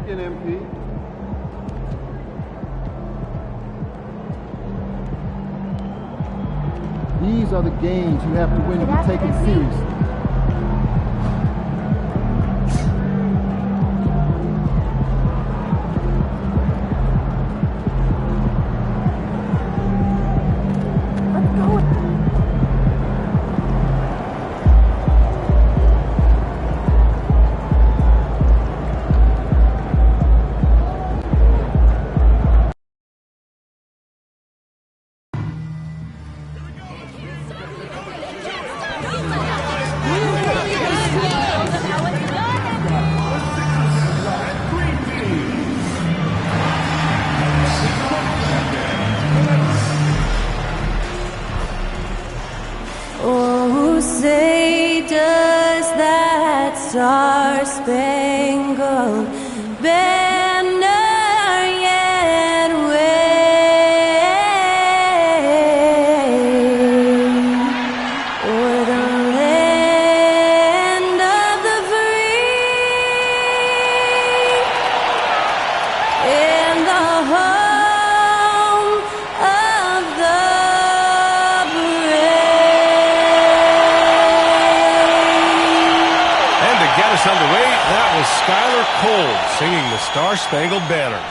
picking, MP. These are the games you have to win to be taken seriously. Oh, say does that star-spangled banner yet wave o'er the land of the free and the home of the get us underway, that was Skylar Cole singing the Star-Spangled Banner.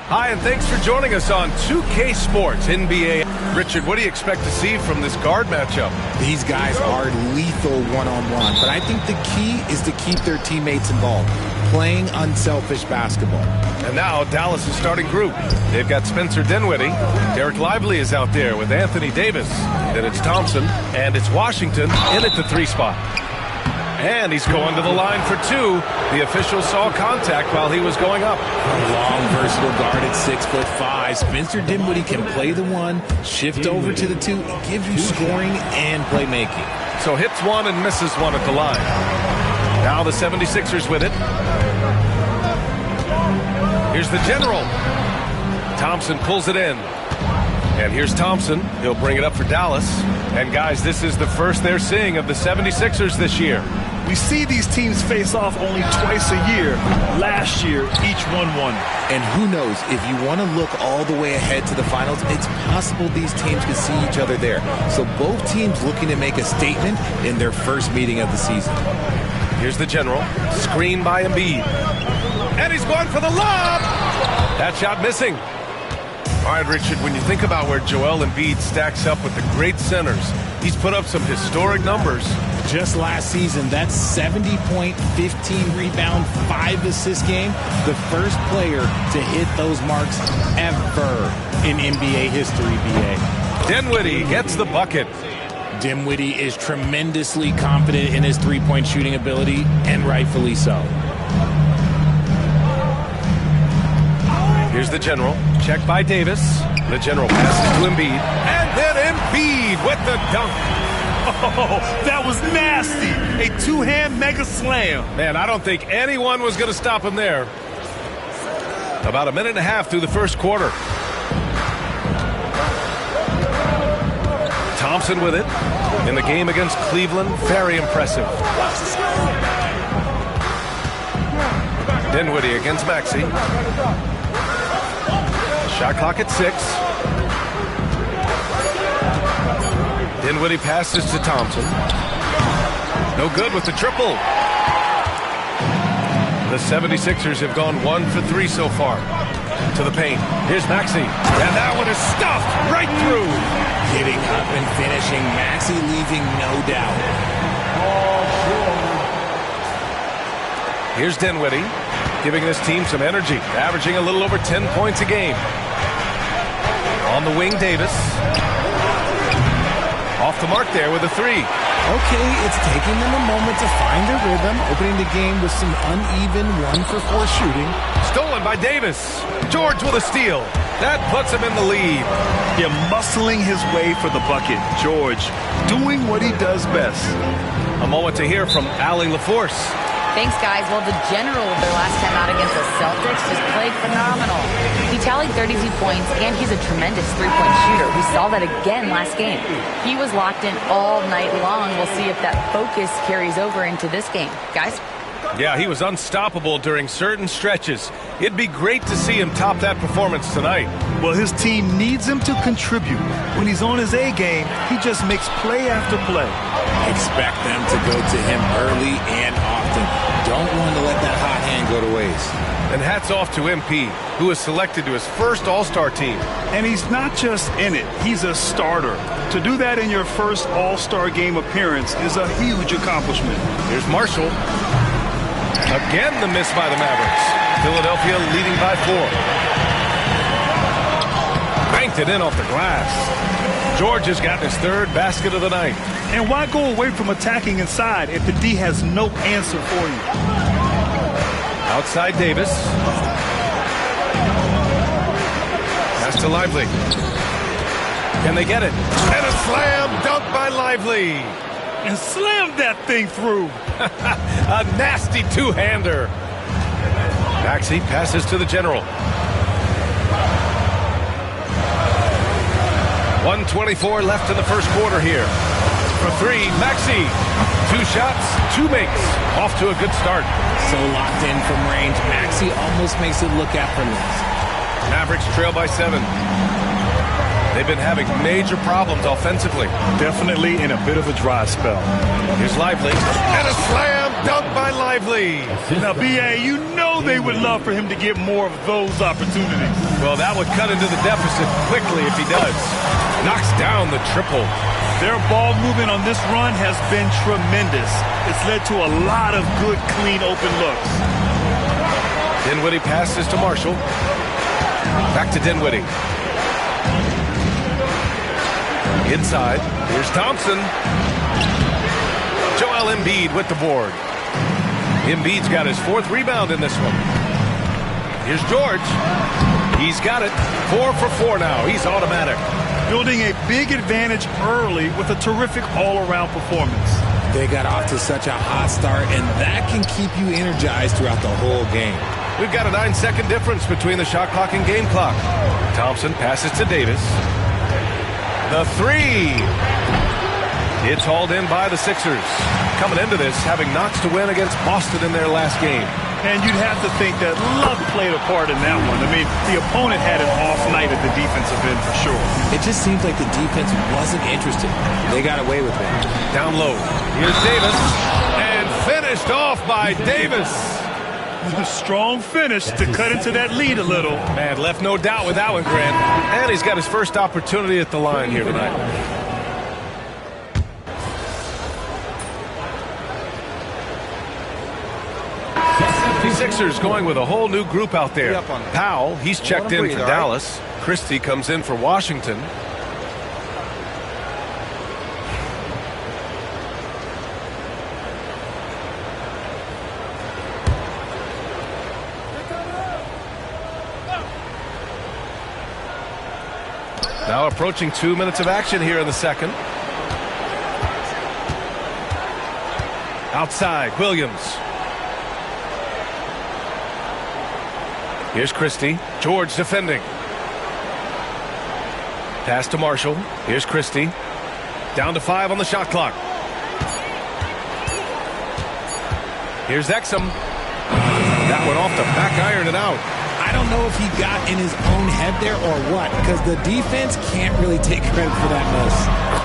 Hi, and thanks for joining us on 2K Sports NBA. Richard, what do you expect to see from this guard matchup? These guys are lethal one-on-one, but I think the key is to keep their teammates involved, playing unselfish basketball. And now Dallas' starting group. They've got Spencer Dinwiddie. Derek Lively is out there with Anthony Davis. Then it's Thompson, and it's Washington in at the 3 spot. And he's going to the line for 2. The official saw contact while he was going up. A long, versatile guard at 6'5". Spencer Dinwiddie can play the 1, shift over to the 2, give you scoring and playmaking. So hits 1 and misses 1 at the line. Now the 76ers with it. Here's the general. Thompson pulls it in. And here's Thompson. He'll bring it up for Dallas. And guys, this is the first they're seeing of the 76ers this year. We see these teams face off only twice a year. Last year, each won 1. And who knows, if you want to look all the way ahead to the finals, it's possible these teams could see each other there. So both teams looking to make a statement in their first meeting of the season. Here's the general. Screen by Embiid. And he's going for the lob. That shot missing. All right, Richard, when you think about where Joel Embiid stacks up with the great centers, he's put up some historic numbers. Just last season, that 70-point, 15-rebound, 5-assist game, the first player to hit those marks ever in NBA history, B.A. Dinwiddie gets the bucket. Dinwiddie is tremendously confident in his three-point shooting ability, and rightfully so. Here's the general. Check by Davis. The general passes to Embiid. And then Embiid with the dunk. Oh, that was nasty. A 2-hand mega slam. Man, I don't think anyone was going to stop him there. About a minute and a half through the first quarter. Thompson with it. In the game against Cleveland, very impressive. Dinwiddie against Maxey. Shot clock at 6. Dinwiddie passes to Thompson. No good with the triple. The 76ers have gone 1 for 3 so far. To the paint. Here's Maxey. And that one is stuffed right through. Getting up and finishing. Maxey leaving no doubt. Here's Dinwiddie, giving this team some energy, averaging a little over 10 points a game. On the wing, Davis. Off the mark there with a 3. Okay, it's taking them a moment to find their rhythm, opening the game with some uneven 1-for-4 shooting. Stolen by Davis. George with a steal. That puts him in the lead. Yeah, muscling his way for the bucket. George doing what he does best. A moment to hear from Allie LaForce. Thanks, guys. Well, the general of their last time out against the Celtics just played phenomenal. He tallied 32 points, and he's a tremendous three-point shooter. We saw that again last game. He was locked in all night long. We'll see if that focus carries over into this game. Guys? Yeah, he was unstoppable during certain stretches. It'd be great to see him top that performance tonight. Well, his team needs him to contribute. When he's on his A game, he just makes play after play. Expect them to go to him early and often. Don't want to let that hot hand go to waste. And hats off to MP, who was selected to his first All-Star team. And he's not just in it, he's a starter. To do that in your first All-Star game appearance is a huge accomplishment. Here's Marshall. Again, the miss by the Mavericks. Philadelphia leading by 4. Banked it in off the glass. George has gotten his third basket of the night. And why go away from attacking inside if the D has no answer for you? Outside Davis. Pass to Lively. Can they get it? And a slam dunk by Lively. And slammed that thing through. A nasty two-hander. Maxey passes to the general. 1:24 left in the first quarter here. For 3, Maxey. 2 shots, 2 makes. Off to a good start. So locked in from range, Maxey almost makes it look effortless. Mavericks trail by 7. They've been having major problems offensively. Definitely in a bit of a dry spell. Here's Lively. And a slam dunk by Lively. Now, B.A., you know they would love for him to get more of those opportunities. Well, that would cut into the deficit quickly if he does. Knocks down the triple. Their ball movement on this run has been tremendous. It's led to a lot of good, clean, open looks. Dinwiddie passes to Marshall. Back to Dinwiddie. Inside, here's Thompson. Joel Embiid with the board. Embiid's got his 4th rebound in this one. Here's George. He's got it. 4 for 4 now. He's automatic. Building a big advantage early with a terrific all-around performance. They got off to such a hot start, and that can keep you energized throughout the whole game. We've got a 9-second difference between the shot clock and game clock. Thompson passes to Davis. The 3. It's hauled in by the Sixers. Coming into this, having knocks to win against Boston in their last game. And you'd have to think that luck played a part in that one. I mean, the opponent had an off night at the defensive end for sure. It just seems like the defense wasn't interested. They got away with it. Down low. Here's Davis. And finished off by Davis. A strong finish to cut into that lead a little. Man, left no doubt with that one, Grant. And he's got his first opportunity at the line here tonight. The Sixers going with a whole new group out there. Powell, he's checked in for Dallas. Christie comes in for Washington. Now approaching 2 minutes of action here in the second. Outside, Williams. Here's Christie. George defending. Pass to Marshall. Here's Christie. Down to 5 on the shot clock. Here's Exum. That one off the back iron and out. I don't know if he got in his own head there or what, because the defense can't really take credit for that miss.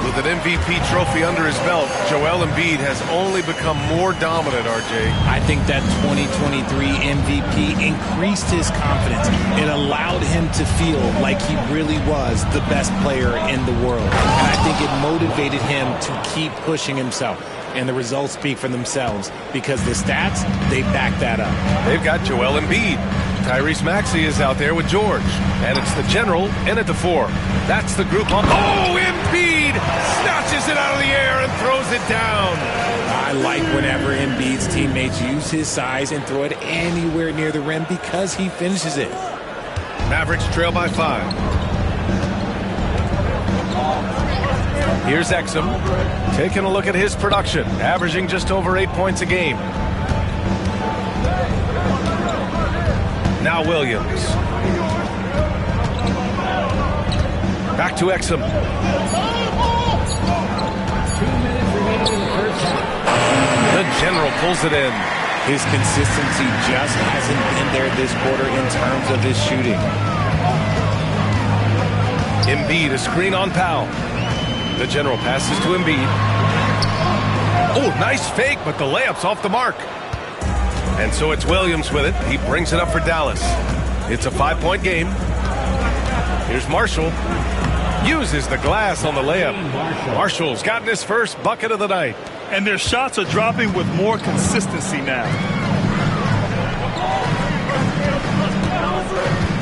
With an MVP trophy under his belt, Joel Embiid has only become more dominant, RJ. I think that 2023 MVP increased his confidence. It allowed him to feel like he really was the best player in the world. And I think it motivated him to keep pushing himself. And the results speak for themselves because the stats, they back that up. They've got Joel Embiid. Tyrese Maxey is out there with George. And it's the general in at the 4. That's the group on. Oh, Embiid snatches it out of the air and throws it down. I like whenever Embiid's teammates use his size and throw it anywhere near the rim because he finishes it. Mavericks trail by 5. Here's Exum taking a look at his production, averaging just over 8 points a game. Now Williams. Back to Exum. 2 minutes remaining in the first half. The General pulls it in. His consistency just hasn't been there this quarter in terms of his shooting. Embiid, a screen on Powell. The General passes to Embiid. Oh, nice fake, but the layup's off the mark. And so it's Williams with it. He brings it up for Dallas. It's a 5-point game. Here's Marshall. Uses the glass on the layup. Marshall's gotten his first bucket of the night. And their shots are dropping with more consistency now.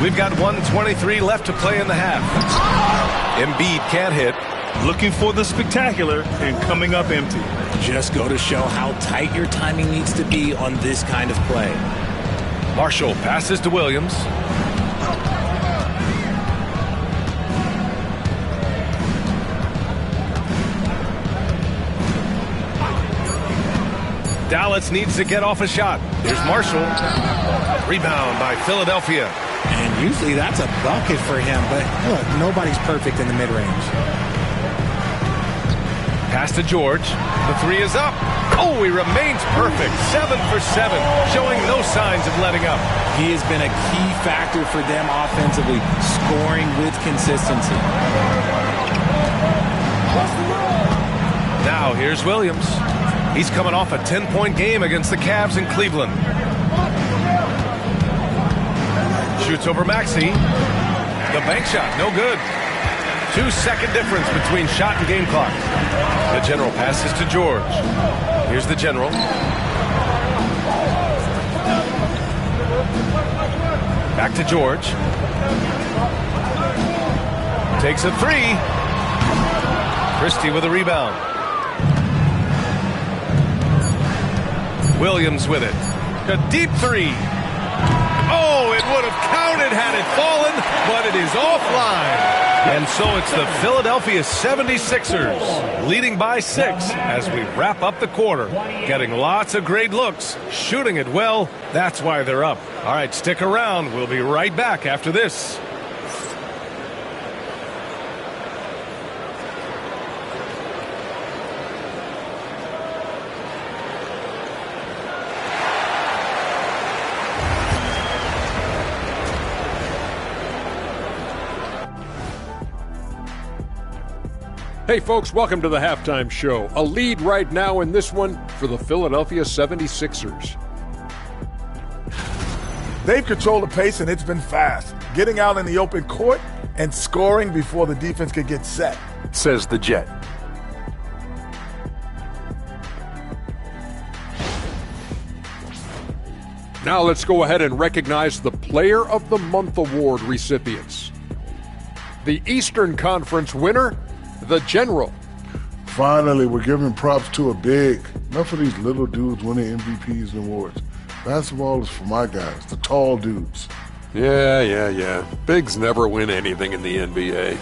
We've got 1:23 left to play in the half. Embiid can't hit. Looking for the spectacular and coming up empty. Just go to show how tight your timing needs to be on this kind of play. Marshall passes to Williams. Dallas needs to get off a shot. Here's Marshall. Rebound by Philadelphia. And usually that's a bucket for him, but look, nobody's perfect in the mid-range. Pass to George. The three is up. Oh, he remains perfect. 7 for 7, showing no signs of letting up. He has been a key factor for them offensively, scoring with consistency. Now here's Williams. He's coming off a 10-point game against the Cavs in Cleveland. Shoots over Maxey. The bank shot, no good. 2-second difference between shot and game clock. The General passes to George. Here's the General. Back to George. Takes a three. Christie with a rebound. Williams with it. A deep three. Oh, it would have counted had it fallen, but it is offline. And so it's the Philadelphia 76ers leading by 6 as we wrap up the quarter. Getting lots of great looks, shooting it well. That's why they're up. All right, stick around. We'll be right back after this. Hey folks, welcome to the Halftime Show. A lead right now in this one for the Philadelphia 76ers. They've controlled the pace and it's been fast, getting out in the open court and scoring before the defense could get set, says the Jet. Now let's go ahead and recognize the Player of the Month Award recipients. The Eastern Conference winner, the General. Finally, we're giving props to a big. Enough of these little dudes winning MVPs and awards. Basketball is for my guys, the tall dudes. Yeah. Bigs never win anything in the NBA.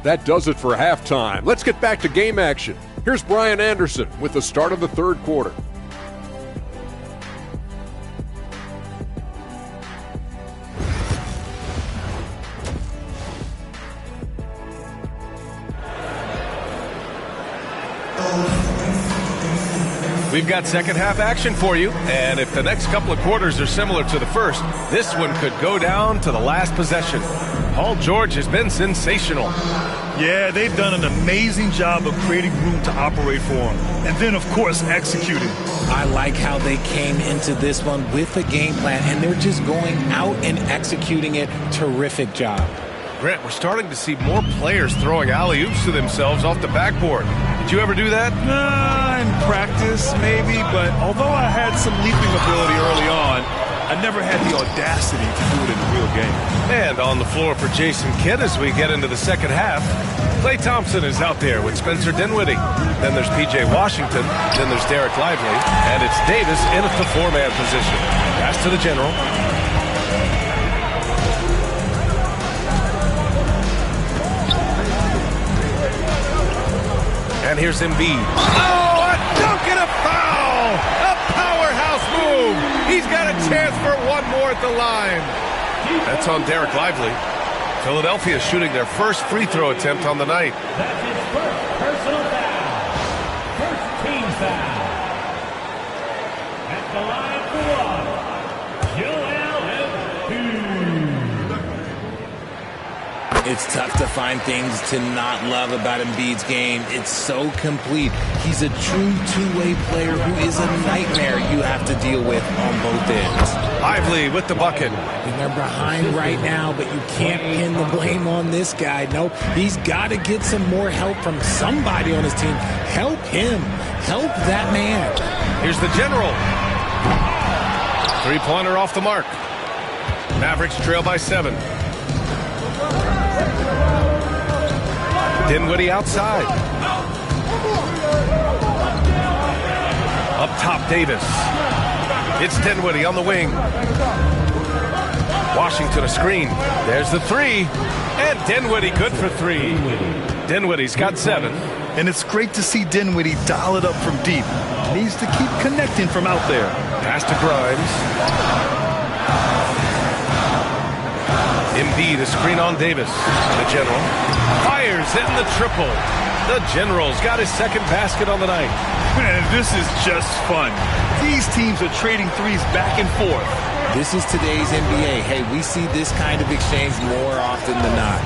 That does it for halftime. Let's get back to game action. Here's Brian Anderson with the start of the third quarter. We've got second half action for you, and if the next couple of quarters are similar to the first, this one could go down to the last possession. Paul George has been sensational. Yeah, they've done an amazing job of creating room to operate for him, and then, of course, executing. I like how they came into this one with a game plan, and they're just going out and executing it. Terrific job. Grant, we're starting to see more players throwing alley-oops to themselves off the backboard. Did you ever do that? In practice, maybe, but although I had some leaping ability early on, I never had the audacity to do it in the real game. And on the floor for Jason Kidd as we get into the second half, Klay Thompson is out there with Spencer Dinwiddie. Then there's P.J. Washington. Then there's Derek Lively. And it's Davis in at the four-man position. Pass to the General. And here's Embiid. Oh, a dunk and a foul! A powerhouse move. He's got a chance for one more at the line. That's on Derek Lively. Philadelphia shooting their first free throw attempt on the night. That's his first personal foul. First team foul. At the line for one, Joel Embiid. It's tough to find things to not love about Embiid's game. It's so complete. He's a true two-way player who is a nightmare you have to deal with on both ends. Lively with the bucket. And they're behind right now, but you can't pin the blame on this guy. No, he's got to get some more help from somebody on his team. Help him. Help that man. Here's the general. Three-pointer off the mark. Mavericks trail by 7. Dinwiddie outside. Up top, Davis. It's Dinwiddie on the wing. Washington a screen. There's the three. And Dinwiddie good for 3. Dinwiddie's got 7. And it's great to see Dinwiddie dial it up from deep. Needs to keep connecting from out there. Pass to Grimes. Embiid a screen on Davis. The general fires in the triple. The general's got his second basket on the night. Man, this is just fun. These teams are trading threes back and forth. This is today's NBA. Hey, we see this kind of exchange more often than not.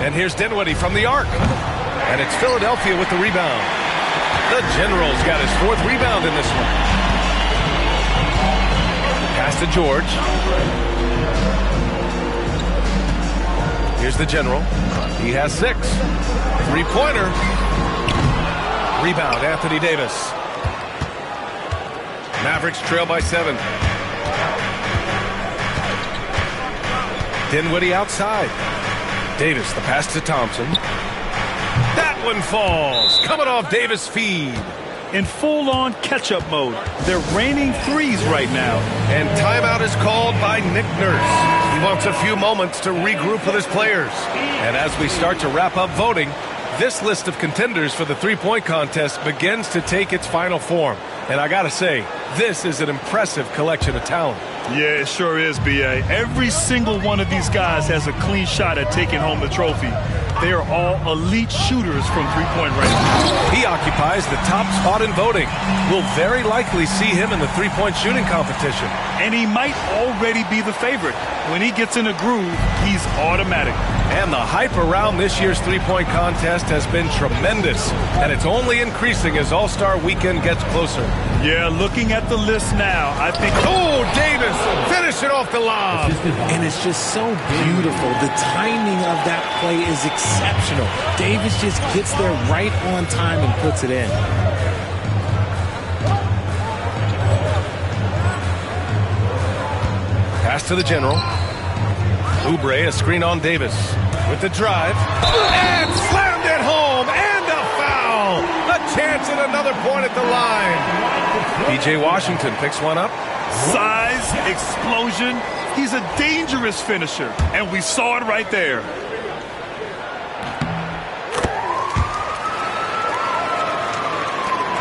And here's Dinwiddie from the arc. And it's Philadelphia with the rebound. The general's got his 4th rebound in this one. Pass to George. Here's the general. He has 6. Three-pointer. Rebound, Anthony Davis. Mavericks trail by 7. Dinwiddie outside. Davis, the pass to Thompson. That one falls. Coming off Davis' feed. In full-on catch-up mode. They're raining threes right now. And timeout is called by Nick Nurse. He wants a few moments to regroup with his players. And as we start to wrap up voting, this list of contenders for the three-point contest begins to take its final form. And I gotta say, this is an impressive collection of talent. Yeah, it sure is, B.A. Every single one of these guys has a clean shot at taking home the trophy. They are all elite shooters from three-point range. He occupies the top spot in voting. We'll very likely see him in the three-point shooting competition. And he might already be the favorite. When he gets in a groove, he's automatic. And the hype around this year's three-point contest has been tremendous. And it's only increasing as All-Star Weekend gets closer. Yeah, looking at the list now, I think... Oh, Davis! Finish it off the lob! And it's just so beautiful. The timing of that play is exceptional. Davis just gets there right on time and puts it in. Pass to the general. Oubre, a screen on Davis. With the drive. And slammed it home! And a foul! A chance at another point at the line. P.J. Washington picks one up. Size, explosion. He's a dangerous finisher. And we saw it right there.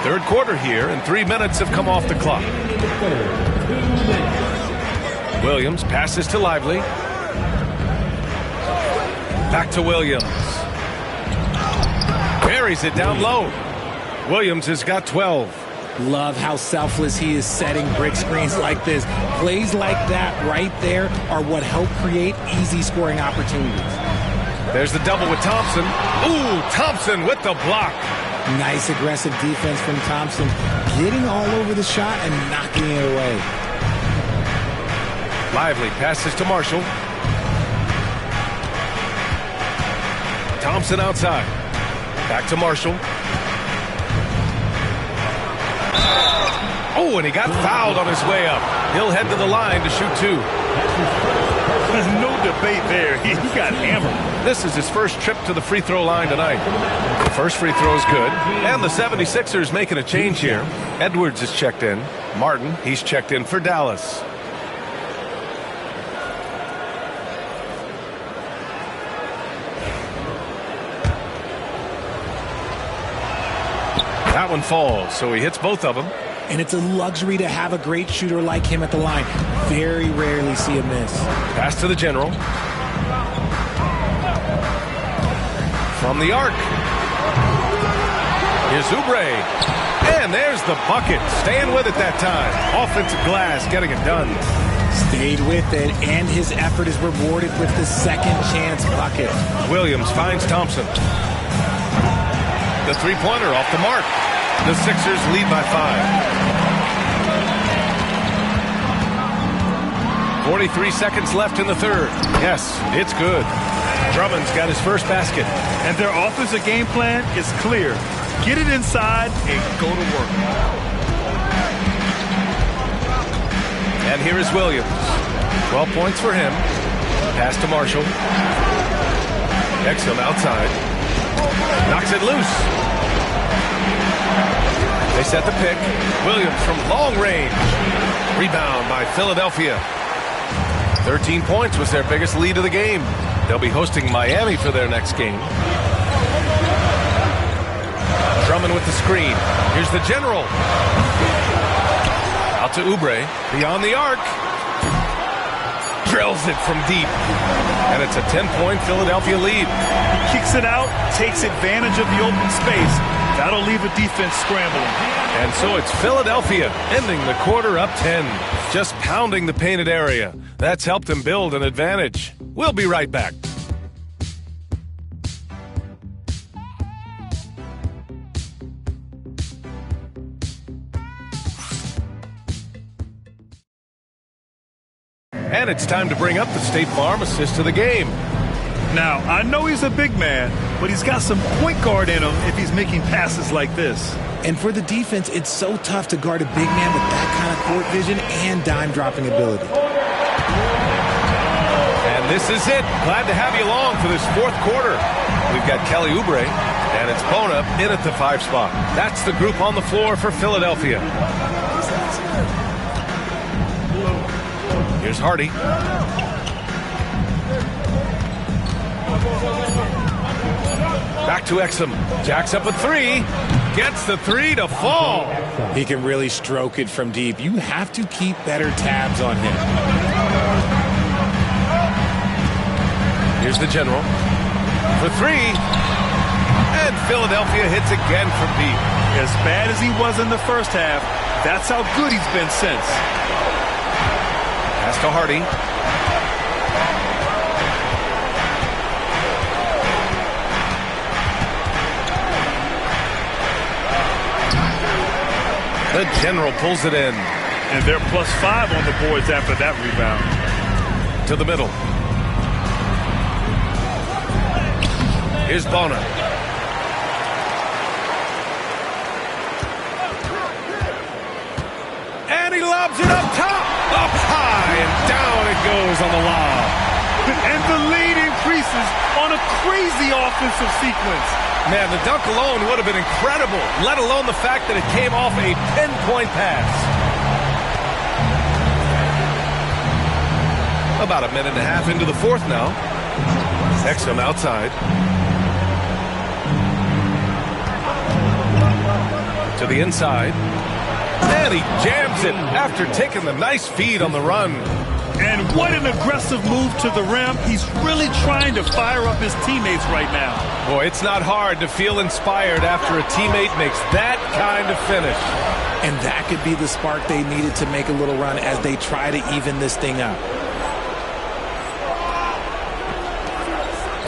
Third quarter here, and 3 minutes have come off the clock. Williams passes to Lively. Back to Williams. Buries it down low. Williams has got 12. Love how selfless he is setting brick screens like this. Plays like that right there are what help create easy scoring opportunities. There's the double with Thompson. Ooh, Thompson with the block. Nice aggressive defense from Thompson. Getting all over the shot and knocking it away. Lively passes to Marshall. Thompson outside. Back to Marshall. Oh, and he got fouled on his way up. He'll head to the line to shoot 2. There's no debate there. He got hammered. This is his first trip to the free throw line tonight. The first free throw is good. And the 76ers making a change here. Edwards is checked in. Martin, he's checked in for Dallas. That one falls, so he hits both of them. And it's a luxury to have a great shooter like him at the line. Very rarely see a miss. Pass to the general. From the arc. Here's Oubre. And there's the bucket. Staying with it that time. Offensive glass getting it done. Stayed with it, and his effort is rewarded with the second chance bucket. Williams finds Thompson. The three-pointer off the mark. The Sixers lead by 5. 43 seconds left in the third. Yes, it's good. Drummond's got his first basket. And their offensive game plan is clear. Get it inside and go to work. And here is Williams. 12 points for him. Pass to Marshall. Exum outside. Knocks it loose. They set the pick. Williams from long range. Rebound by Philadelphia. 13 points was their biggest lead of the game. They'll be hosting Miami for their next game. Drummond with the screen. Here's the general. Out to Oubre. Beyond the arc. Drills it from deep. And it's a 10-point Philadelphia lead. Kicks it out, takes advantage of the open space. That'll leave a defense scrambling. And so it's Philadelphia ending the quarter up 10. Just pounding the painted area. That's helped them build an advantage. We'll be right back. And it's time to bring up the State Farm assist of the game. Now, I know he's a big man, but he's got some point guard in him if he's making passes like this. And for the defense, it's so tough to guard a big man with that kind of court vision and dime-dropping ability. And this is it. Glad to have you along for this fourth quarter. We've got Kelly Oubre, and it's Bona in at the 5 spot. That's the group on the floor for Philadelphia. Here's Hardy. Back to Exum. Jacks up a three. Gets the three to fall. He can really stroke it from deep. You have to keep better tabs on him. Here's the general. For three. And Philadelphia hits again from deep. As bad as he was in the first half, that's how good he's been since. Pass to Hardy. The general pulls it in. And they're +5 on the boards after that rebound. To the middle. Here's Bona. And he lobs it up top. Up high and down it goes on the lob. And the lead increases on a crazy offensive sequence. Man, the dunk alone would have been incredible, let alone the fact that it came off a pinpoint pass. About a minute and a half into the fourth now. Exum outside. To the inside. And he jams it after taking the nice feed on the run. And what an aggressive move to the rim. He's really trying to fire up his teammates right now. Boy, it's not hard to feel inspired after a teammate makes that kind of finish. And that could be the spark they needed to make a little run as they try to even this thing up.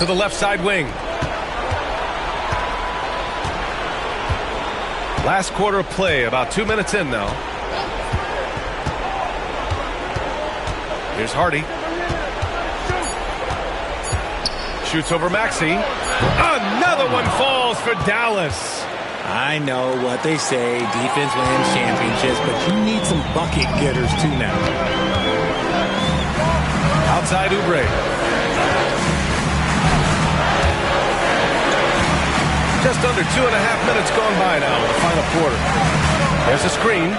To the left side wing. Last quarter of play, about 2 minutes in now. Here's Hardy. Shoots over Maxey. Another one falls for Dallas. I know what they say, defense wins championships, but you need some bucket getters too now. Outside Oubre. Just under 2.5 minutes gone by now in the final quarter. There's a screen.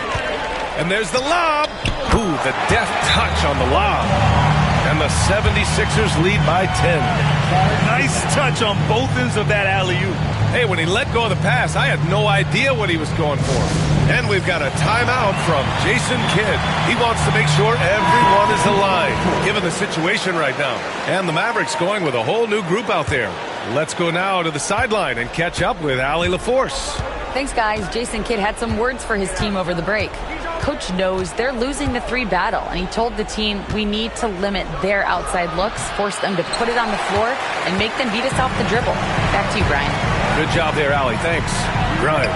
And there's the lob. Ooh, the deft touch on the lob. And the 76ers lead by 10. Nice touch on both ends of that alley-oop. Hey, when he let go of the pass, I had no idea what he was going for. And we've got a timeout from Jason Kidd. He wants to make sure everyone is aligned, given the situation right now. And the Mavericks going with a whole new group out there. Let's go now to the sideline and catch up with Allie LaForce. Thanks, guys. Jason Kidd had some words for his team over the break. Coach knows they're losing the 3 battle, and he told the team we need to limit their outside looks, force them to put it on the floor, and make them beat us off the dribble. Back to you, Brian. Good job there, Allie. Thanks. Grimes.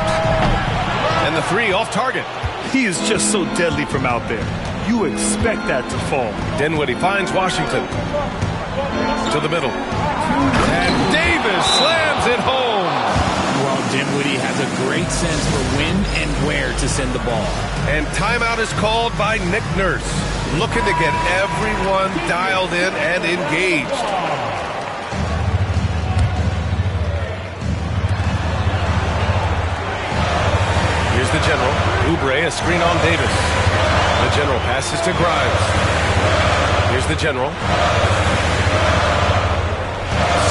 And the 3 off target. He is just so deadly from out there. You expect that to fall. Dinwiddie finds Washington. To the middle. And Davis slams it home. Well, Dinwiddie has a great sense for when and where to send the ball. And timeout is called by Nick Nurse, looking to get everyone dialed in and engaged. Here's the General. Oubre, a screen on Davis. The General passes to Grimes. Here's the General.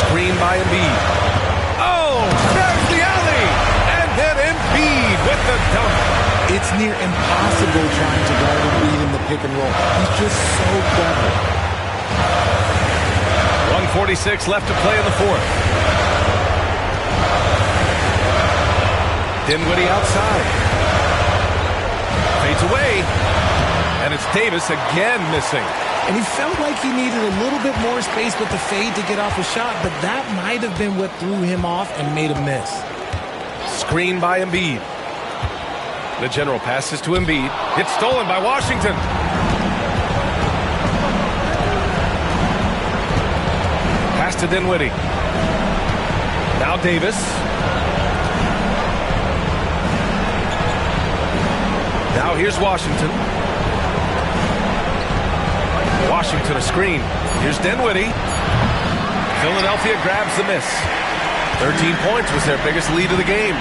Screen by Embiid. Oh, there's the alley! And then Embiid with the dunk. It's near impossible trying to guard Embiid in the pick and roll. He's just so clever. 1:46 left to play in the 4th. Dinwiddie outside. Fades away. And it's Davis again missing. And he felt like he needed a little bit more space with the fade to get off a shot, but that might have been what threw him off and made him miss. Screen by Embiid. The General passes to Embiid. It's stolen by Washington. Pass to Dinwiddie. Now Davis. Now here's Washington. Washington a screen. Here's Dinwiddie. Philadelphia grabs the miss. 13 points was their biggest lead of the game.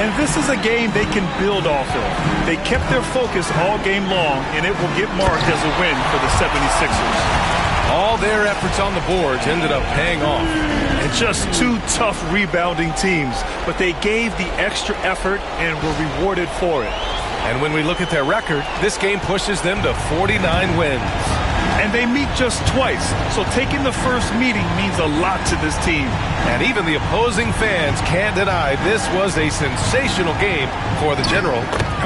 And this is a game they can build off of. They kept their focus all game long, and it will get marked as a win for the 76ers. All their efforts on the boards ended up paying off. And just 2 tough rebounding teams, but they gave the extra effort and were rewarded for it. And when we look at their record, this game pushes them to 49 wins. And they meet just twice, so taking the first meeting means a lot to this team. And even the opposing fans can't deny this was a sensational game for the General.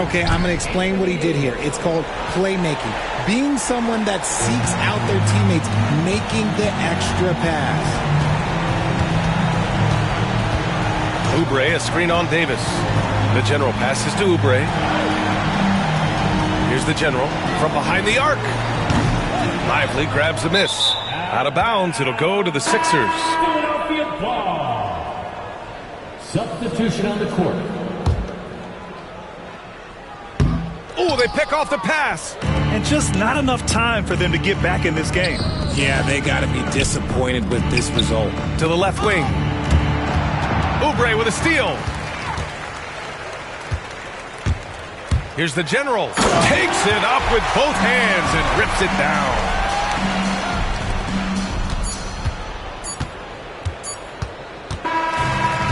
Okay, I'm going to explain what he did here. It's called playmaking. Being someone that seeks out their teammates, making the extra pass. Oubre, a screen on Davis. The General passes to Oubre. Here's the General from behind the arc. Lively grabs a miss. Out of bounds, it'll go to the Sixers. Philadelphia ball. Substitution on the court. Oh, they pick off the pass. And just not enough time for them to get back in this game. Yeah, they got to be disappointed with this result. To the left wing. Oubre with a steal. Here's the General. Takes it up with both hands and rips it down.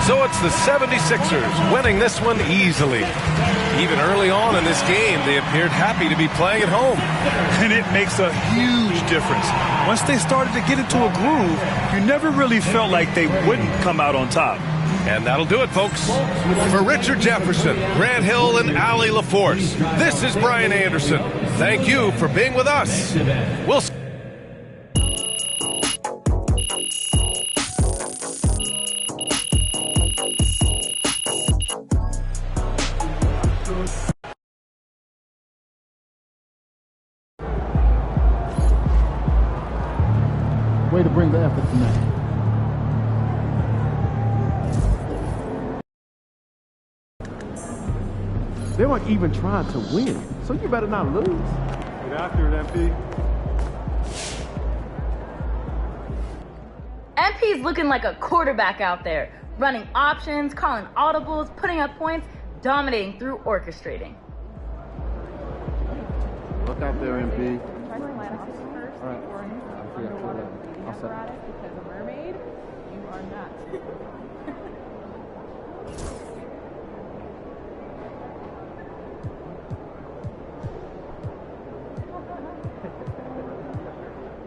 So it's the 76ers winning this one easily. Even early on in this game, they appeared happy to be playing at home. And it makes a huge difference. Once they started to get into a groove, you never really felt like they wouldn't come out on top. And that'll do it, folks. For Richard Jefferson, Grant Hill, and Allie LaForce, this is Brian Anderson. Thank you for being with us. We'll see. Way to bring the effort tonight. They weren't even trying to win, so you better not lose. Get after it, MP. MP's looking like a quarterback out there, running options, calling audibles, putting up points, dominating through orchestrating. Look out there, MP. All right. Apparatus because a mermaid, you are not.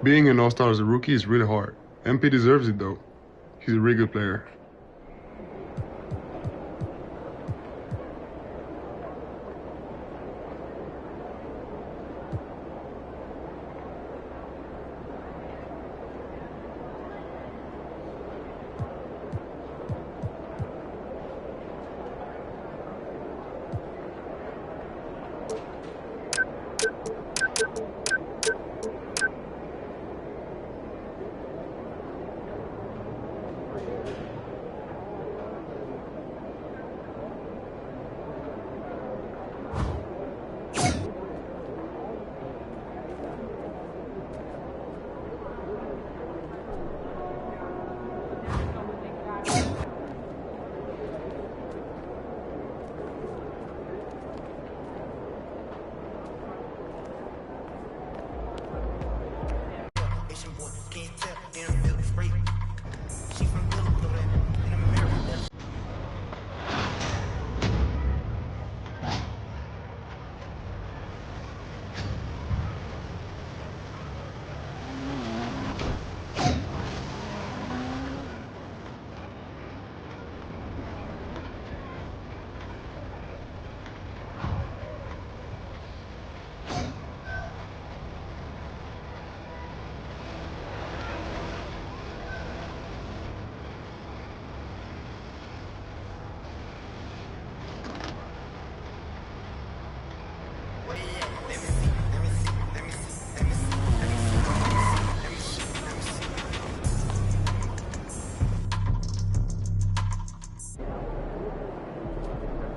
Being an all-star as a rookie is really hard. MP deserves it though. He's a really good player.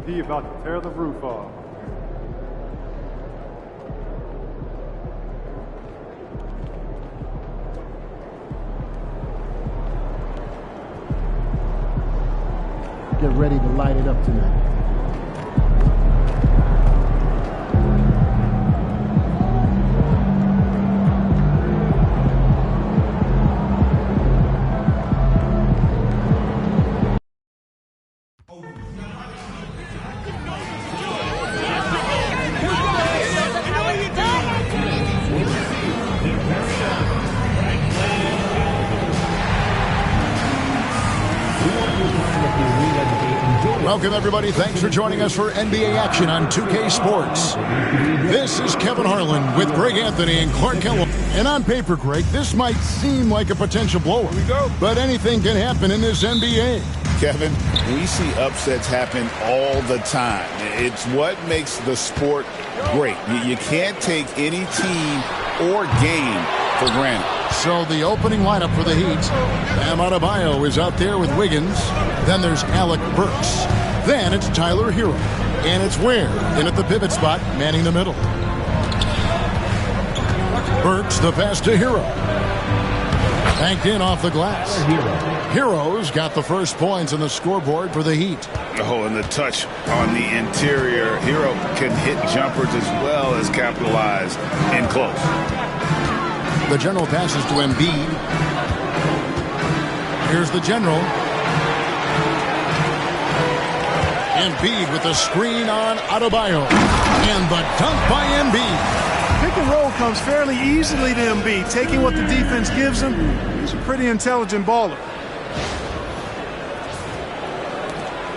He about to tear the roof off. Get ready to light it up tonight. Welcome, everybody. Thanks for joining us for NBA action on 2K Sports. This is Kevin Harlan with Greg Anthony and Clark Kellogg. And on paper, Greg, this might seem like a potential blowout. Here we go. But anything can happen in this NBA. Kevin, we see upsets happen all the time. It's what makes the sport great. You can't take any team or game for granted. So the opening lineup for the Heat. Bam Adebayo is out there with Wiggins. Then there's Alec Burks. Then it's Tyler Hero. And it's Ware in at the pivot spot, manning the middle. Burks the pass to Hero. Banked in off the glass. Hero's got the first points on the scoreboard for the Heat. Oh, and the touch on the interior. Hero can hit jumpers as well as capitalize in close. The general passes to Embiid. Here's the general. Embiid with the screen on Adebayo. And the dunk by Embiid. Pick and roll comes fairly easily to Embiid, taking what the defense gives him. He's a pretty intelligent baller.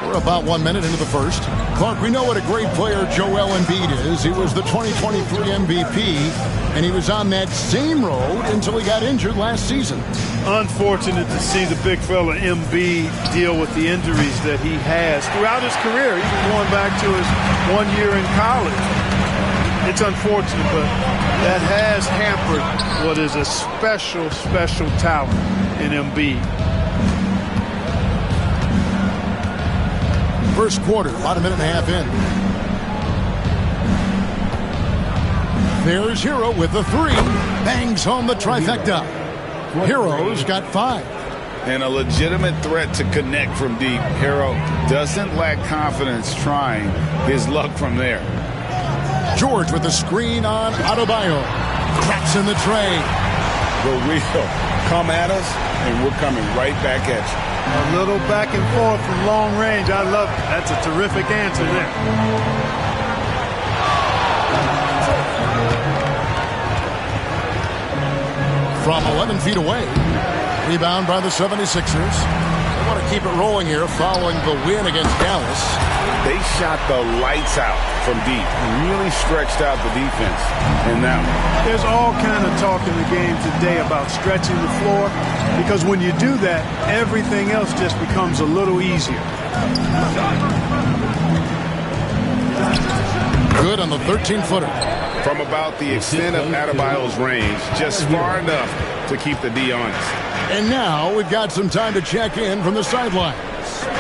We're about 1 minute into the first. Clark, we know what a great player Joel Embiid is. He was the 2023 MVP, and he was on that same road until he got injured last season. Unfortunate to see the big fella Embiid deal with the injuries that he has throughout his career, even going back to his 1 year in college. It's unfortunate, but that has hampered what is a special, special talent in Embiid. First quarter, about a minute and a half in. There's Hero with the three. Bangs home the trifecta. Hero's got 5. And a legitimate threat to connect from deep. Hero doesn't lack confidence trying his luck from there. George with the screen on Adebayo. Cracks in the tray. The real Come at us, and we're coming right back at you. A little back and forth from long range. I love it. That's a terrific answer there. From 11 feet away. Rebound by the 76ers. They want to keep it rolling here following the win against Dallas. They shot the lights out from deep. Really stretched out the defense in that one. There's all kind of talk in the game today about stretching the floor, because when you do that, everything else just becomes a little easier. Good on the 13-footer. From about the extent of Adebayo's range, just far enough to keep the D honest. And now we've got some time to check in from the sidelines.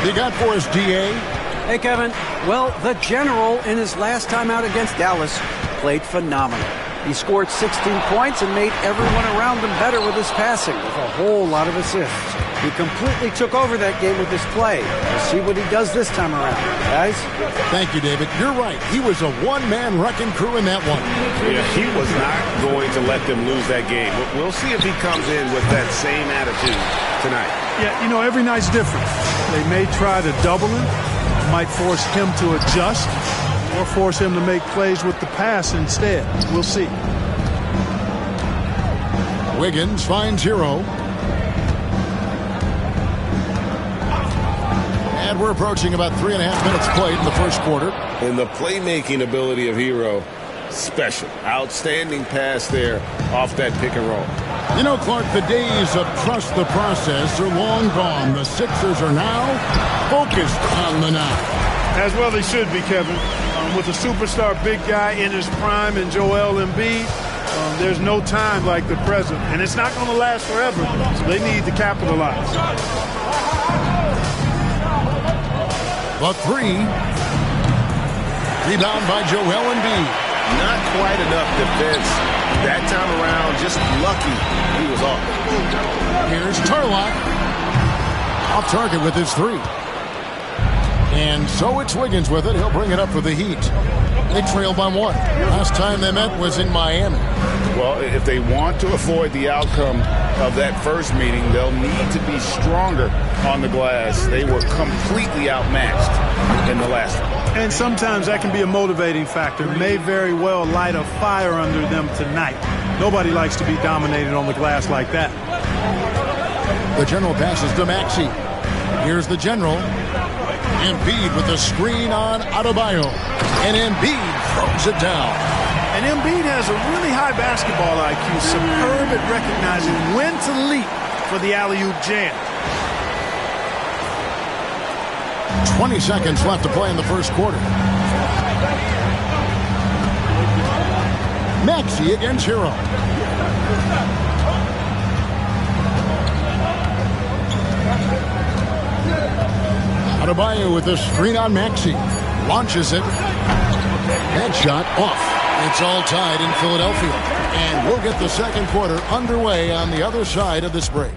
You got for us, D.A.? Hey, Kevin. Well, the General, in his last time out against Dallas, played phenomenal. He scored 16 points and made everyone around him better with his passing, with a whole lot of assists. He completely took over that game with his play. We'll see what he does this time around. Guys? Thank you, David. You're right. He was a one-man wrecking crew in that one. Yeah, he was not going to let them lose that game. We'll see if he comes in with that same attitude tonight. Yeah, you know, every night's different. They may try to double him, might force him to adjust, or force him to make plays with the pass instead. We'll see. Wiggins finds Hero. And we're approaching about 3.5 minutes played in the first quarter. And the playmaking ability of Hero, special. Outstanding pass there off that pick and roll. You know, Clark, the days of trust the process are long gone. The Sixers are now focused on the now. As well they should be, Kevin. With a superstar big guy in his prime and Joel Embiid, there's no time like the present. And it's not going to last forever, so they need to capitalize. The three. Rebound by Joel Embiid. Not quite enough defense that time around. Just lucky he was off. Here's Tarlock. Off target with his three. And so it's Wiggins with it. He'll bring it up for the Heat. They trail by 1. Last time they met was in Miami. Well, if they want to avoid the outcome of that first meeting, they'll need to be stronger on the glass. They were completely outmatched in the last one. And sometimes that can be a motivating factor. May very well light a fire under them tonight. Nobody likes to be dominated on the glass like that. The General passes to Maxey. Here's the General. Embiid with the screen on Adebayo. And Embiid throws it down. And Embiid has a really high basketball IQ, superb at recognizing when to leap for the alley-oop jam. 20 seconds left to play in the first quarter. Maxey against Hero. Adebayo with the screen on Maxey. Launches it. That shot off. It's all tied in Philadelphia. And we'll get the second quarter underway on the other side of this break.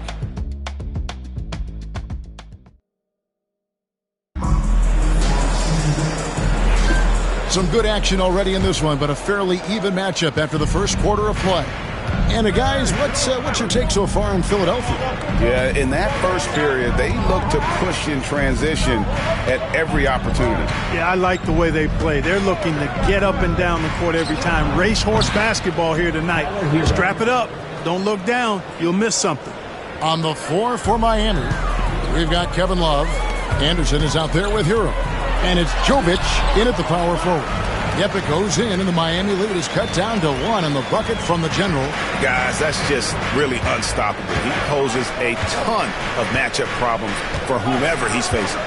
Some good action already in this one, but a fairly even matchup after the first quarter of play. And guys, what's your take so far in Philadelphia? Yeah, in that first period, they looked to push in transition at every opportunity. Yeah, I like the way they play. They're looking to get up and down the court every time. Racehorse basketball here tonight. Strap it up. Don't look down. You'll miss something. On the floor for Miami, we've got Kevin Love. Anderson is out there with Hero. And it's Jovic in at the power forward. Yep, it goes in, and the Miami lead is cut down to 1 in the bucket from the General. Guys, that's just really unstoppable. He poses a ton of matchup problems for whomever he's facing.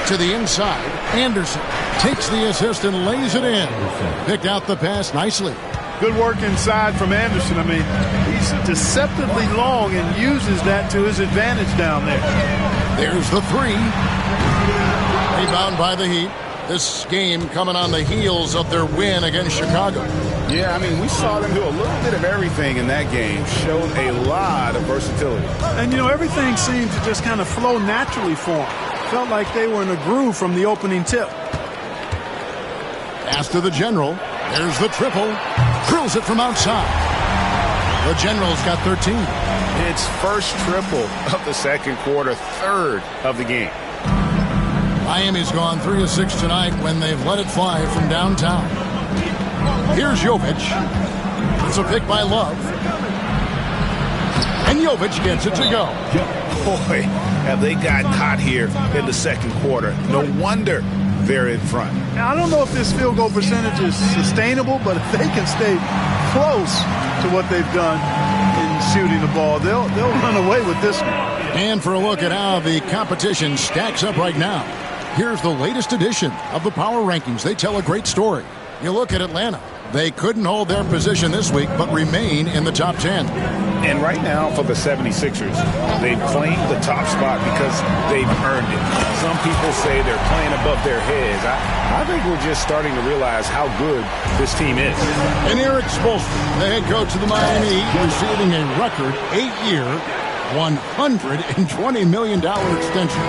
To the inside, Anderson takes the assist and lays it in. Picked out the pass nicely. Good work inside from Anderson. I mean, he's deceptively long and uses that to his advantage down there. There's the three. Rebound by the Heat. This game coming on the heels of their win against Chicago. Yeah, I mean, we saw them do a little bit of everything in that game. Showed a lot of versatility. And, you know, everything seemed to just kind of flow naturally for them. Felt like they were in a groove from the opening tip. Pass to the General. There's the triple. Drills it from outside. The General's got 13. It's first triple of the second quarter, third of the game. Miami's gone 3 of 6 tonight when they've let it fly from downtown. Here's Jovic. It's a pick by Love. And Jovic gets it to go. Boy, have they gotten hot here in the second quarter. No wonder they're in front. Now, I don't know if this field goal percentage is sustainable, but if they can stay close to what they've done in shooting the ball, they'll run away with this one. And for a look at how the competition stacks up right now, here's the latest edition of the Power Rankings. They tell a great story. You look at Atlanta. They couldn't hold their position this week, but remain in the top 10. And right now for the 76ers, they've claimed the top spot because they've earned it. Some people say they're playing above their heads. I think we're just starting to realize how good this team is. And Eric Spoelstra, the head coach of the Miami Heat, receiving a record 8-year, $120 million extension.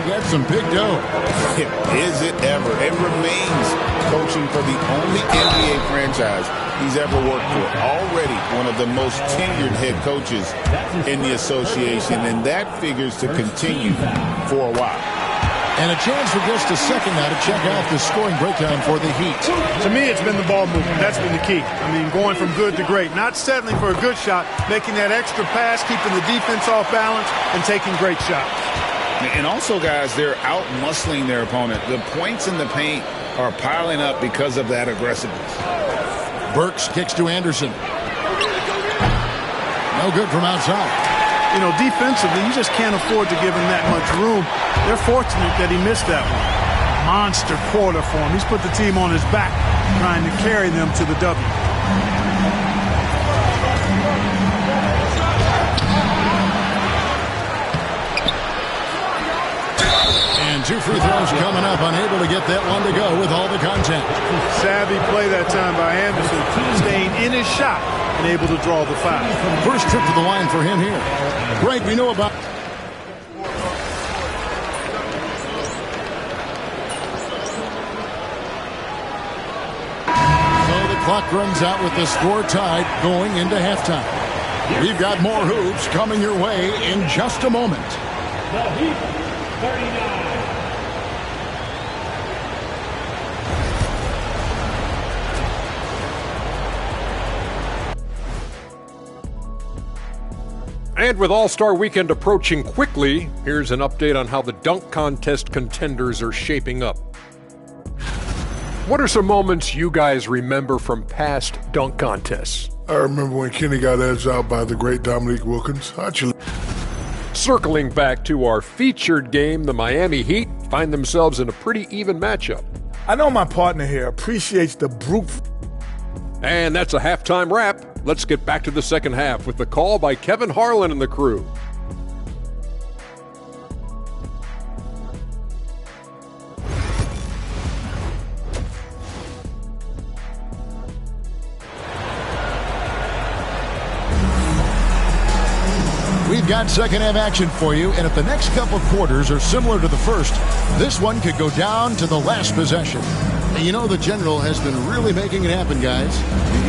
That's some big dough. Is it ever? It remains coaching for the only NBA franchise he's ever worked for. Already one of the most tenured head coaches in the association, and that figures to continue for a while. And a chance for just a second now to check out the scoring breakdown for the Heat. To me, it's been the ball movement. That's been the key. I mean, going from good to great. Not settling for a good shot, making that extra pass, keeping the defense off balance, and taking great shots. And also, guys, they're out-muscling their opponent. The points in the paint are piling up because of that aggressiveness. Burks kicks to Anderson. No good from outside. You know, defensively, you just can't afford to give him that much room. They're fortunate that he missed that one. Monster quarter for him. He's put the team on his back, trying to carry them to the W. And 2 free throws coming up, unable to get that one to go with all the contact. Savvy play that time by Anderson, staying in his shot and able to draw the foul. First trip to the line for him here. Greg, we know about... So the clock runs out with the score tied going into halftime. We've got more hoops coming your way in just a moment. The Heat, 39. And with All-Star Weekend approaching quickly, here's an update on how the dunk contest contenders are shaping up. What are some moments you guys remember from past dunk contests? I remember when Kenny got edged out by the great Dominique Wilkins. Circling back to our featured game, the Miami Heat find themselves in a pretty even matchup. I know my partner here appreciates the brute. And that's a halftime wrap. Let's get back to the second half with the call by Kevin Harlan and the crew. We've got second half action for you, and if the next couple quarters are similar to the first, this one could go down to the last possession. And you know the General has been really making it happen, guys.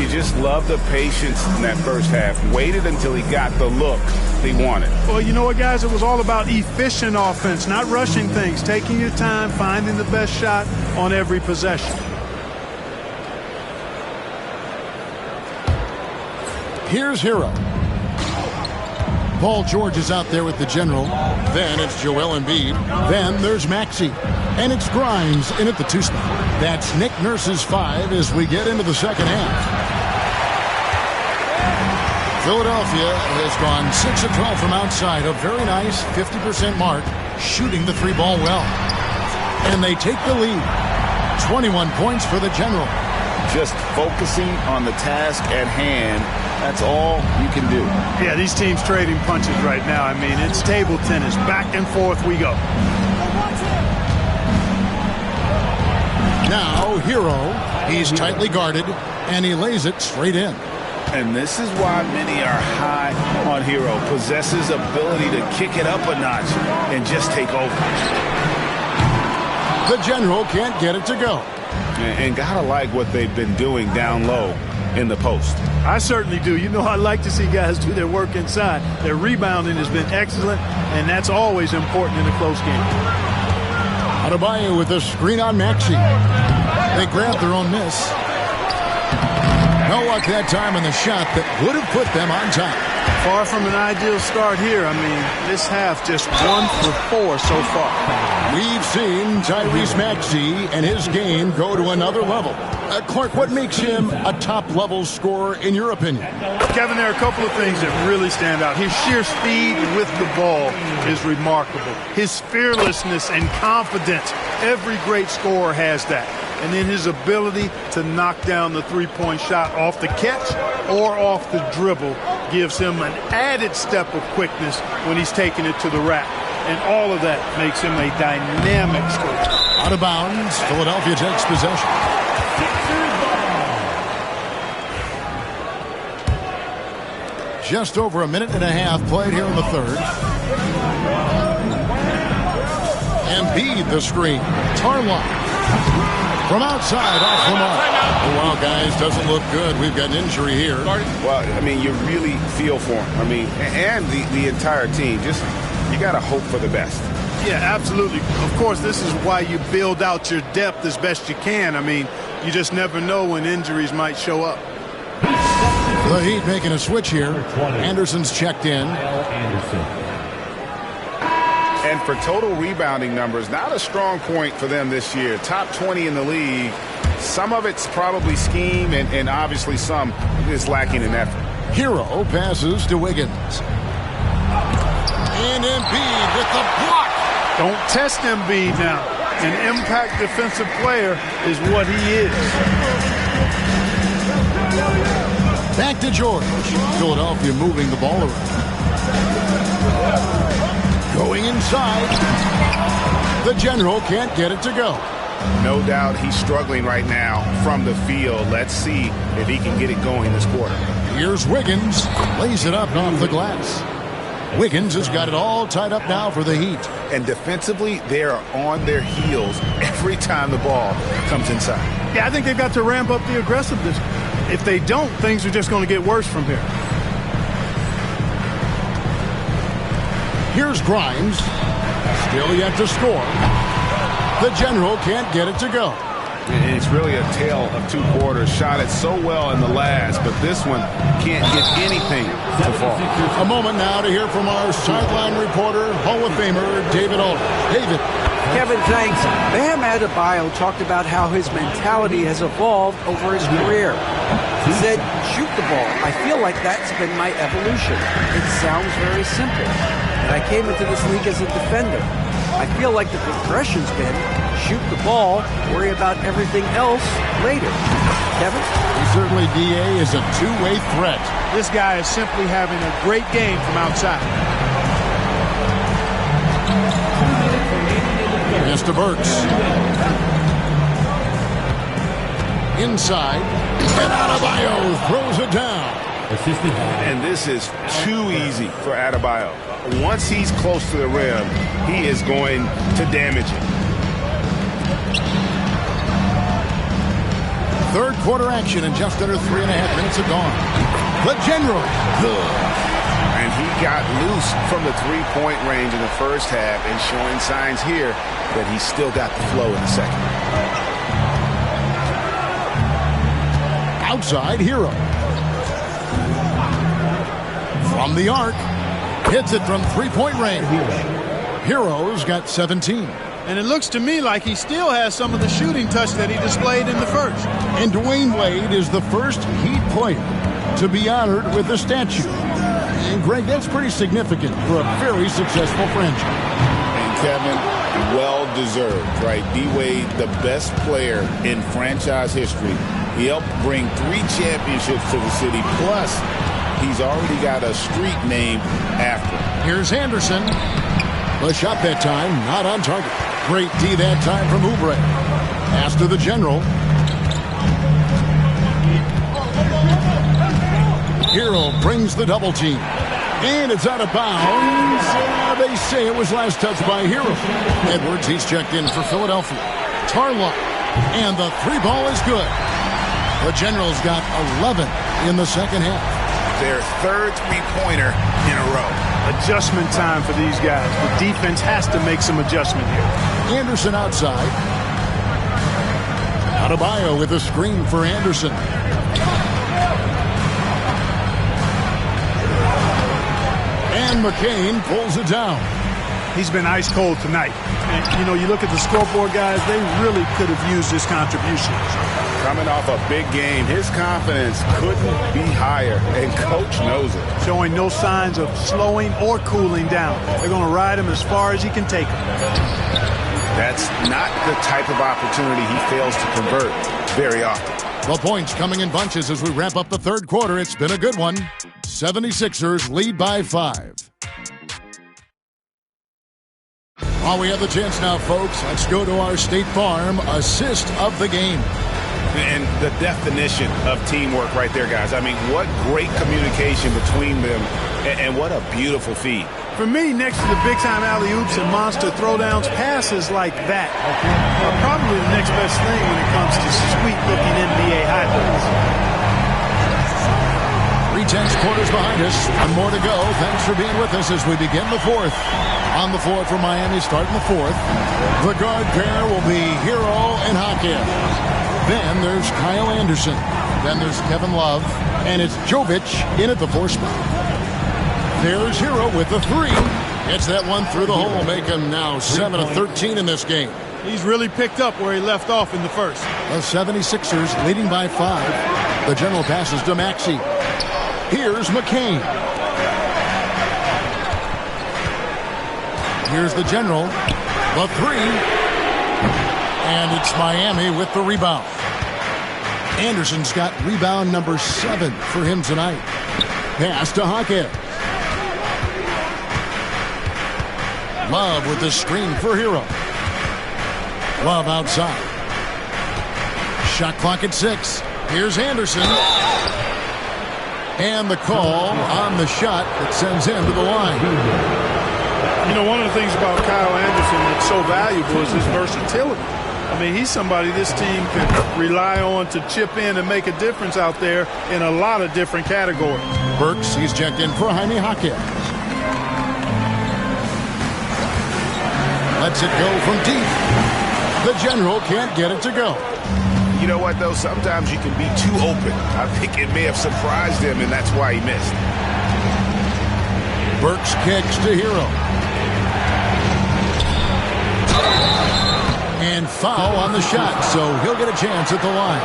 You just love the patience in that first half. Waited until he got the look he wanted. Well, you know what, guys? It was all about efficient offense, not rushing things, taking your time, finding the best shot on every possession. Here's Hero. Paul George is out there with the General. Then it's Joel Embiid. Then there's Maxey. And it's Grimes in at the 2 spot. That's Nick Nurse's 5 as we get into the second half. Philadelphia has gone 6 of 12 from outside. A very nice 50% mark, shooting the 3-ball well. And they take the lead. 21 points for the General. Just focusing on the task at hand. That's all you can do. Yeah, these teams trading punches right now. I mean, it's table tennis. Back and forth we go. Now, Hero. He's tightly guarded, and he lays it straight in. And this is why many are high on Hero. Possesses ability to kick it up a notch and just take over. The General can't get it to go. And gotta like what they've been doing down low. in the post. I certainly do. You know, I like to see guys do their work inside. Their rebounding has been excellent, and that's always important in a close game. Adebayo with the screen on Maxey. They grabbed their own miss. No luck that time on the shot that would have put them on top. Far from an ideal start here. I mean, this half just 1 for 4 so far. We've seen Tyrese Maxey and his game go to another level. Clark, what makes him a top-level scorer in your opinion? Kevin, there are a couple of things that really stand out. His sheer speed with the ball is remarkable. His fearlessness and confidence. Every great scorer has that. And then his ability to knock down the three-point shot off the catch or off the dribble gives him an added step of quickness when he's taking it to the rack. And all of that makes him a dynamic scorer. Out of bounds, Philadelphia takes possession. Just over a minute and a half played here in the third. Embiid the screen. Tarlock. From outside, off the mark. Oh, wow, guys, doesn't look good. We've got an injury here. Well, I mean, you really feel for him. I mean, and the entire team. Just, you got to hope for the best. Yeah, absolutely. Of course, this is why you build out your depth as best you can. I mean, you just never know when injuries might show up. The Heat making a switch here. Anderson's checked in. And for total rebounding numbers, not a strong point for them this year. Top 20 in the league. Some of it's probably scheme, and obviously some is lacking in effort. Hero passes to Wiggins. And Embiid with the block. Don't test Embiid now. An impact defensive player is what he is. Back to George. Philadelphia moving the ball around. Going inside. The general can't get it to go. No doubt he's struggling right now from the field. Let's see if he can get it going this quarter. Here's Wiggins. Lays it up off the glass. Wiggins has got it all tied up now for the Heat. And defensively, they are on their heels every time the ball comes inside. Yeah, I think they've got to ramp up the aggressiveness. If they don't, things are just going to get worse from here. Here's Grimes. Still yet to score. The general can't get it to go. It's really a tale of two quarters. Shot it so well in the last, but this one can't get anything to fall. A moment now to hear from our sideline reporter, Hall of Famer David Aldridge. David. Kevin, thanks. Bam Adebayo talked about how his mentality has evolved over his career. He said, shoot the ball. I feel like that's been my evolution. It sounds very simple. And I came into this league as a defender. I feel like the progression's been shoot the ball, worry about everything else later. Kevin? Certainly, D.A. is a two-way threat. This guy is simply having a great game from outside. Pass to Burks. Inside. And Adebayo throws it down. And this is too easy for Adebayo. Once he's close to the rim, he is going to damage it. Third quarter action and just under 3.5 minutes are gone. The general. Good. And he got loose from the three-point range in the first half and showing signs here that he's still got the flow in the second. Outside, Hero. From the arc. Hits it from three-point range. Hero's got 17. And it looks to me like he still has some of the shooting touch that he displayed in the first. And Dwayne Wade is the first Heat player to be honored with a statue. And Greg, that's pretty significant for a very successful franchise. And Kevin, well-deserved, right? D-Wade, the best player in franchise history. He helped bring 3 championships to the city. Plus, he's already got a street named after him. Here's Anderson. The shot that time, not on target. Great D that time from Oubre. Pass to the general. Hero brings the double team. And it's out of bounds. They say it was last touched by Hero. Edwards, he's checked in for Philadelphia. Tarlock. And the 3 ball is good. The Generals got 11 in the second half. Their third three-pointer in a row. Adjustment time for these guys. The defense has to make some adjustment here. Anderson outside. Adebayo with a screen for Anderson. And McCain pulls it down. He's been ice cold tonight. And, you know, you look at the scoreboard, guys, they really could have used his contributions. Coming off a big game, his confidence couldn't be higher, and Coach knows it. Showing no signs of slowing or cooling down. They're going to ride him as far as he can take him. That's not the type of opportunity he fails to convert very often. The points coming in bunches as we wrap up the third quarter. It's been a good one. 76ers lead by 5. While we have the chance now, folks, let's go to our State Farm assist of the game. And the definition of teamwork right there, guys. I mean, what great communication between them, and what a beautiful feed. For me, next to the big-time alley-oops and monster throwdowns, passes like that are probably the next best thing when it comes to sweet-looking NBA highlights. 3/10 quarters behind us. One more to go. Thanks for being with us as we begin the fourth. On the floor for Miami, starting the fourth. The guard pair will be Hero and Hakeem. Then there's Kyle Anderson. Then there's Kevin Love. And it's Jovic in at the 4 spot. There's Hero with the 3. Gets that one through the hole. Make him now 7 of 13 in this game. He's really picked up where he left off in the first. The 76ers leading by 5. The General passes to Maxey. Here's McCain. Here's the General. The 3. And it's Miami with the rebound. Anderson's got rebound number 7 for him tonight. Pass to Hakeem. Love with the screen for Hero. Love outside. Shot clock at 6. Here's Anderson. And the call on the shot that sends him to the line. You know, one of the things about Kyle Anderson that's so valuable is his versatility. I mean, he's somebody this team can rely on to chip in and make a difference out there in a lot of different categories. Burks, he's checked in for Jaime Hakeem. Lets it go from deep. The General can't get it to go. You know what, though? Sometimes you can be too open. I think it may have surprised him, and that's why he missed. Burks kicks to Hero. And foul on the shot, so he'll get a chance at the line.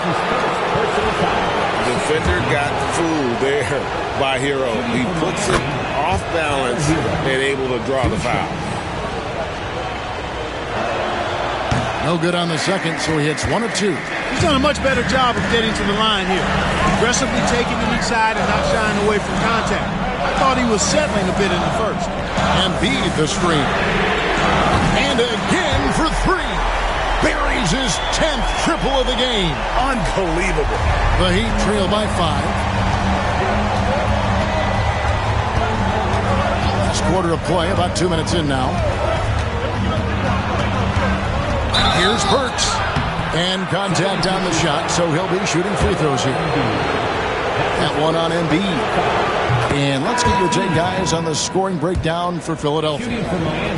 Defender got fooled there by Hero. He puts it off balance and able to draw the foul. No good on the second, so he hits 1 of 2. He's done a much better job of getting to the line here. Aggressively taking it inside and not shying away from contact. I thought he was settling a bit in the first. And beat the screen. And again for 3. Buries his 10th triple of the game. Unbelievable. The Heat trail by 5. Last quarter of play, about 2 minutes in now. Here's Burks. And contact on the shot, so he'll be shooting free throws here. That one on Embiid. And let's get your take, guys, on the scoring breakdown for Philadelphia.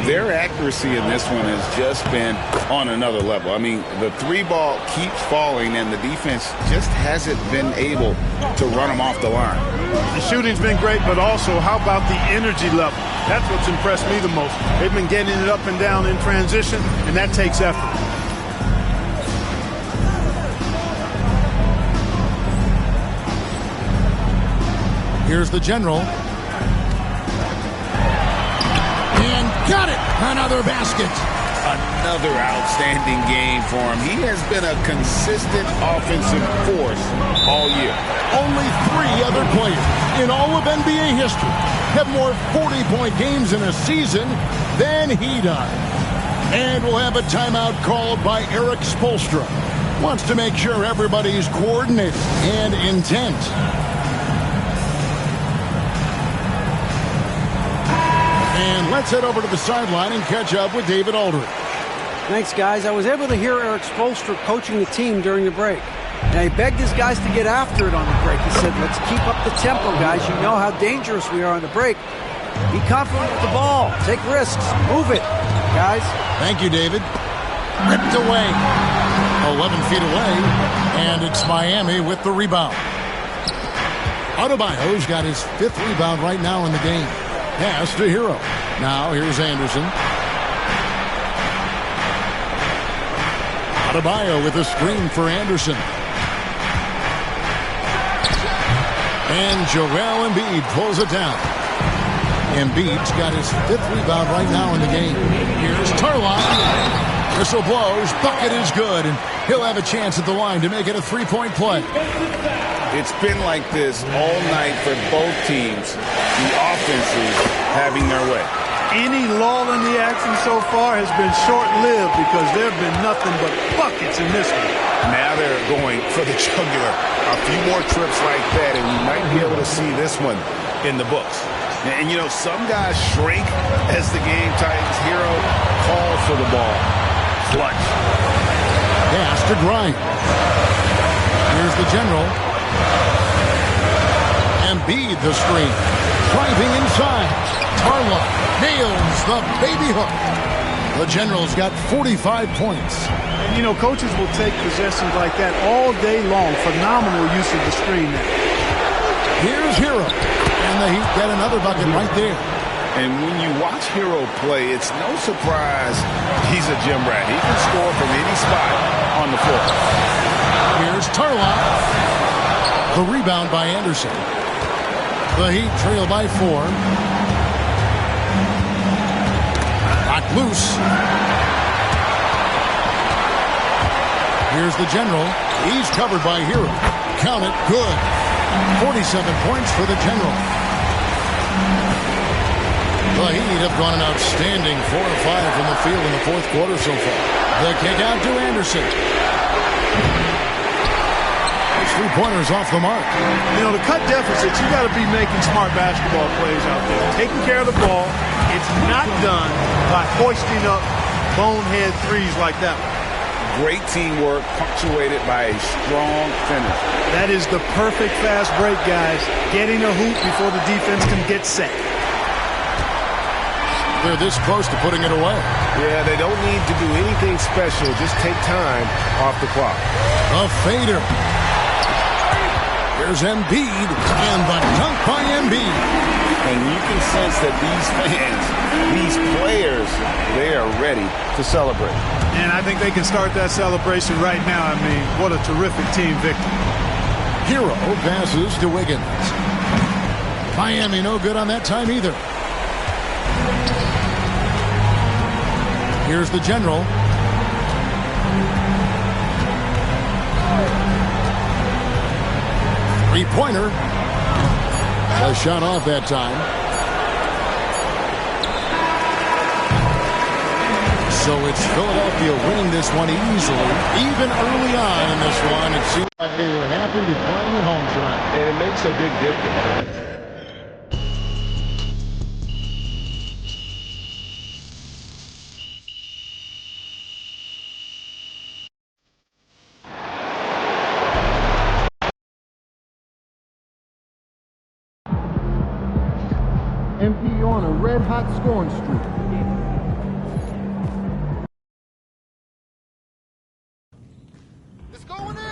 Their accuracy in this one has just been on another level. I mean, the 3-ball keeps falling, and the defense just hasn't been able to run them off the line. The shooting's been great, but also, how about the energy level? That's what's impressed me the most. They've been getting it up and down in transition, and that takes effort. Here's the General. And got it! Another basket. Another outstanding game for him. He has been a consistent offensive force all year. Only 3 other players in all of NBA history have more 40-point games in a season than he does. And we'll have a timeout called by Eric Spoelstra. Wants to make sure everybody's coordinated and intent. And let's head over to the sideline and catch up with David Aldridge. Thanks, guys. I was able to hear Eric Spoelstra coaching the team during the break. Now, he begged his guys to get after it on the break. He said, let's keep up the tempo, guys. You know how dangerous we are on the break. Be confident with the ball. Take risks. Move it, guys. Thank you, David. Ripped away. 11 feet away. And it's Miami with the rebound. Adebayo's got his 5th rebound right now in the game. Pass to Hero. Now here's Anderson. Adebayo with a screen for Anderson. And Joel Embiid pulls it down. Embiid's got his 5th rebound right now in the game. Here's Tarlock. Whistle blows. Bucket is good. And he'll have a chance at the line to make it a 3-point play. It's been like this all night for both teams. The offenses having their way. Any lull in the action so far has been short-lived because there have been nothing but buckets in this one. Now they're going for the jugular. A few more trips like that, and we might be able to see this one in the books. And, you know, some guys shrink as the game tightens. Hero calls for the ball. Clutch. Pass to Grimes. Here's the general. Embiid the screen. Driving inside. Tarlock nails the baby hook. The general's got 45 points. And, you know, coaches will take possessions like that all day long. Phenomenal use of the screen there. Here's Hero. And the Heat get another bucket right there. And when you watch Hero play, it's no surprise he's a gym rat. He can score from any spot on the floor. Here's Tarlock. The rebound by Anderson. The Heat trail by 4. Knocked loose. Here's the general. He's covered by Hero. Count it. Good. 47 points for the general. The Heat have gone an outstanding 4 of 5 from the field in the 4th quarter so far. The kick out to Anderson. 3-pointers off the mark. You know, to cut deficits, you got to be making smart basketball plays out there. Taking care of the ball. It's not done by hoisting up bonehead threes like that one. Great teamwork punctuated by a strong finish. That is the perfect fast break, guys. Getting a hoop before the defense can get set. They're this close to putting it away. Yeah, they don't need to do anything special. Just take time off the clock. A fader. Here's Embiid, and the dunk by Embiid. And you can sense that these fans, these players, they are ready to celebrate. And I think they can start that celebration right now. I mean, what a terrific team victory. Hero passes to Wiggins. Miami no good on that time either. Here's the general. Three-pointer. A shot off that time. So it's Philadelphia winning this one easily. Even early on in this one, it seemed like they were happy to be playing at home tonight. And it makes a big difference. MP on a red-hot scoring streak. It's going in!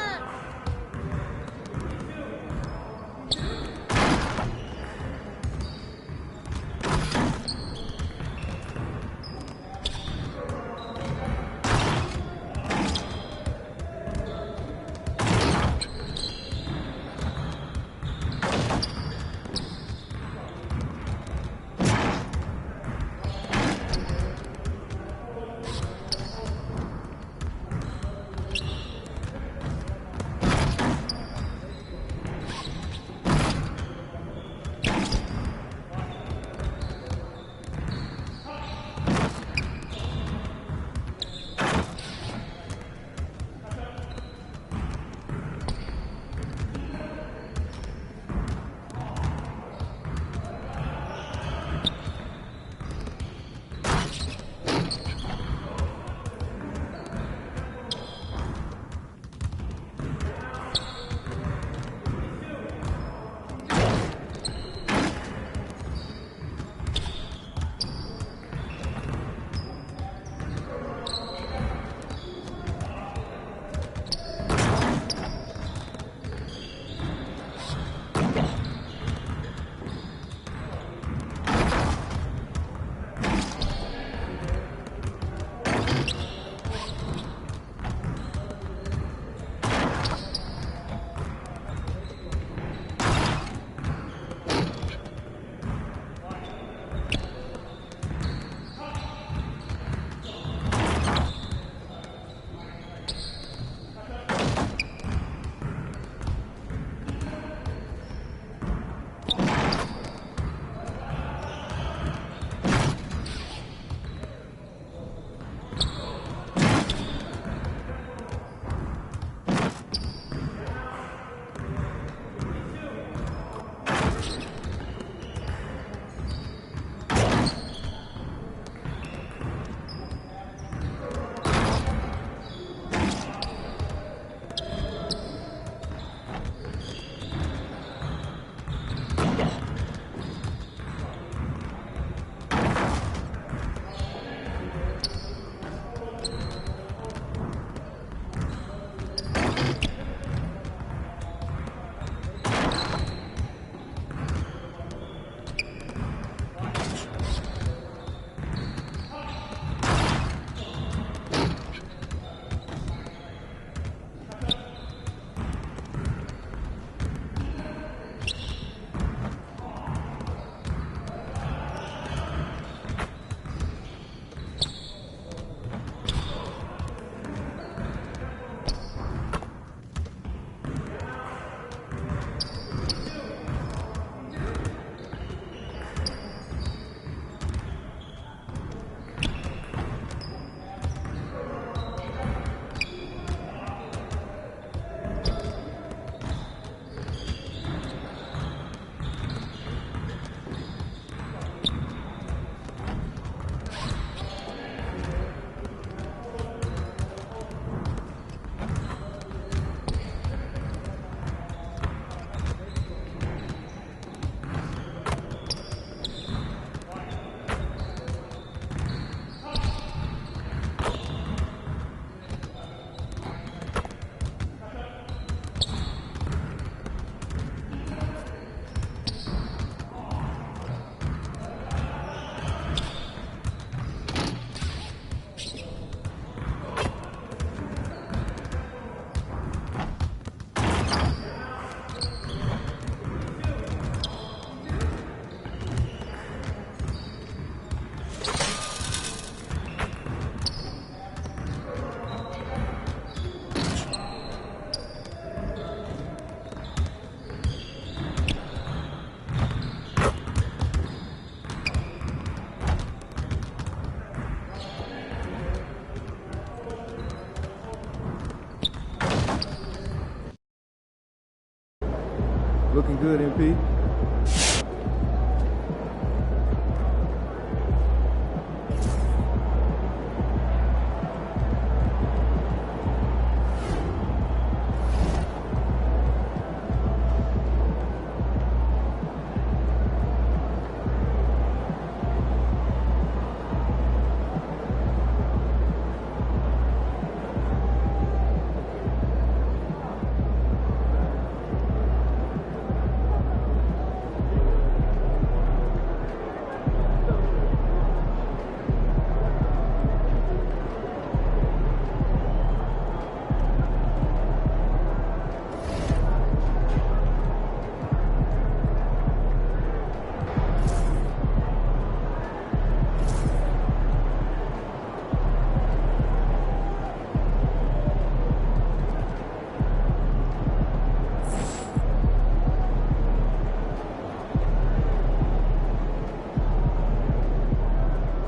Looking good, MP.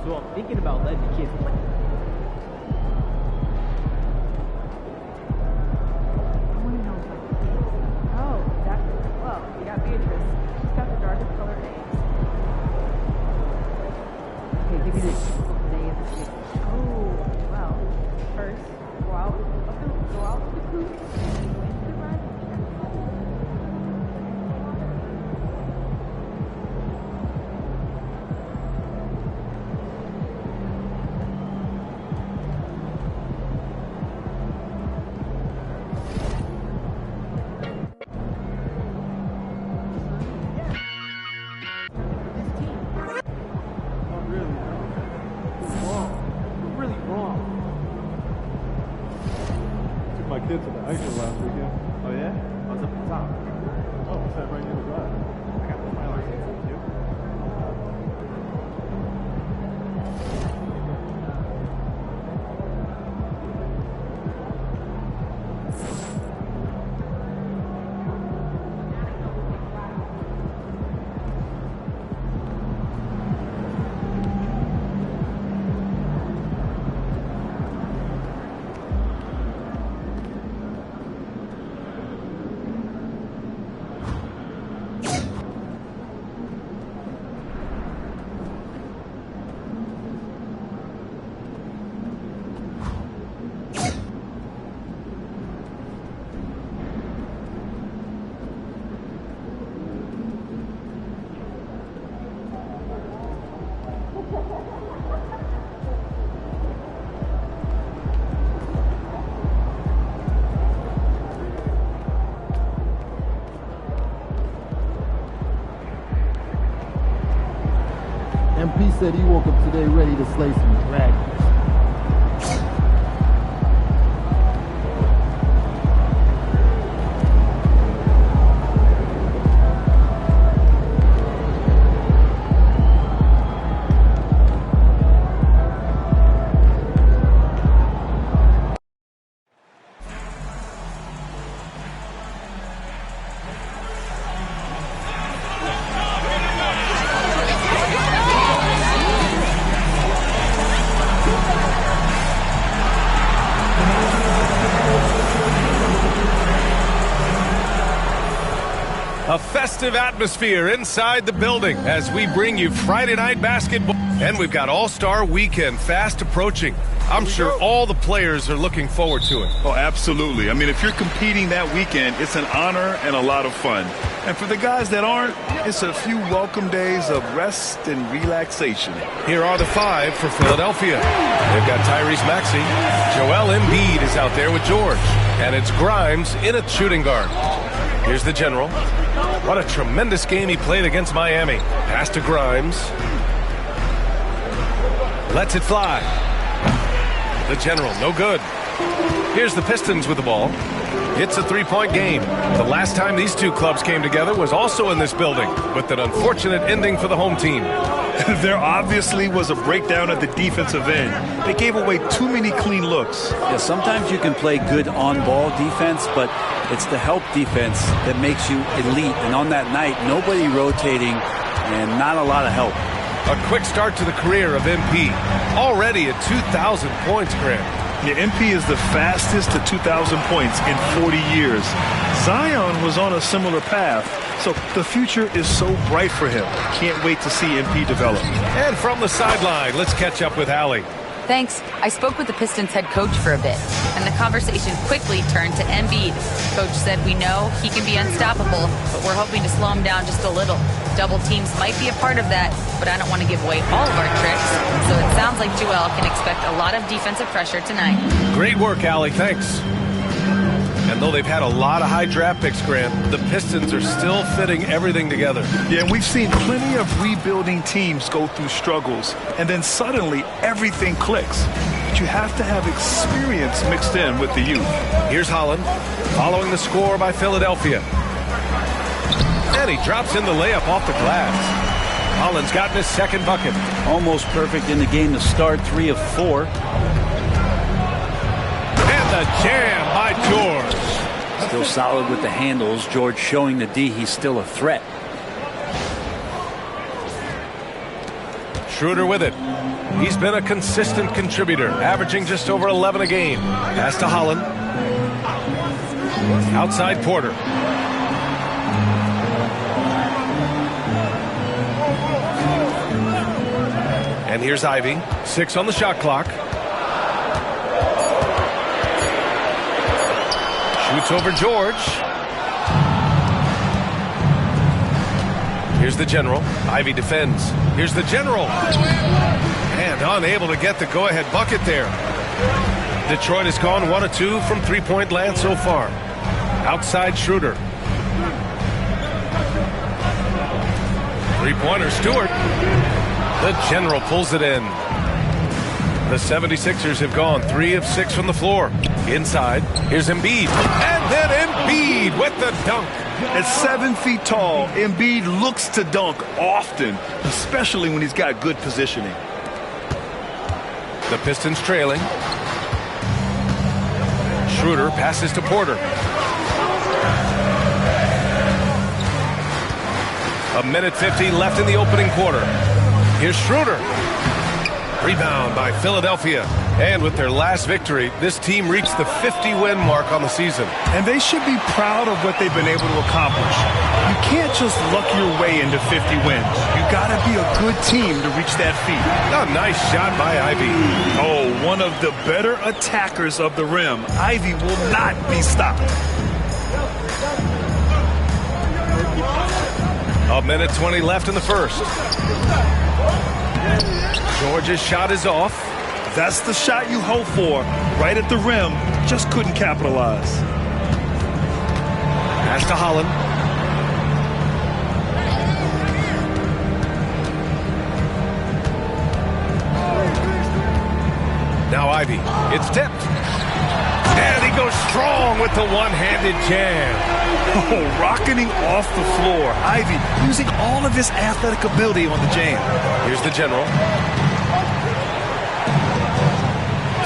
So I'm thinking about letting the kids play. Oh, well, you got Beatrice. She's got the darkest colored names. Okay, give me the names. Oh, well. First, go out to the coop. My kids to the ice last weekend. Oh yeah? I was up at the top. Oh, I sat right near the glass. I got the fire license with you. MP said he woke up today ready to slay some dragons. A festive atmosphere inside the building as we bring you Friday night basketball. And we've got All-Star Weekend fast approaching. I'm sure all the players are looking forward to it. Oh, absolutely. I mean, if you're competing that weekend, it's an honor and a lot of fun. And for the guys that aren't, it's a few welcome days of rest and relaxation. Here are the five for Philadelphia. They've got Tyrese Maxey. Joel Embiid is out there with George. And it's Grimes in at shooting guard. Here's the general. What a tremendous game he played against Miami. Pass to Grimes. Lets it fly. The general, no good. Here's the Pistons with the ball. It's a three-point game. The last time these two clubs came together was also in this building, with an unfortunate ending for the home team. There obviously was a breakdown at the defensive end. They gave away too many clean looks. Yeah, sometimes you can play good on-ball defense, but it's the help defense that makes you elite. And on that night, nobody rotating and not a lot of help. A quick start to the career of MP. Already at 2,000 points, Grant. Yeah, MP is the fastest to 2,000 points in 40 years. Zion was on a similar path, so the future is so bright for him. Can't wait to see MP develop. And from the sideline, let's catch up with Allie. Thanks. I spoke with the Pistons head coach for a bit, and the conversation quickly turned to Embiid. Coach said we know he can be unstoppable, but we're hoping to slow him down just a little. Double teams might be a part of that, but I don't want to give away all of our tricks. So it sounds like Joel can expect a lot of defensive pressure tonight. Great work, Allie. Thanks. And though they've had a lot of high draft picks, Grant, the Pistons are still fitting everything together. Yeah, and we've seen plenty of rebuilding teams go through struggles, and then suddenly everything clicks. But you have to have experience mixed in with the youth. Here's Holland, following the score by Philadelphia. And he drops in the layup off the glass. Holland's gotten his second bucket. Almost perfect in the game to start, 3 of 4. The jam by George. Still solid with the handles. George showing the D he's still a threat. Schroeder with it. He's been a consistent contributor, averaging just over 11 a game. Pass to Holland. Outside Porter. And here's Ivy. 6 on the shot clock. Shoots over George. Here's the General. Ivy defends. Here's the General. And unable to get the go-ahead bucket there. Detroit has gone 1 of 2 from three-point land so far. Outside Schroeder. Three-pointer Stewart. The General pulls it in. The 76ers have gone 3 of 6 from the floor. Inside, here's Embiid. And then Embiid with the dunk. At 7 feet tall, Embiid looks to dunk often, especially when he's got good positioning. The Pistons trailing. Schroeder passes to Porter. A minute 50 left in the opening quarter. Here's Schroeder. Rebound by Philadelphia. And with their last victory, this team reached the 50-win mark on the season. And they should be proud of what they've been able to accomplish. You can't just luck your way into 50 wins. You got to be a good team to reach that feat. A nice shot by Ivy. Oh, one of the better attackers of the rim. Ivy will not be stopped. A minute 20 left in the first. George's shot is off. That's the shot you hope for. Right at the rim. Just couldn't capitalize. Pass to Holland. Now Ivy. It's tipped. And he goes strong with the one-handed jam. Oh, rocketing off the floor. Ivy using all of his athletic ability on the jam. Here's the General.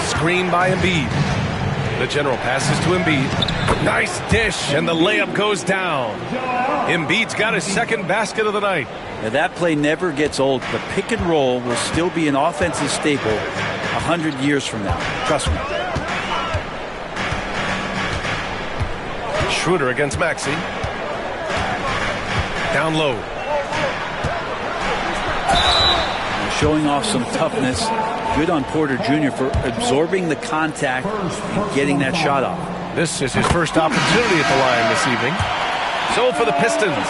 Screen by Embiid. The General passes to Embiid. Nice dish, and the layup goes down. Embiid's got his second basket of the night. Now that play never gets old. The pick and roll will still be an offensive staple 100 years from now. Trust me. Schroeder against Maxey. Down low. Showing off some toughness. Good on Porter Jr. for absorbing the contact and getting that shot off. This is his first opportunity at the line this evening. So for the Pistons,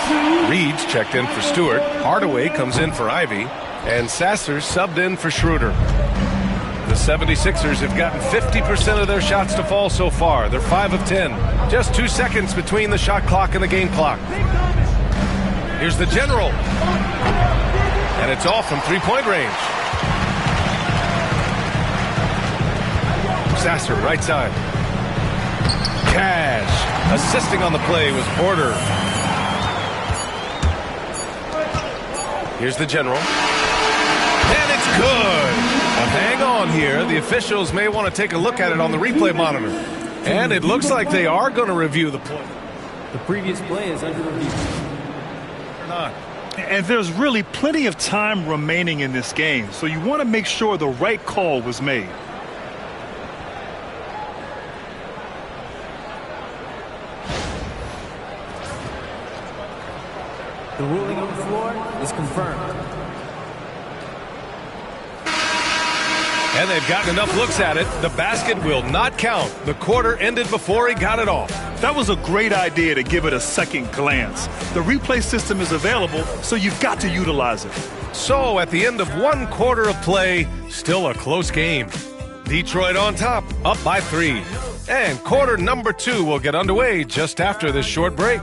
Reed's checked in for Stewart. Hardaway comes in for Ivy. And Sasser subbed in for Schroeder. The 76ers have gotten 50% of their shots to fall so far. They're 5 of 10. Just 2 seconds between the shot clock and the game clock. Here's the General. And it's off from three-point range. Sasser, right side. Cash. Assisting on the play was Porter. Here's the General. And it's good. But hang on here. The officials may want to take a look at it on the replay monitor. And it looks like they are going to review the play. The previous play is under review. Or not. And there's really plenty of time remaining in this game, so you want to make sure the right call was made. The ruling on the floor is confirmed. And they've gotten enough looks at it. The basket will not count. The quarter ended before he got it off. That was a great idea to give it a second glance. The replay system is available, so you've got to utilize it. So at the end of 1 quarter of play, still a close game. Detroit on top, up by 3. And quarter number 2 will get underway just after this short break.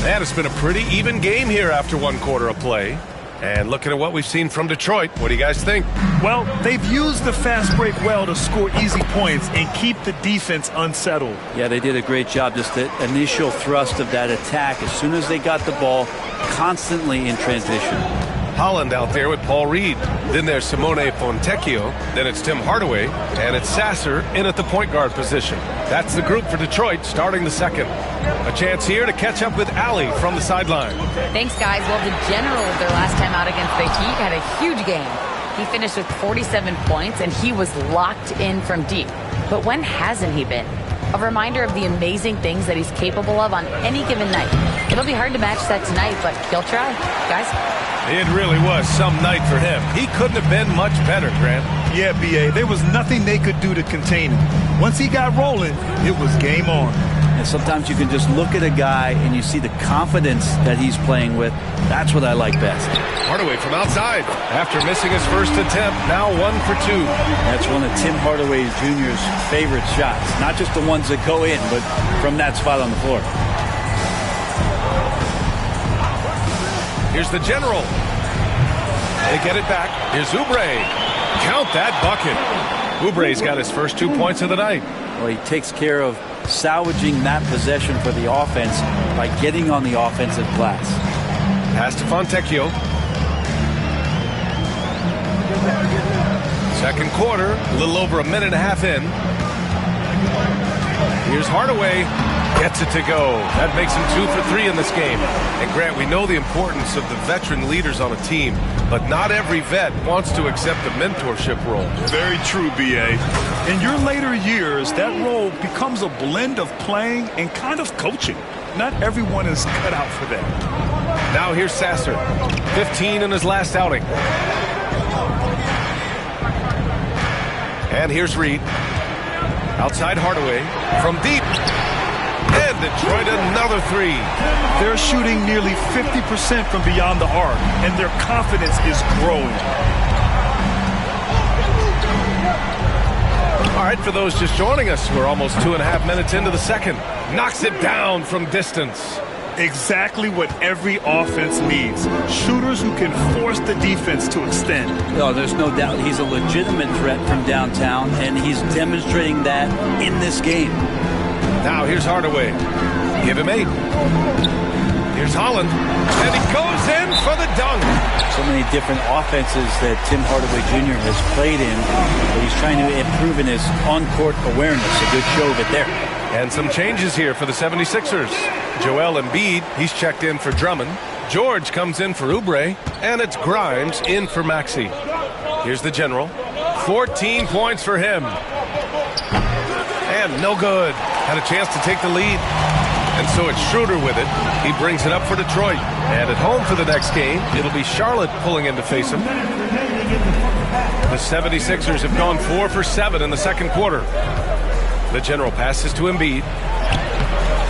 And it's been a pretty even game here after 1 quarter of play. And looking at what we've seen from Detroit, what do you guys think? Well, they've used the fast break well to score easy points and keep the defense unsettled. Yeah, they did a great job. Just the initial thrust of that attack, as soon as they got the ball, constantly in transition. Holland out there with Paul Reed. Then there's Simone Fontecchio. Then it's Tim Hardaway. And it's Sasser in at the point guard position. That's the group for Detroit starting the second. A chance here to catch up with Allie from the sideline. Thanks, guys. Well, the Generals, their last time out against the Heat, had a huge game. He finished with 47 points, and he was locked in from deep. But when hasn't he been? A reminder of the amazing things that he's capable of on any given night. It'll be hard to match that tonight, but he'll try. Guys? It really was some night for him. He couldn't have been much better, Grant. Yeah, B.A., there was nothing they could do to contain him. Once he got rolling, it was game on. And sometimes you can just look at a guy and you see the confidence that he's playing with. That's what I like best. Hardaway from outside. After missing his first attempt, now 1 for 2. That's one of Tim Hardaway Jr.'s favorite shots. Not just the ones that go in, but from that spot on the floor. Here's the General. They get it back. Here's Oubre. Count that bucket. Oubre's got his first 2 points of the night. Well, he takes care of salvaging that possession for the offense by getting on the offensive glass. Pass to Fontecchio. Second quarter, a little over a minute and a half in. Here's Hardaway. Gets it to go. That makes him 2 for 3 in this game. And Grant, we know the importance of the veteran leaders on a team, but not every vet wants to accept the mentorship role. Very true, B.A. In your later years, that role becomes a blend of playing and kind of coaching. Not everyone is cut out for that. Now here's Sasser. 15 in his last outing. And here's Reed. Outside Hardaway. From deep. And Detroit another 3. They're shooting nearly 50% from beyond the arc, and their confidence is growing. All right, for those just joining us, we're almost 2.5 minutes into the second. Knocks it down from distance. Exactly what every offense needs. Shooters who can force the defense to extend. No, there's no doubt he's a legitimate threat from downtown, and he's demonstrating that in this game. Now here's Hardaway. Give him 8. Here's Holland. And he goes in for the dunk. So many different offenses that Tim Hardaway Jr. has played in, but he's trying to improve in his on-court awareness. A good show of it there. And some changes here for the 76ers. Joel Embiid, he's checked in for Drummond. George comes in for Oubre. And it's Grimes in for Maxey. Here's the General. 14 points for him. And no good. Had a chance to take the lead. And so it's Schroeder with it. He brings it up for Detroit. And at home for the next game, it'll be Charlotte pulling in to face him. The 76ers have gone 4 for 7 in the second quarter. The General passes to Embiid.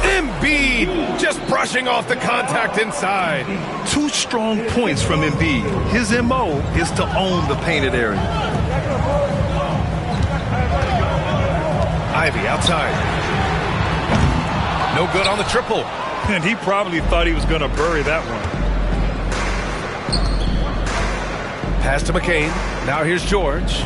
Embiid just brushing off the contact inside. 2 strong points from Embiid. His M.O. is to own the painted area. Ivy outside. No good on the triple. And he probably thought he was going to bury that one. Pass to McCain. Now here's George.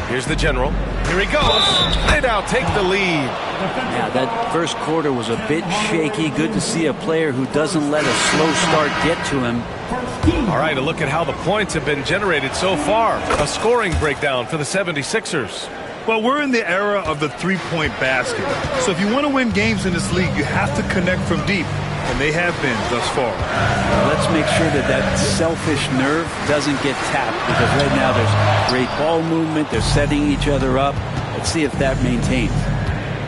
Here's the General. Here he goes. They now take the lead. Yeah, that first quarter was a bit shaky. Good to see a player who doesn't let a slow start get to him. All right, a look at how the points have been generated so far. A scoring breakdown for the 76ers. Well, we're in the era of the three-point basket. So if you want to win games in this league, you have to connect from deep. and they have been thus far. Let's make sure that that selfish nerve doesn't get tapped, because right now there's great ball movement. They're setting each other up. Let's see if that maintains.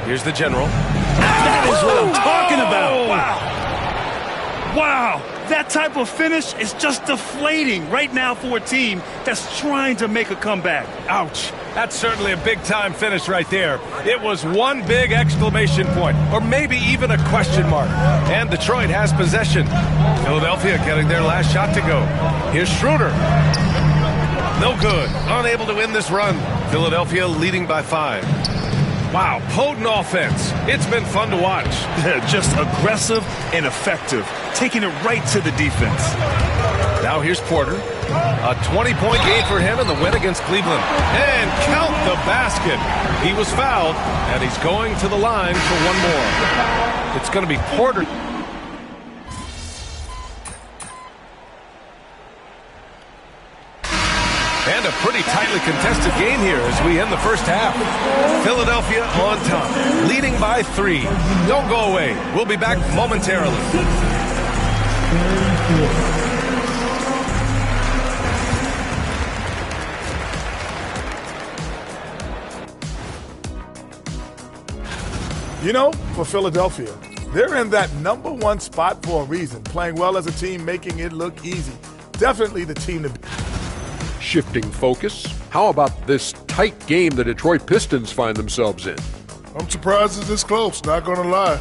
Here's the general. That is what I'm talking about. Wow. Wow. That type of finish is just deflating right now for a team that's trying to make a comeback. Ouch. That's certainly a big-time finish right there. It was one big exclamation point, or maybe even a question mark. And Detroit has possession. Philadelphia getting their last shot to go. Here's Schroeder. No good. Unable to win this run. Philadelphia leading by 5. Wow, potent offense. It's been fun to watch. Just aggressive and effective, taking it right to the defense. Now here's Porter. A 20-point game for him in the win against Cleveland. And count the basket. He was fouled, and he's going to the line for one more. It's going to be Porter. And a pretty tightly contested game here as we end the first half. Philadelphia on top, leading by 3. Don't go away. We'll be back momentarily. You know, for Philadelphia, they're in that #1 spot for a reason, playing well as a team, making it look easy. Definitely the team to beat. Shifting focus, how about this tight game the Detroit Pistons find themselves in? I'm surprised it's this close, not gonna lie.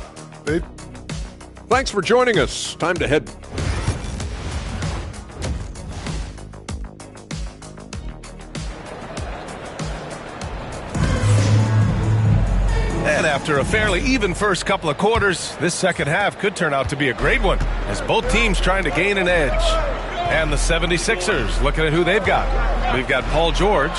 Thanks for joining us. Time to head. And after a fairly even first couple of quarters, this second half could turn out to be a great one, as both teams trying to gain an edge. And the 76ers, looking at who they've got. We've got Paul George.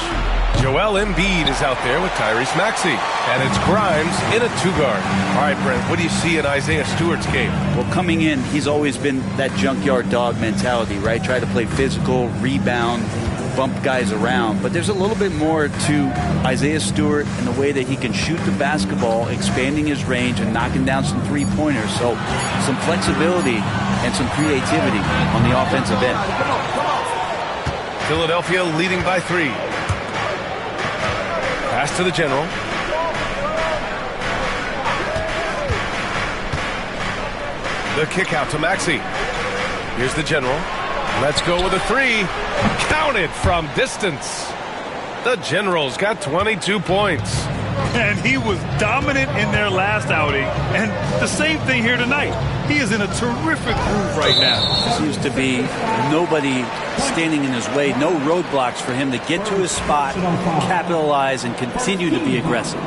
Joel Embiid is out there with Tyrese Maxey. And it's Grimes in a 2-guard. All right, Brent, what do you see in Isaiah Stewart's game? Well, coming in, he's always been that junkyard dog mentality, right? Try to play physical, rebound, bump guys around. But there's a little bit more to Isaiah Stewart and the way that he can shoot the basketball, expanding his range and knocking down some three-pointers. So some flexibility and some creativity on the offensive end. Philadelphia leading by 3. Pass to the general. The kick out to Maxey. Here's the general. Let's go with a 3. Counted from distance. The general's got 22 points. And he was dominant in their last outing. And the same thing here tonight. He is in a terrific groove right now. Seems to be nobody standing in his way. No roadblocks for him to get to his spot, capitalize, and continue to be aggressive.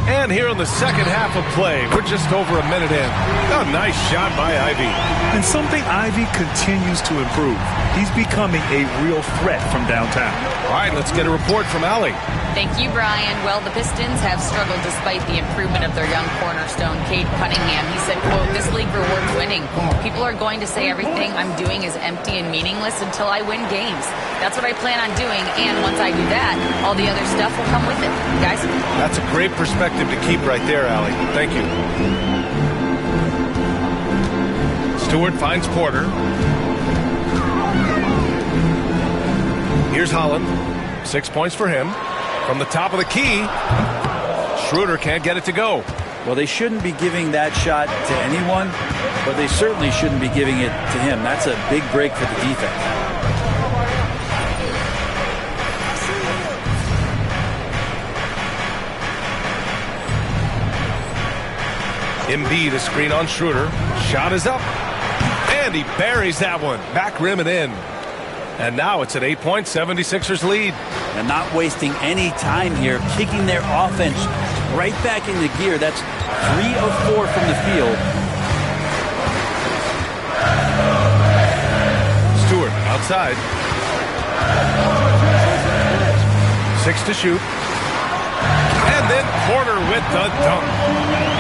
And here in the second half of play, we're just over a minute in. A nice shot by Ivy. And something Ivy continues to improve. He's becoming a real threat from downtown. All right, let's get a report from Allie. Thank you, Brian. Well, the Pistons have struggled despite the improvement of their young cornerstone, Cade Cunningham. He said, quote, "This league rewards winning. People are going to say everything I'm doing is empty and meaningless until I win games. That's what I plan on doing, and once I do that, all the other stuff will come with it." Guys? That's a great perspective to keep right there, Allie. Thank you. Stewart finds Porter. Here's Holland. 6 points for him. From the top of the key, Schroeder can't get it to go. Well, they shouldn't be giving that shot to anyone, but they certainly shouldn't be giving it to him. That's a big break for the defense. Embiid, a screen on Schroeder. Shot is up. And he buries that one. Back rim and in. And now it's an 8-point 76ers lead. And not wasting any time here, kicking their offense right back into gear. That's 3 of 4 from the field. Stewart outside. 6 to shoot. And then Porter with the dunk.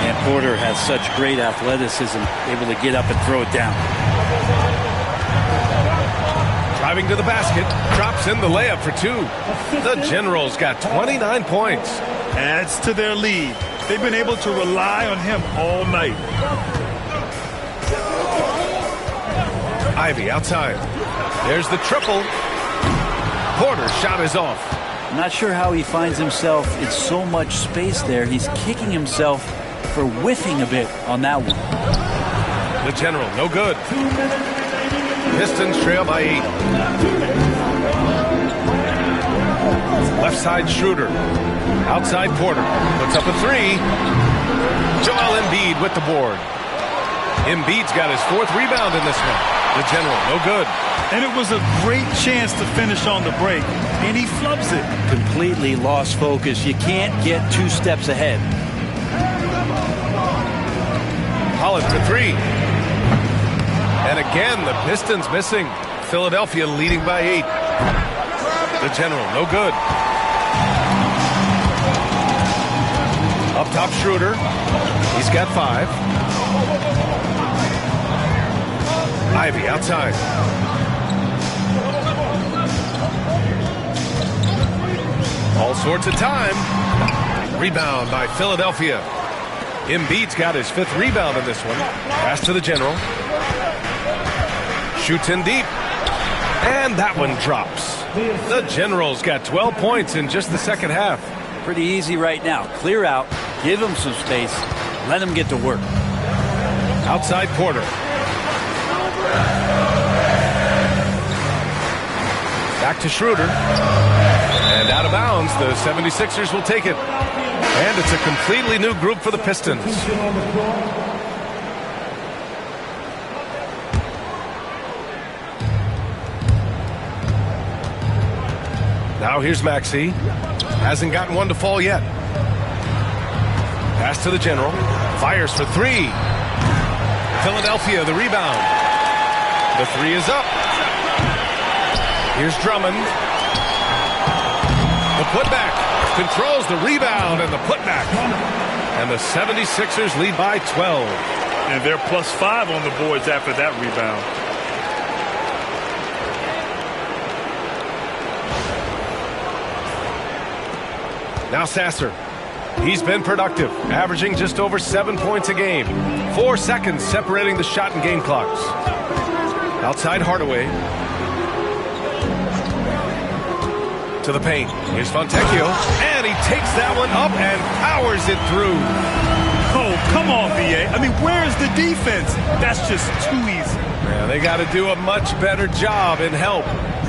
And Porter has such great athleticism, able to get up and throw it down. Driving to the basket, drops in the layup for 2. The Generals got 29 points. adds to their lead. They've been able to rely on him all night. Ivy outside. There's the triple. Porter's shot is off. I'm not sure how he finds himself in so much space there. He's kicking himself for whiffing a bit on that one. The General, no good. Pistons trail by 8. Left side Schroeder. Outside Porter. Puts up a 3. Joel Embiid with the board. Embiid's got his 4th rebound in this one. The General, no good. And it was a great chance to finish on the break, and he flubs it. Completely lost focus. You can't get 2 steps ahead. Holland for 3. And again, the Pistons missing. Philadelphia leading by 8. The General, no good. Up top, Schroeder. He's got 5. Ivy outside. All sorts of time. Rebound by Philadelphia. Embiid's got his 5th rebound in this one. Pass to the General. Shoots in deep. And that one drops. The General's got 12 points in just the second half. Pretty easy right now. Clear out. Give him some space. Let him get to work. Outside Porter. Back to Schroeder. And out of bounds, the 76ers will take it. And it's a completely new group for the Pistons. Now here's Maxey. Hasn't gotten one to fall yet. Pass to the General. Fires for 3. Philadelphia, the rebound. The 3 is up. Here's Drummond. The putback. Controls the rebound and the putback. And the 76ers lead by 12. And they're +5 on the boards after that rebound. Now Sasser. He's been productive, averaging just over 7 points a game. 4 seconds separating the shot and game clocks. Outside Hardaway. To the paint. Here's Fontecchio. And he takes that one up and powers it through. Oh, come on, VA. I mean, where's the defense? That's just too easy. Yeah, they got to do a much better job in help.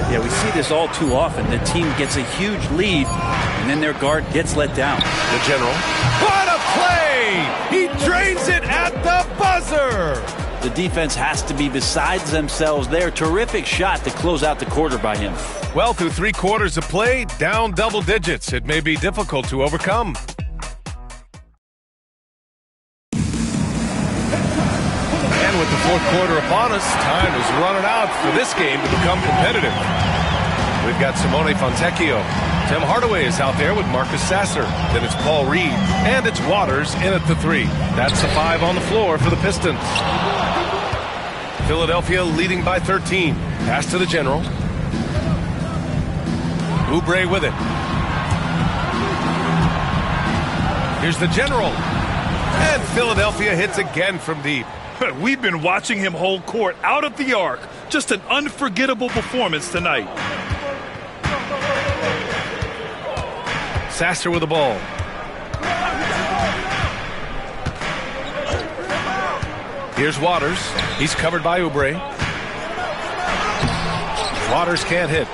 Yeah, we see this all too often. The team gets a huge lead, and then their guard gets let down. The General. What a play! He drains it at the buzzer! The defense has to be beside themselves there. Terrific shot to close out the quarter by him. Well, through 3 quarters of play, down double digits. It may be difficult to overcome. And with the 4th quarter upon us, time is running out for this game to become competitive. We've got Simone Fontecchio. Tim Hardaway is out there with Marcus Sasser. Then it's Paul Reed. And it's Waters in at the 3. That's the 5 on the floor for the Pistons. Philadelphia leading by 13. Pass to the General. Oubre with it. Here's the General. And Philadelphia hits again from deep. We've been watching him hold court out of the arc. Just an unforgettable performance tonight. Sasser with the ball. Here's Waters. He's covered by Oubre. Waters can't hit.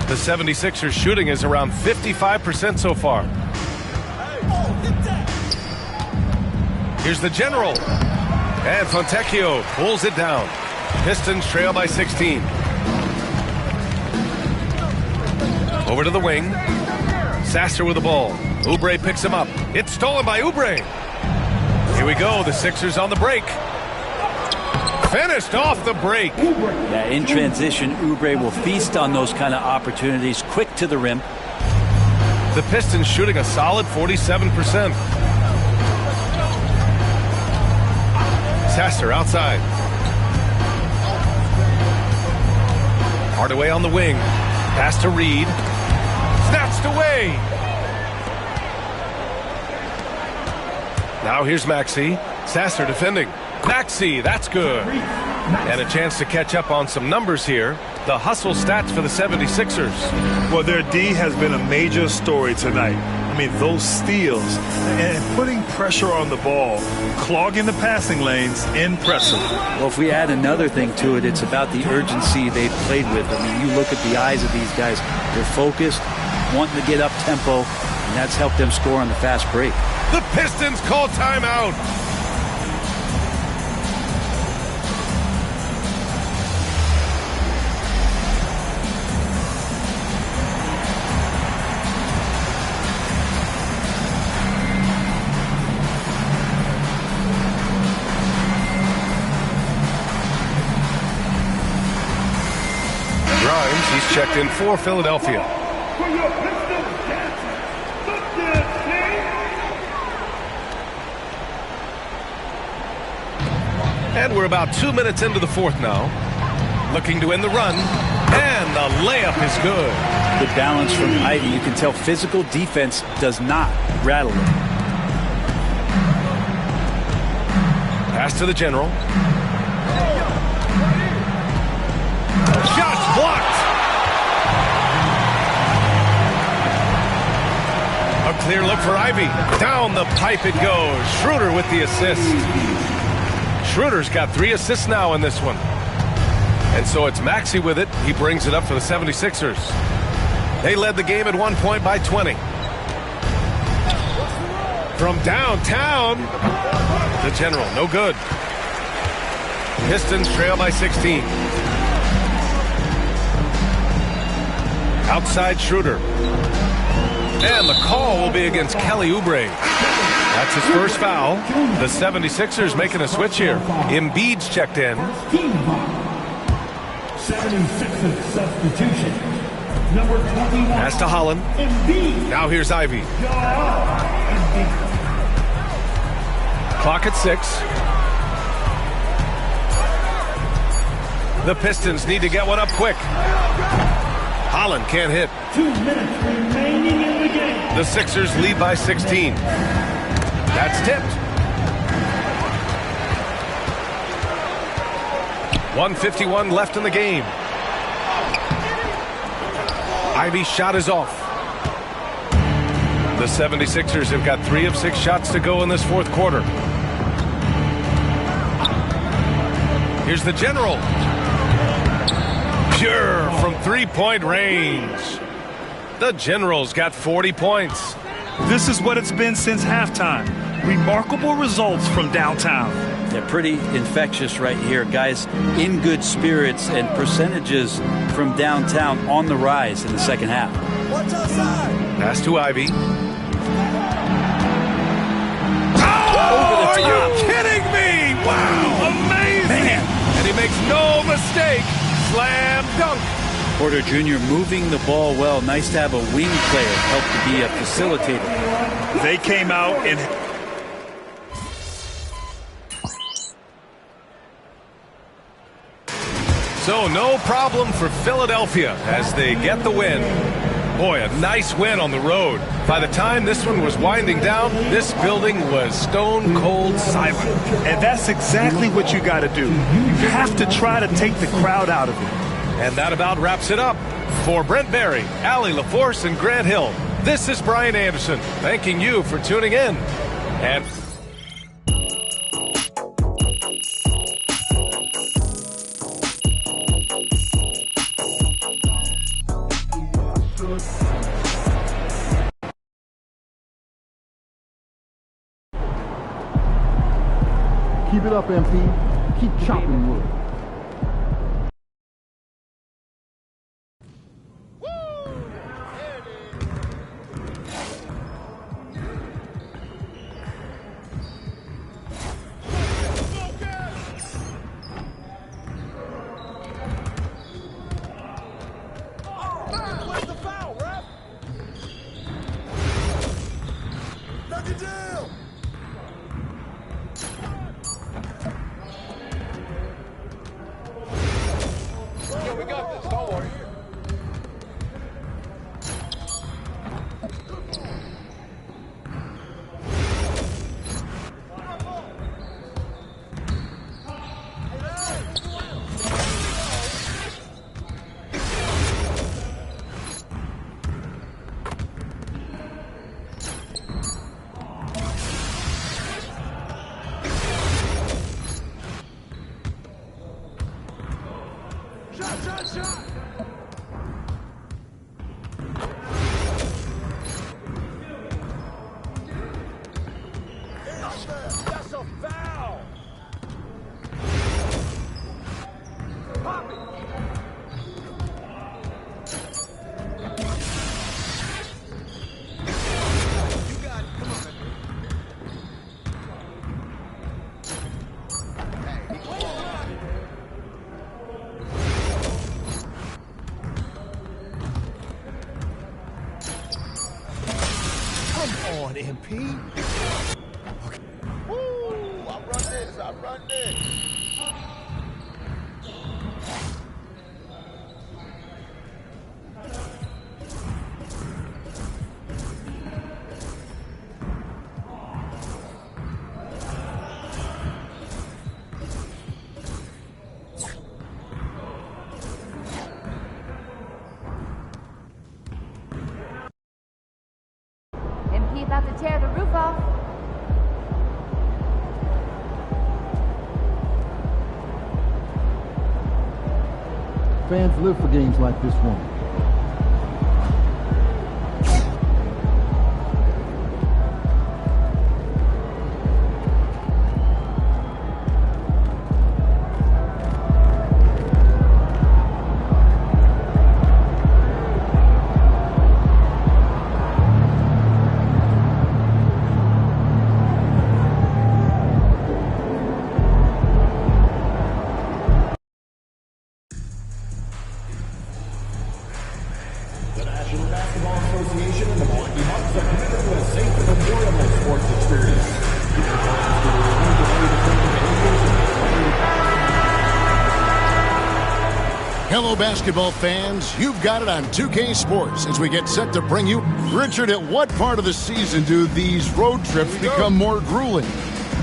The 76ers shooting is around 55% so far. Here's the General. And Fontecchio pulls it down. Pistons trail by 16. Over to the wing. Sasser with the ball. Oubre picks him up. It's stolen by Oubre. Here we go. The Sixers on the break. Finished off the break. Yeah, in transition, Oubre will feast on those kind of opportunities. Quick to the rim. The Pistons shooting a solid 47%. Sasser outside. Hardaway on the wing. Pass to Reed. Snatched away. Now here's Maxey. Sasser defending. Maxey, that's good. And a chance to catch up on some numbers here. The hustle stats for the 76ers. Well, their D has been a major story tonight. I mean, those steals and putting pressure on the ball, clogging the passing lanes, impressive. Well, if we add another thing to it, it's about the urgency they've played with. I mean, you look at the eyes of these guys. They're focused, wanting to get up tempo, and that's helped them score on the fast break. The Pistons call timeout. Grimes, he's checked in for Philadelphia. And we're about 2 minutes into the fourth now. Looking to end the run. And the layup is good. Good balance from Ivy. You can tell physical defense does not rattle him. Pass to the general. Shots blocked. A clear look for Ivy. Down the pipe it goes. Schroeder with the assist. Schroeder's got 3 assists now in this one. And so it's Maxey with it. He brings it up for the 76ers. They led the game at one point by 20. From downtown, the general, no good. Pistons trail by 16. Outside Schroeder. And the call will be against Kelly Oubre. That's his first foul. The 76ers making a switch here. Embiid's checked in. 76ers substitution. Number 21. Pass to Holland. Now here's Ivy. Clock at 6. The Pistons need to get one up quick. Holland can't hit. 2 minutes remaining in the game. The Sixers lead by 16. That's tipped. 1:51 left in the game. Ivy's shot is off. The 76ers have got 3 of 6 shots to go in this fourth quarter. Here's the general. Pure from 3-point range. The general's got 40 points. This is what it's been since halftime. Remarkable results from downtown. They're pretty infectious right here. Guys in good spirits and percentages from downtown on the rise in the second half. What's outside? Pass to Ivy. Over the top. Are you kidding me? Wow, amazing. Man. And he makes no mistake. Slam dunk. Porter Jr. moving the ball well. Nice to have a wing player help to be a facilitator. They came out and... So no problem for Philadelphia as they get the win. Boy, a nice win on the road. By the time this one was winding down, this building was stone cold silent. And that's exactly what you got to do. You have to try to take the crowd out of it. And that about wraps it up. For Brent Barry, Allie LaForce, and Grant Hill, this is Brian Anderson, thanking you for tuning in. And Keep it up, MP. Keep chopping wood. Come on, MP. Okay. Ooh, I run this. MP about to tear the roof off. Fans live for games like this one. The National Basketball Association and the Milwaukee Bucks are committed to a safe and enjoyable sports experience. Hello, basketball fans. You've got it on 2K Sports as we get set to bring you. Richard, at what part of the season do these road trips become more grueling?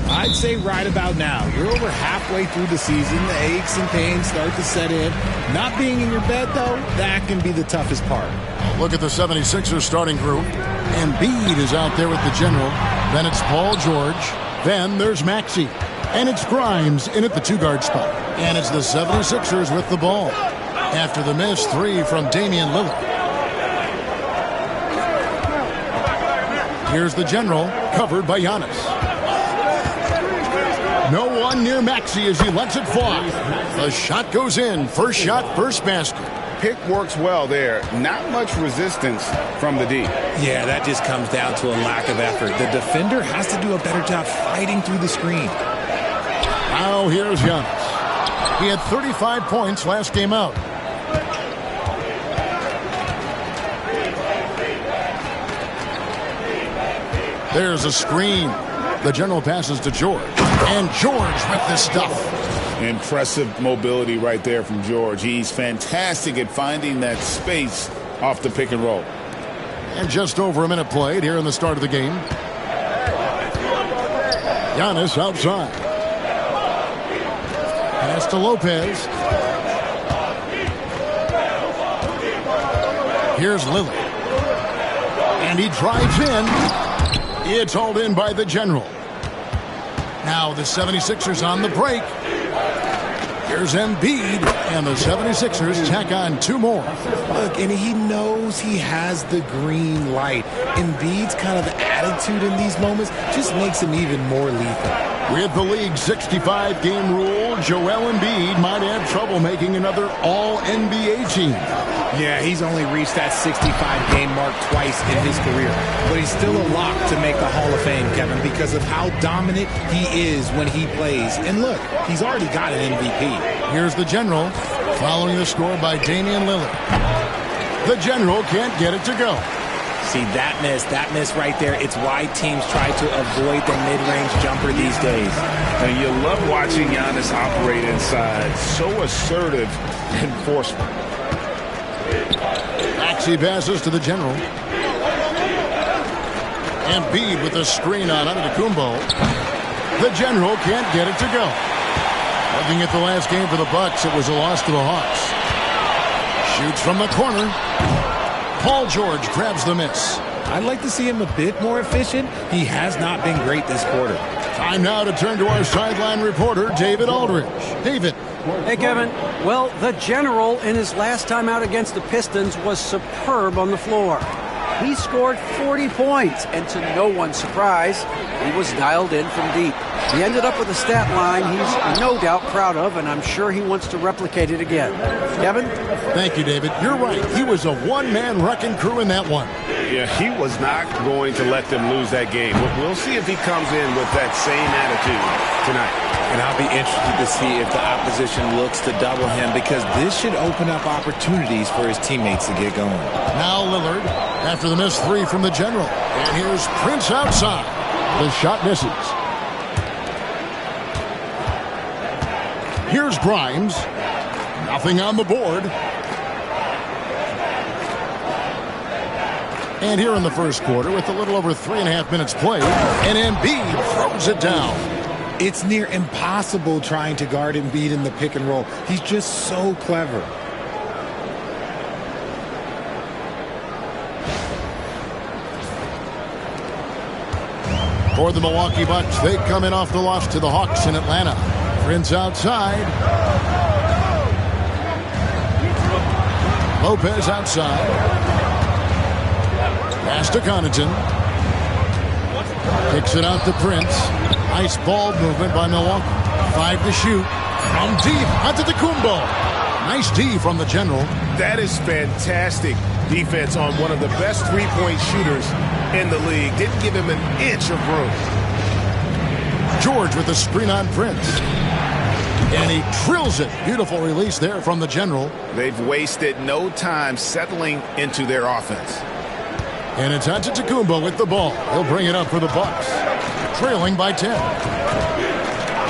I'd say right about now. You're over halfway through the season. The aches and pains start to set in. Not being in your bed, though, that can be the toughest part. Look at the 76ers starting group. Embiid is out there with the general. Then it's Paul George. Then there's Maxey. And it's Grimes in at the two-guard spot. And it's the 76ers with the ball. After the missed three from Damian Lillard. Here's the general, covered by Giannis. No one near Maxey as he lets it fly. The shot goes in. First shot, first basket. Pick works well there. Not much resistance from the D. Yeah, that just comes down to a lack of effort. The defender has to do a better job fighting through the screen. Now here's Giannis. He had 35 points last game out. There's a screen. The general passes to George. And George with the stuff. Impressive mobility right there from George. He's fantastic at finding that space off the pick and roll. And just over a minute played here in the start of the game. Giannis outside. Pass to Lopez. Here's Lillard. And he drives in. It's hauled in by the general. Now the 76ers on the break. Here's Embiid, and the 76ers tack on two more. Look, and he knows he has the green light. Embiid's kind of the attitude in these moments just makes him even more lethal. With the league's 65-game rule, Joel Embiid might have trouble making another All-NBA team. Yeah, he's only reached that 65-game mark twice in his career. But he's still a lock to make the Hall of Fame, Kevin, because of how dominant he is when he plays. And look, he's already got an MVP. Here's the general, following the score by Damian Lillard. The general can't get it to go. See, that miss right there, it's why teams try to avoid the mid-range jumper these days. And you love watching Giannis operate inside. So assertive and forceful. Maxey passes to the general. Embiid with the screen on Antetokounmpo. The general can't get it to go. Looking at the last game for the Bucks, it was a loss to the Hawks. Shoots from the corner. Paul George grabs the miss. I'd like to see him a bit more efficient. He has not been great this quarter. Time now to turn to our sideline reporter, David Aldridge. David. Hey, Kevin. Well, the general in his last time out against the Pistons was superb on the floor. He scored 40 points, and to no one's surprise, he was dialed in from deep. He ended up with a stat line he's no doubt proud of, and I'm sure he wants to replicate it again. Kevin? Thank you, David. You're right. He was a one-man wrecking crew in that one. Yeah, he was not going to let them lose that game. We'll see if he comes in with that same attitude tonight. And I'll be interested to see if the opposition looks to double him, because this should open up opportunities for his teammates to get going. Now Lillard after the missed three from the General. And here's Prince outside. The shot misses. Here's Grimes. Nothing on the board. And here in the first quarter, with a little over 3.5 minutes played, and Embiid throws it down. It's near impossible trying to guard Embiid in the pick and roll. He's just so clever. For the Milwaukee Bucks, they come in off the loss to the Hawks in Atlanta. Prince outside. Lopez outside. Pass to Connaughton. Kicks it out to Prince. Nice ball movement by Milwaukee. 5 to shoot. From deep, Antetokounmpo. Nice D from the General. That is fantastic defense on one of the best three-point shooters in the league. Didn't give him an inch of room. George with the screen on Prince. And he drills it. Beautiful release there from the General. They've wasted no time settling into their offense. And it's Antetokounmpo with the ball. He'll bring it up for the Bucks. Trailing by 10.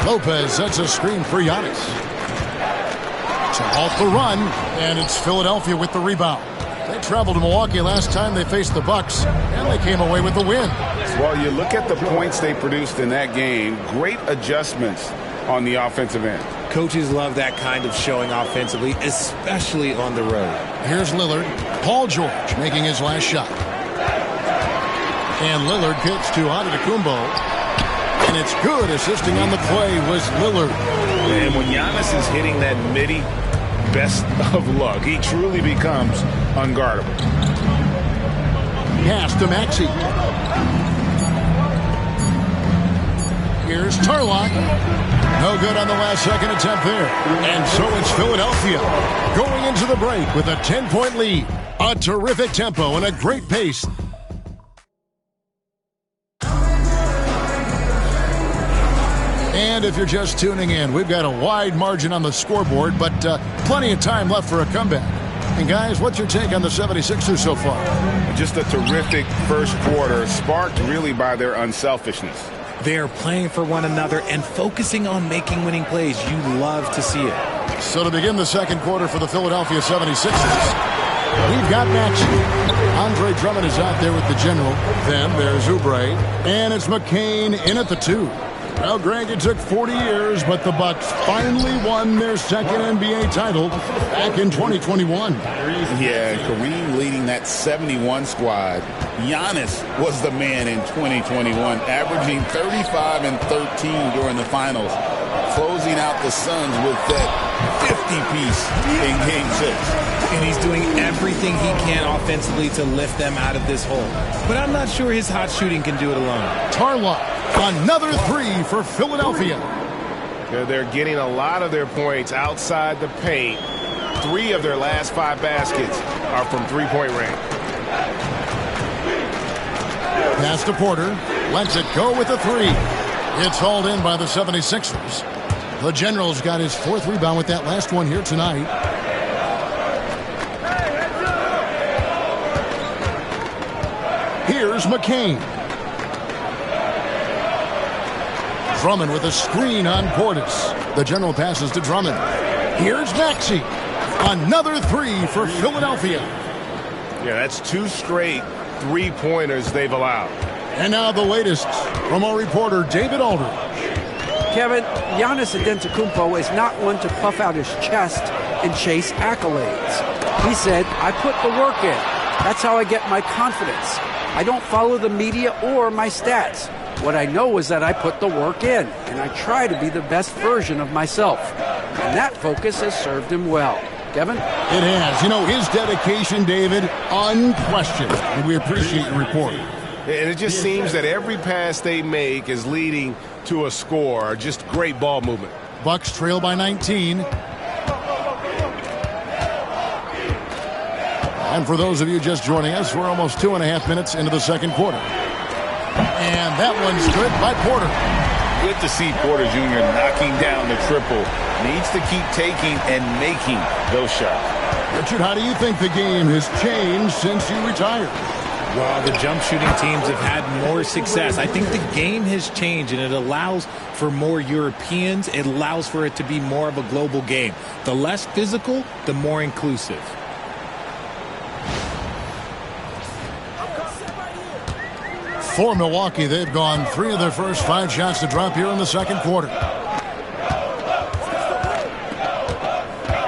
Lopez sets a screen for Giannis. To halt the run, and it's Philadelphia with the rebound. They traveled to Milwaukee last time they faced the Bucks, and they came away with the win. Well, you look at the points they produced in that game. Great adjustments on the offensive end. Coaches love that kind of showing offensively, especially on the road. Here's Lillard. Paul George making his last shot. And Lillard kicks to Antetokounmpo. And it's good. Assisting on the play was Lillard. And when Giannis is hitting that midi, best of luck. He truly becomes unguardable. Pass to Maxey. Here's Tarlock. No good on the last second attempt there. And so it's Philadelphia going into the break with a 10-point lead. A terrific tempo and a great pace. And if you're just tuning in, we've got a wide margin on the scoreboard, but plenty of time left for a comeback. And guys, what's your take on the 76ers so far? Just a terrific first quarter, sparked really by their unselfishness. They're playing for one another and focusing on making winning plays. You love to see it. So to begin the second quarter for the Philadelphia 76ers, we've got Maxey. Andre Drummond is out there with the General. Then there's Oubre. And it's McCain in at the 2. Well, Greg, it took 40 years, but the Bucks finally won their second NBA title back in 2021. Yeah, Kareem leading that 71 squad. Giannis was the man in 2021, averaging 35 and 13 during the finals, closing out the Suns with that 50-piece in Game 6. And he's doing everything he can offensively to lift them out of this hole. But I'm not sure his hot shooting can do it alone. Tarlock, another 3 for Philadelphia. They're getting a lot of their points outside the paint. 3 of their last 5 baskets are from three-point range. Pass to Porter. Lets it go with a 3. It's hauled in by the 76ers. The General's got his 4th rebound with that last one here tonight. Here's McCain. Drummond with a screen on Portis. The General passes to Drummond. Here's Maxey. Another 3 for Philadelphia. Yeah, that's 2 straight three-pointers they've allowed. And now the latest from our reporter, David Aldridge. Kevin, Giannis Antetokounmpo is not one to puff out his chest and chase accolades. He said, I put the work in. That's how I get my confidence. I don't follow the media or my stats. What I know is that I put the work in, and I try to be the best version of myself. And that focus has served him well. Kevin? It has. You know, his dedication, David, unquestioned. And we appreciate your report. And it just seems that every pass they make is leading to a score. Just great ball movement. Bucks trail by 19. And for those of you just joining us, we're almost 2.5 minutes into the second quarter. And that one's good by Porter. Good to see Porter Jr. knocking down the triple. Needs to keep taking and making those shots. Richard, how do you think the game has changed since you retired? Well, the jump shooting teams have had more success. I think the game has changed, and it allows for more Europeans. It allows for it to be more of a global game. The less physical, the more inclusive. For Milwaukee, they've gone 3 of their first 5 shots to drop here in the second quarter.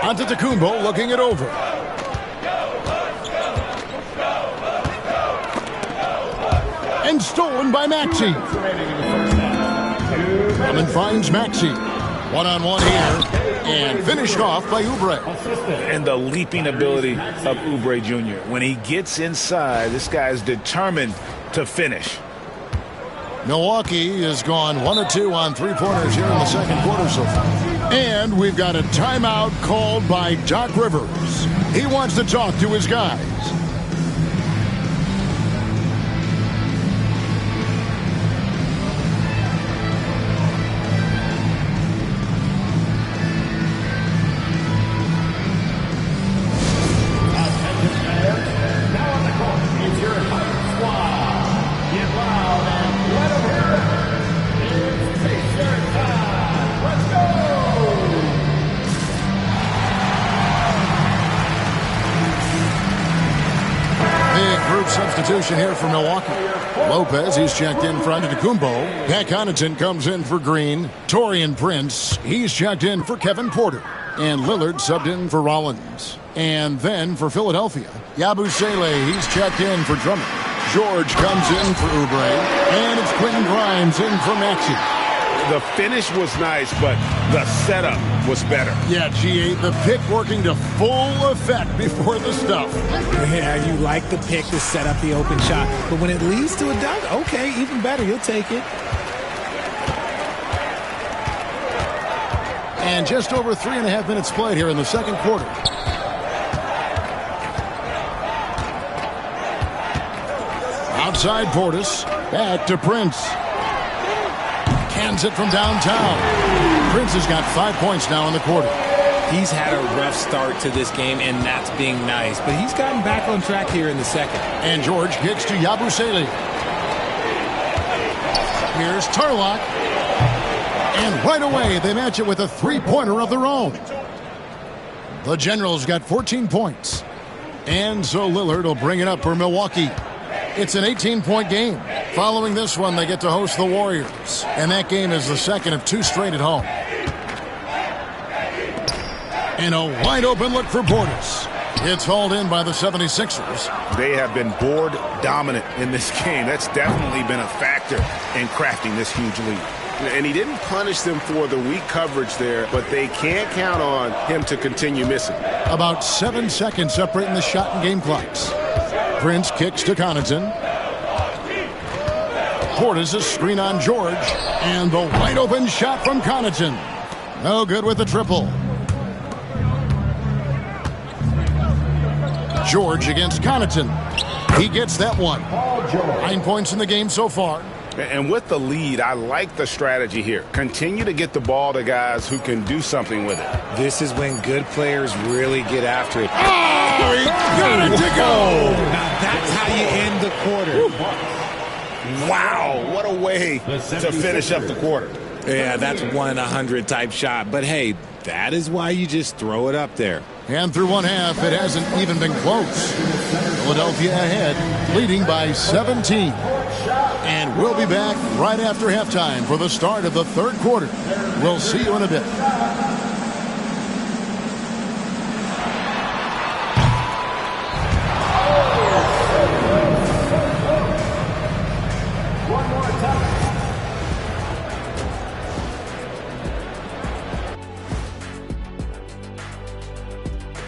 Antetokounmpo looking it over. And stolen by Maxey. Drummond finds Maxey. One-on-one here. And finished off by Oubre. And the leaping ability of Oubre Jr. When he gets inside, this guy is determined to finish. Milwaukee has gone 1 of 2 on 3-pointers here in the second quarter so far. And we've got a timeout called by Doc Rivers. He wants to talk to his guys. Substitution here for Milwaukee. Lopez, he's checked in for Antetokounmpo. Pat Connaughton comes in for Green. Taurean Prince, he's checked in for Kevin Porter. And Lillard subbed in for Rollins. And then for Philadelphia, Yabusele, he's checked in for Drummond. George comes in for Oubre. And it's Quentin Grimes in for Maxey. The finish was nice, but the setup was better. Yeah, G8, the pick working to full effect before the stuff. Yeah, you like the pick to set up the open shot. But when it leads to a dunk, okay, even better. You'll take it. And just over 3.5 minutes played here in the second quarter. Outside Portis. Back to Prince. Hands it from downtown. Prince has got 5 points now in the quarter. He's had a rough start to this game, and that's being nice. But he's gotten back on track here in the second. And George kicks to Yabusele. Here's Tarlock. And right away, they match it with a 3-pointer of their own. The Generals got 14 points. And so Lillard will bring it up for Milwaukee. It's an 18-point game. Following this one, they get to host the Warriors. And that game is the second of 2 straight at home. And a wide-open look for Portis. It's hauled in by the 76ers. They have been board dominant in this game. That's definitely been a factor in crafting this huge lead. And he didn't punish them for the weak coverage there, but they can't count on him to continue missing. About 7 seconds separating the shot and game clocks. Prince kicks to Connaughton. Portis a screen on George. And the wide open shot from Connaughton. No good with the triple. George against Connaughton. He gets that one. 9 points in the game so far. And with the lead, I like the strategy here. Continue to get the ball to guys who can do something with it. This is when good players really get after it. Oh, he got it to go! Now that's how you end the quarter. Wow, what a way to finish up the quarter. Yeah, that's 1 in 100 type shot. But hey, that is why you just throw it up there. And through one half, it hasn't even been close. Philadelphia ahead, leading by 17. And we'll be back right after halftime for the start of the third quarter. We'll see you in a bit.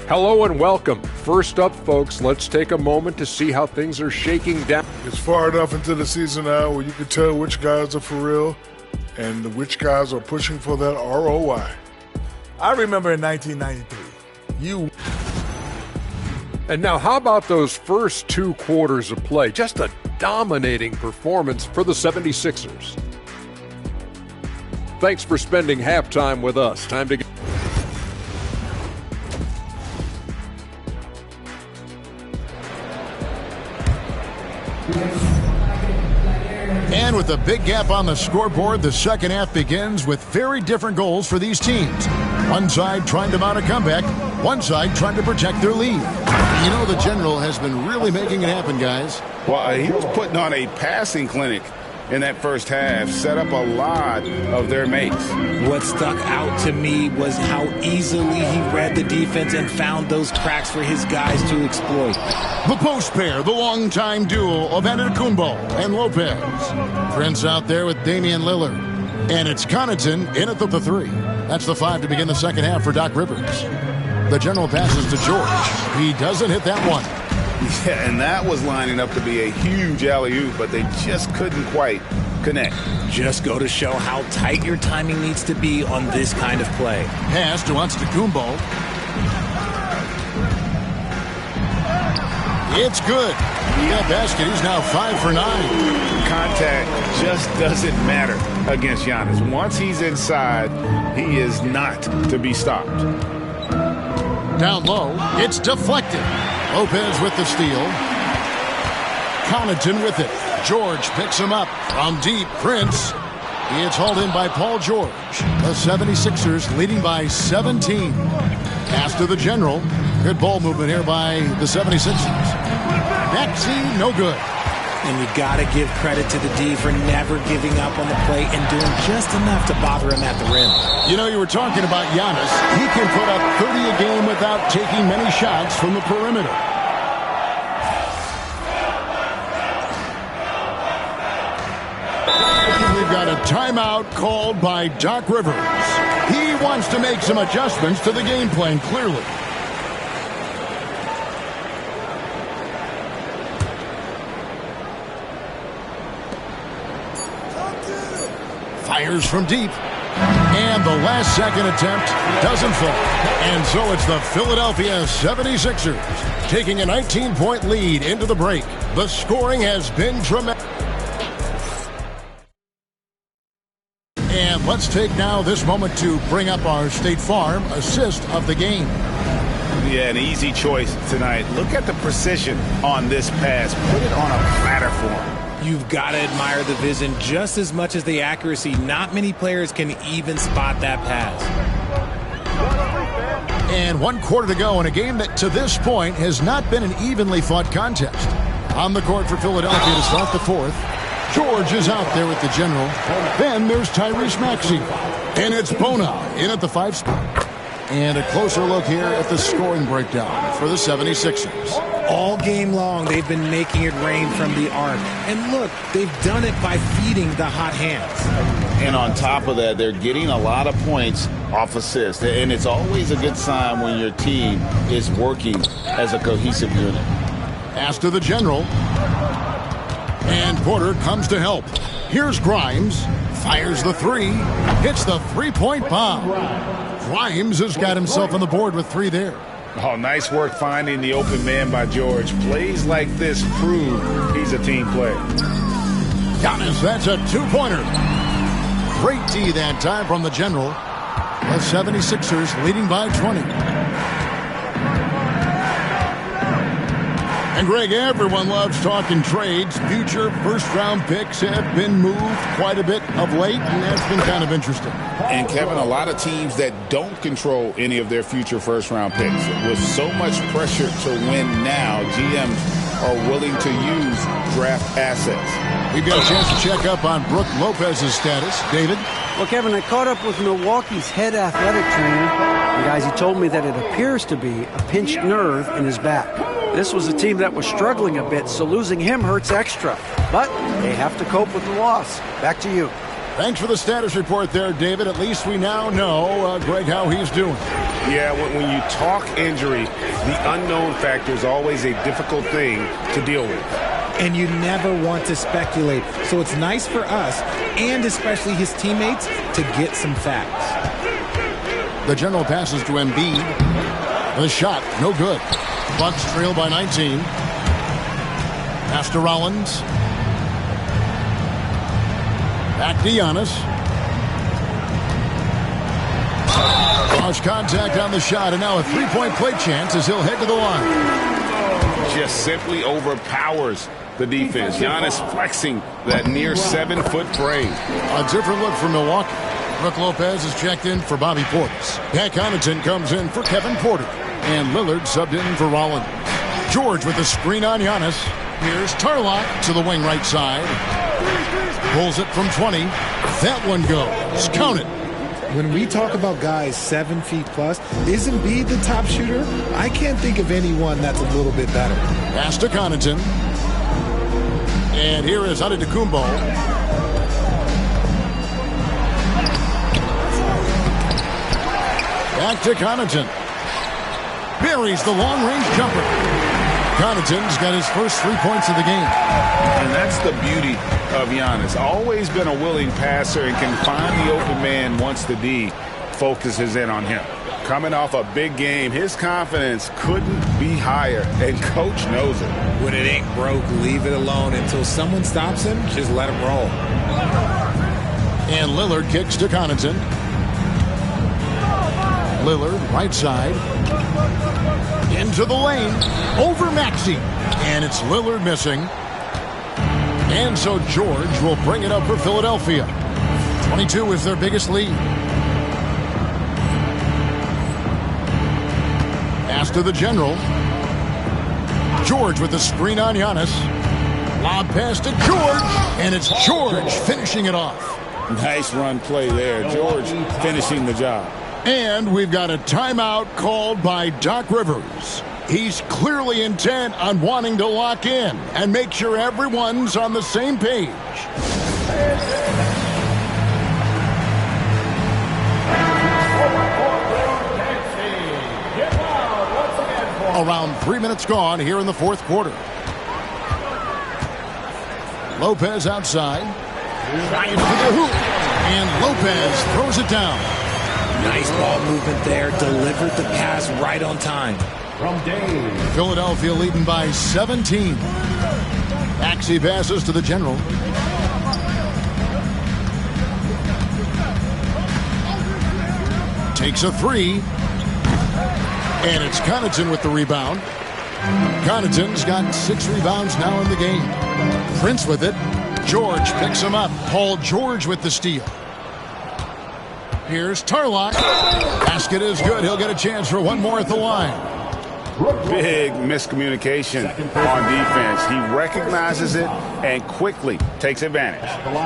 Hello and welcome. First up, folks, let's take a moment to see how things are shaking down. It's far enough into the season now where you can tell which guys are for real and which guys are pushing for that ROI. I remember in 1993, And now how about those first 2 quarters of play? Just a dominating performance for the 76ers. Thanks for spending halftime with us. Time to get... And with a big gap on the scoreboard, the second half begins with very different goals for these teams. One side trying to mount a comeback, one side trying to protect their lead. You know, the General has been really making it happen, guys. Well, he was putting on a passing clinic in that first half, set up a lot of their mates. What stuck out to me was how easily he read the defense and found those cracks for his guys to exploit. The post pair, the longtime duo of Antetokounmpo and Lopez. Prince out there with Damian Lillard. And it's Connaughton in at the three. That's the 5 to begin the second half for Doc Rivers. The General passes to George. He doesn't hit that one. Yeah, and that was lining up to be a huge alley-oop, but they just couldn't quite connect. Just go to show how tight your timing needs to be on this kind of play. Pass to Antetokounmpo. It's good. That basket, he's now 5 for 9. Contact just doesn't matter against Giannis. Once he's inside, he is not to be stopped. Down low, it's deflected. Lopez with the steal. Connaughton with it. George picks him up. From deep, Prince. He is hauled in by Paul George. The 76ers leading by 17. Pass to the General. Good ball movement here by the 76ers. Maxey, no good. And you got to give credit to the D for never giving up on the play and doing just enough to bother him at the rim. You know, you were talking about Giannis. He can put up 30 a game without taking many shots from the perimeter. We've got a timeout called by Doc Rivers. He wants to make some adjustments to the game plan, clearly. Fires from deep. And the last second attempt doesn't fall. And so it's the Philadelphia 76ers taking a 19-point lead into the break. The scoring has been tremendous. And let's take now this moment to bring up our State Farm assist of the game. Yeah, an easy choice tonight. Look at the precision on this pass. Put it on a platter form. You've got to admire the vision just as much as the accuracy. Not many players can even spot that pass. And 1 quarter to go in a game that to this point has not been an evenly fought contest. On the court for Philadelphia to start the fourth. George is out there with the General. Then there's Tyrese Maxey. And it's Bona in at the 5 spot. And a closer look here at the scoring breakdown for the 76ers. All game long, they've been making it rain from the arc. And look, they've done it by feeding the hot hands. And on top of that, they're getting a lot of points off assists. And it's always a good sign when your team is working as a cohesive unit. Pass to the General. And Porter comes to help. Here's Grimes. Fires the 3. Hits the three-point bomb. Grimes has got himself on the board with 3 there. Oh, nice work finding the open man by George. Plays like this prove he's a team player. Giannis, that's a 2-pointer. Great D that time from the General. The 76ers leading by 20. And Greg, everyone loves talking trades. Future first-round picks have been moved quite a bit of late, and that's been kind of interesting. And, Kevin, a lot of teams that don't control any of their future first-round picks. With so much pressure to win now, GMs are willing to use draft assets. We've got a chance to check up on Brook Lopez's status. David? Well, Kevin, I caught up with Milwaukee's head athletic trainer. And guys, he told me that it appears to be a pinched nerve in his back. This was a team that was struggling a bit, so losing him hurts extra. But they have to cope with the loss. Back to you. Thanks for the status report there, David. At least we now know, Greg, how he's doing. Yeah, when you talk injury, the unknown factor is always a difficult thing to deal with. And you never want to speculate. So it's nice for us, and especially his teammates, to get some facts. The General passes to Embiid. The shot, no good. Bucks trail by 19. Pass to Rollins. Back to Giannis. Lost contact on the shot, and now a three-point play chance as he'll head to the line. Just simply overpowers the defense. Giannis flexing that near 7-foot frame. A different look for Milwaukee. Brook Lopez is checked in for Bobby Portis. Pat Connaughton comes in for Kevin Porter. And Lillard subbed in for Rollins. George with a screen on Giannis. Here's Tarlock to the wing right side. Pulls it from 20. That one goes. Count it. When we talk about guys 7 feet plus, is Embiid the top shooter? I can't think of anyone that's a little bit better. Pass to Connaughton. And here is Antetokounmpo. Back to Connaughton. Buries the long-range jumper. Connaughton's got his first 3 points of the game. And that's the beauty of Giannis. Always been a willing passer and can find the open man once the D focuses in on him. Coming off a big game, his confidence couldn't be higher, and coach knows it. When it ain't broke, leave it alone. Until someone stops him, just let him roll. And Lillard kicks to Connaughton. Lillard, right side. Into the lane. Over Maxey. And it's Lillard missing. And so George will bring it up for Philadelphia. 22 is their biggest lead. Pass to the general. George with the screen on Giannis. Lob pass to George. And it's George finishing it off. Nice run play there. George finishing the job. And we've got a timeout called by Doc Rivers. He's clearly intent on wanting to lock in and make sure everyone's on the same page. Around 3 minutes gone here in the fourth quarter. Lopez outside. Trying for the hoop. And Lopez throws it down. Nice ball movement there. Delivered the pass right on time. From Dave. Philadelphia leading by 17. Maxey passes to the general. Takes a three. And it's Connaughton with the rebound. Connaughton's got 6 rebounds now in the game. Prince with it. George picks him up. Paul George with the steal. Here's Tarlock. Basket is good. He'll get a chance for one more at the line. Big miscommunication on defense. He recognizes it and quickly takes advantage.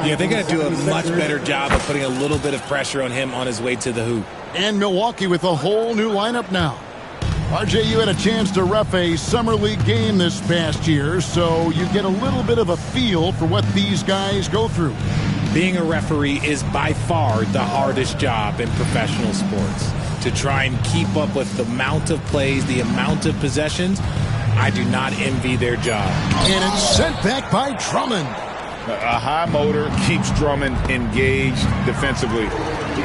Yeah, they're going to do a much better job of putting a little bit of pressure on him on his way to the hoop. And Milwaukee with a whole new lineup now. RJ, you had a chance to ref a Summer League game this past year, so you get a little bit of a feel for what these guys go through. Being a referee is by far the hardest job in professional sports. To try and keep up with the amount of plays, the amount of possessions, I do not envy their job. And it's sent back by Drummond. A high motor keeps Drummond engaged defensively.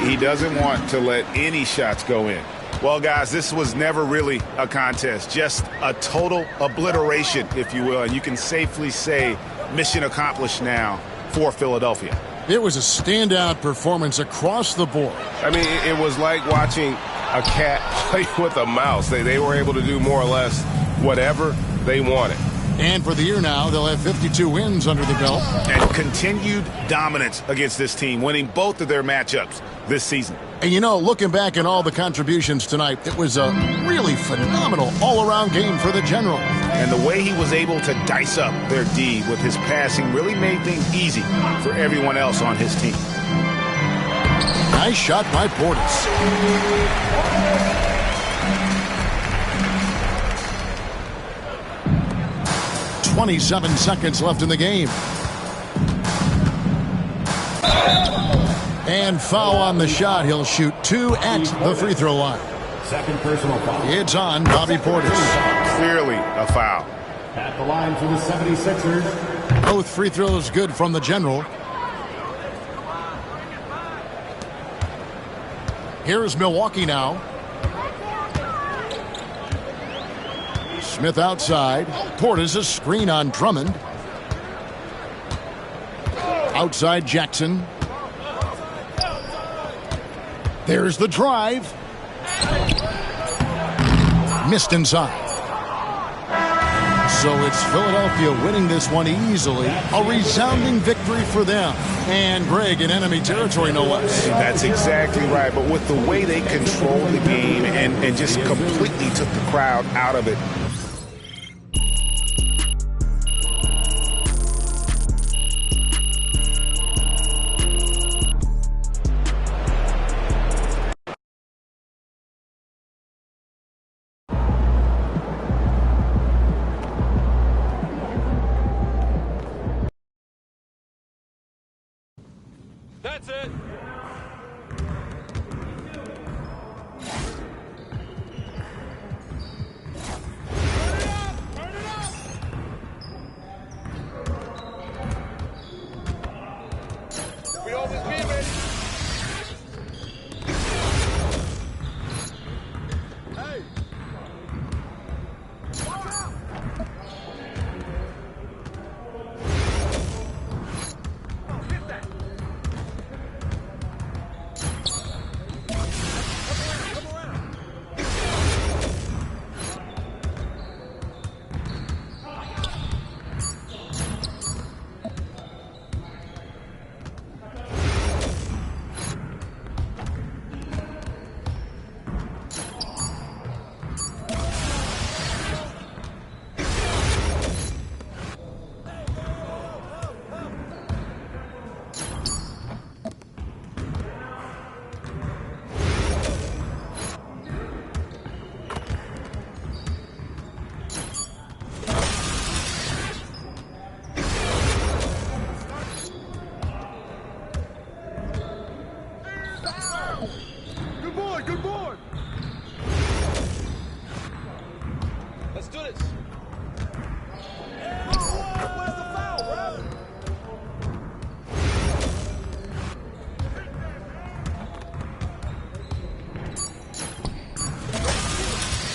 He doesn't want to let any shots go in. Well, guys, this was never really a contest, just a total obliteration, if you will. And you can safely say mission accomplished now for Philadelphia. It was a standout performance across the board. I mean, it was like watching a cat play with a mouse. They were able to do more or less whatever they wanted. And for the year now, they'll have 52 wins under the belt. And continued dominance against this team, winning both of their matchups this season. And you know, looking back at all the contributions tonight, it was a really phenomenal all-around game for the General. And the way he was able to dice up their D with his passing really made things easy for everyone else on his team. Nice shot by Portis. 27 seconds left in the game. And foul on the shot. He'll shoot 2 at the free throw line. Second personal foul. It's on Bobby Portis. Clearly a foul. At the line for the 76ers. Both free throws good from the General. Here's Milwaukee now. Smith outside. Portis a screen on Drummond. Outside Jackson. There's the drive. Missed inside. So it's Philadelphia winning this one easily. A resounding victory for them. And Greg in enemy territory, no less. That's exactly right. But with the way they controlled the game and just completely took the crowd out of it. That's it. We always be ready. Hey. Good board. Let's do this. Where's the foul, bro?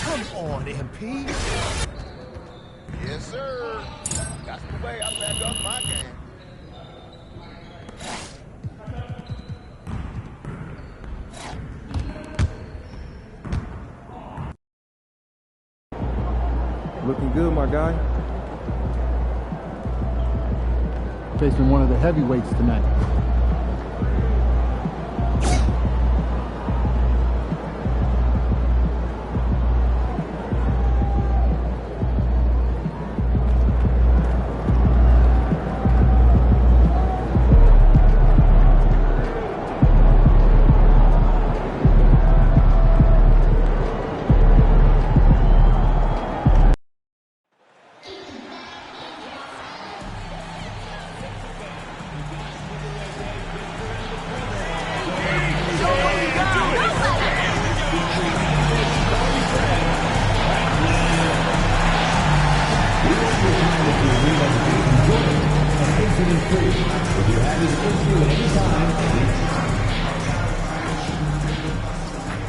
Come on, MP. Yes, sir. That's the way I back up my game. Looking good, my guy. Facing one of the heavyweights tonight.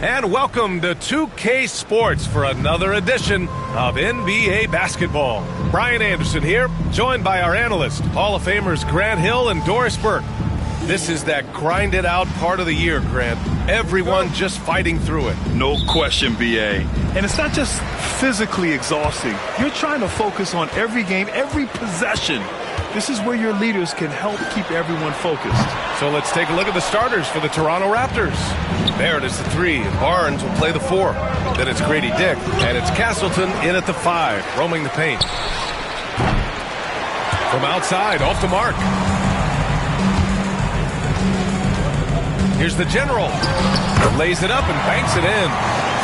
And welcome to 2K Sports for another edition of NBA basketball. Brian Anderson here, joined by our analysts, Hall of Famers Grant Hill and Doris Burke. This is that grind-it-out part of the year, Grant. Everyone just fighting through it. No question, BA. And it's not just physically exhausting. You're trying to focus on every game, every possession. This is where your leaders can help keep everyone focused. So let's take a look at the starters for the Toronto Raptors. Barrett is the 3, and Barnes will play the 4. Then it's Grady Dick, and it's Castleton in at the 5, roaming the paint. From outside, off the mark. Here's the general. Lays it up and banks it in.